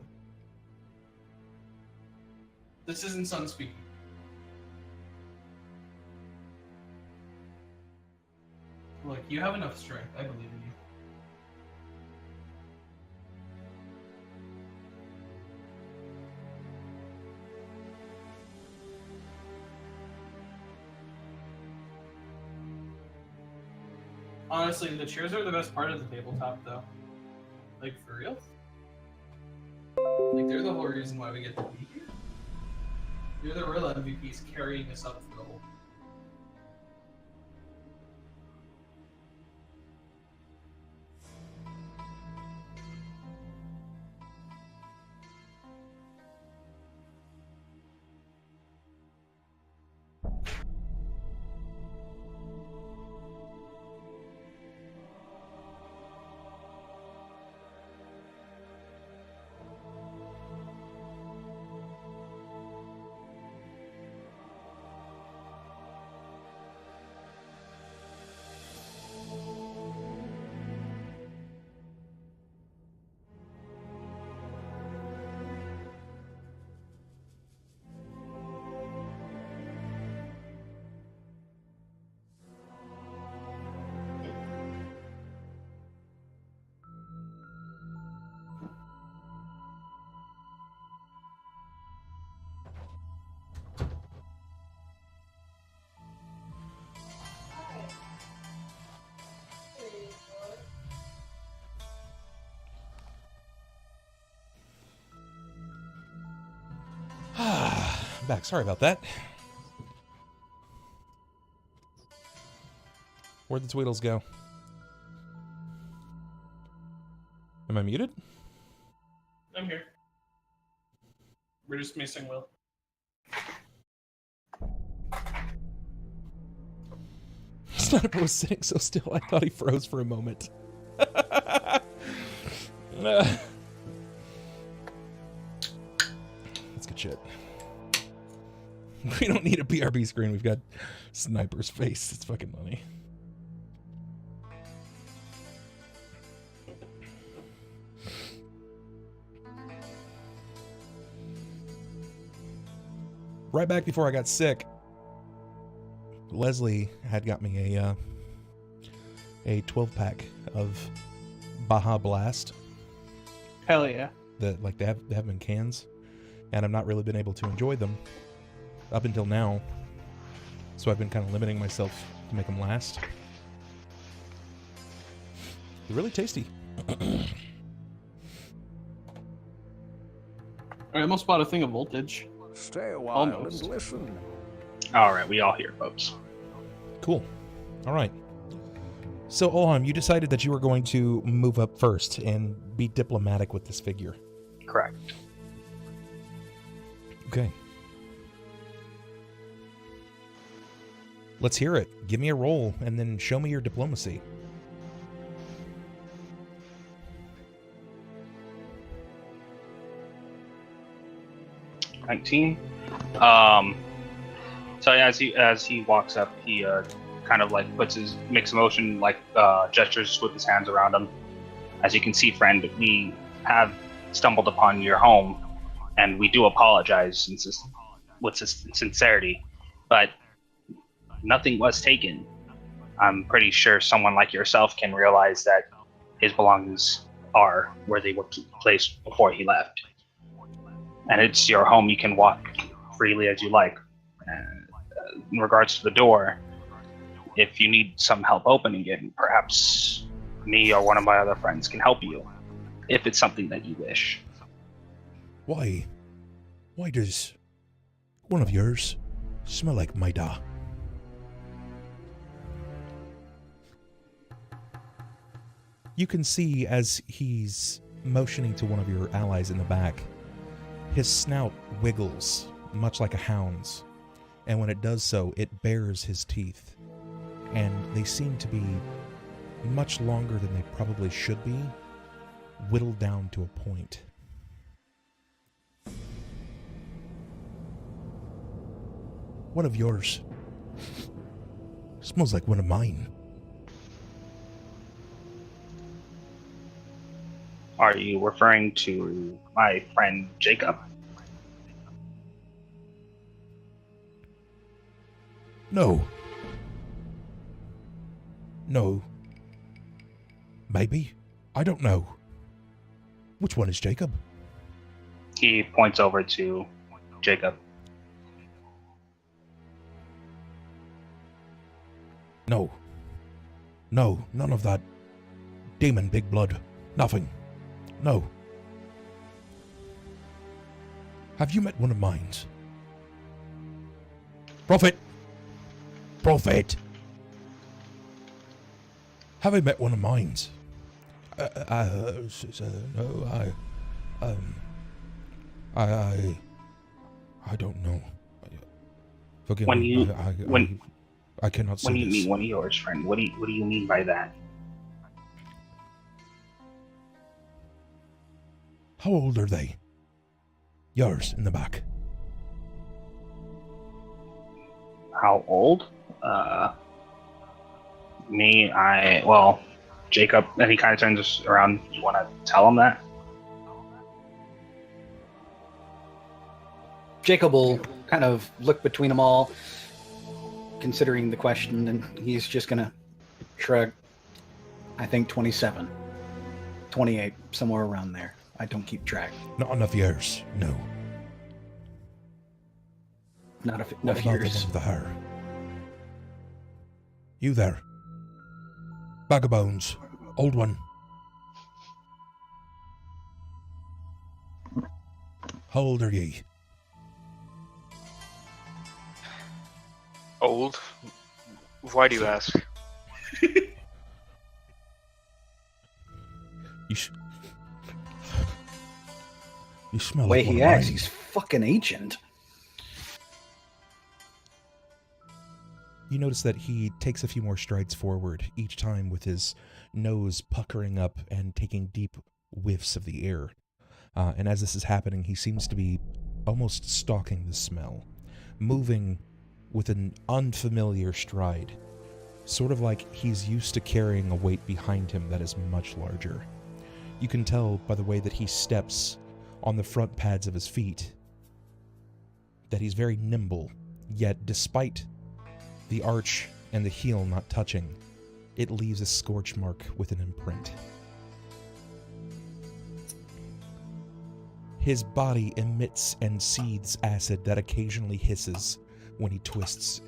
This isn't Sunn speaking. Look, you have enough strength. I believe in you. Honestly, the chairs are the best part of the tabletop, though. Like, for real? Like, they're the whole reason why we get to be here. You're the real MVPs carrying us up for the whole. Back. Sorry about that. Where'd the Tweedles go? Am I muted? I'm here. We're just missing Will. Sniper was sitting so still, I thought he froze for a moment. That's good shit. We don't need a BRB screen. We've got Sniper's face. It's fucking funny. Right back before I got sick, Leslie had got me a 12-pack of Baja Blast. Hell yeah. That like they have them in cans, and I've not really been able to enjoy them up until now. So I've been kind of limiting myself to make them last. They're really tasty. I almost bought a thing of voltage. Stay a while Almost. and listen. All right, we all here, folks. Cool. All right. So, Ulhime, you decided that you were going to move up first and be diplomatic with this figure. Correct. Okay. Let's hear it. Give me a roll and then show me your diplomacy. So as he walks up, he kind of like makes a motion, like gestures with his hands around him. As you can see, friend, we have stumbled upon your home, and we do apologize with sincerity, but nothing was taken. I'm pretty sure someone like yourself can realize that his belongings are where they were placed before he left. And it's your home. You can walk freely as you like. In regards to the door, if you need some help opening it, perhaps me or one of my other friends can help you, if it's something that you wish. Why does one of yours smell like Maida? You can see as he's motioning to one of your allies in the back, his snout wiggles, much like a hound's, and when it does so, it bares his teeth, and they seem to be much longer than they probably should be, whittled down to a point. One of yours smells like one of mine. Are you referring to my friend Jakob? No. Maybe. I don't know. Which one is Jakob? He points over to Jakob. No, none of that. Demon big blood. Nothing. No. Have you met one of mine? Prophet! Have I met one of mine? No, I don't know. Forgive me. I cannot say When you this. mean one of yours, friend, what do you mean by that? How old are they? Yours in the back. How old? Jakob, and he kind of turns around. You want to tell him that? Jakob will kind of look between them all, considering the question, and he's just going to shrug. I think 27. 28, somewhere around there. I don't keep track. Not enough years, no. Not What enough about years. the one with the hair? You there. Bag of bones. Old one. How old are ye? Old? Why do you ask? You smell The way like one he of acts, mine. he's fucking ancient. You notice that he takes a few more strides forward, each time with his nose puckering up and taking deep whiffs of the air. And as this is happening, he seems to be almost stalking the smell, moving with an unfamiliar stride, sort of like he's used to carrying a weight behind him that is much larger. You can tell by the way that he steps on the front pads of his feet that he's very nimble, yet despite the arch and the heel not touching, it leaves a scorch mark with an imprint. His body emits and seethes acid that occasionally hisses when he twists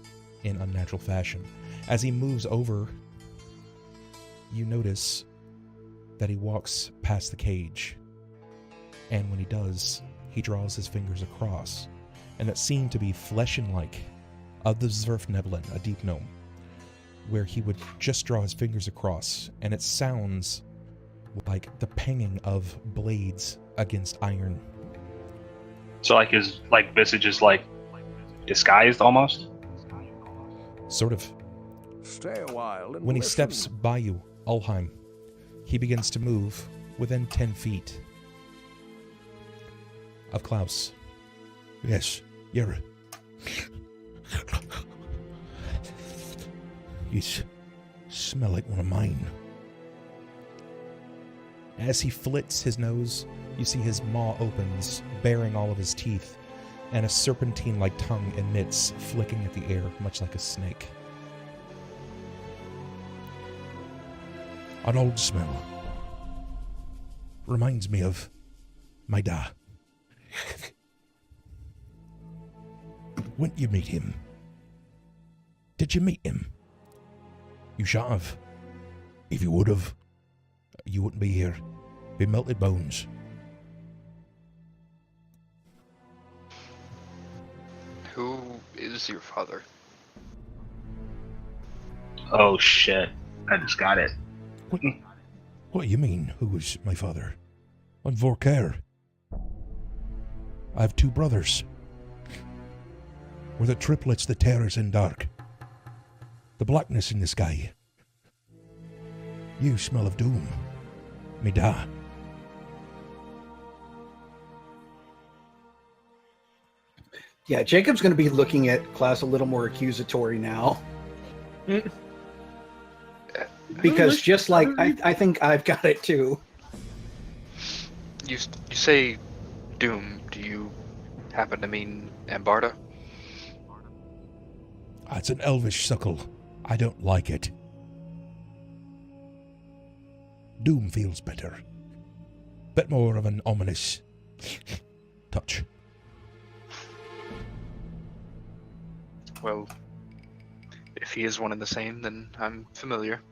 in unnatural fashion. As he moves over, you notice that he walks past the cage, and when he does, he draws his fingers across, and that seemed to be flesh and like of the Zwerfnebelin, a deep gnome, where he would just draw his fingers across, and it sounds like the panging of blades against iron. So his visage is disguised almost? Sort of. Stay a while and When he listen. steps by you, Ulhime, he begins to move within 10 feet of Klaus. Yes, you're It smells like one of mine. As he flits his nose, you see his maw opens, baring all of his teeth, and a serpentine-like tongue emits, flicking at the air, much like a snake. An old smell. Reminds me of my dad. When you meet him? Did you meet him? You should have. If you would have, you wouldn't be here. Be melted bones. Who is your father? Oh shit! I just got it. What do you mean, who is my father? I'm Vorkaer. I have 2 brothers. We're the triplets that tear us in dark. The blackness in the sky. You smell of doom. Me da. Yeah, Jacob's going to be looking at Klaus a little more accusatory now. Because just like, I think I've got it too. You say doom. Do you happen to mean Ambarda? It's an elvish suckle. I don't like it. Doom feels better. Bit more of an ominous touch. Well, if he is one and the same, then I'm familiar.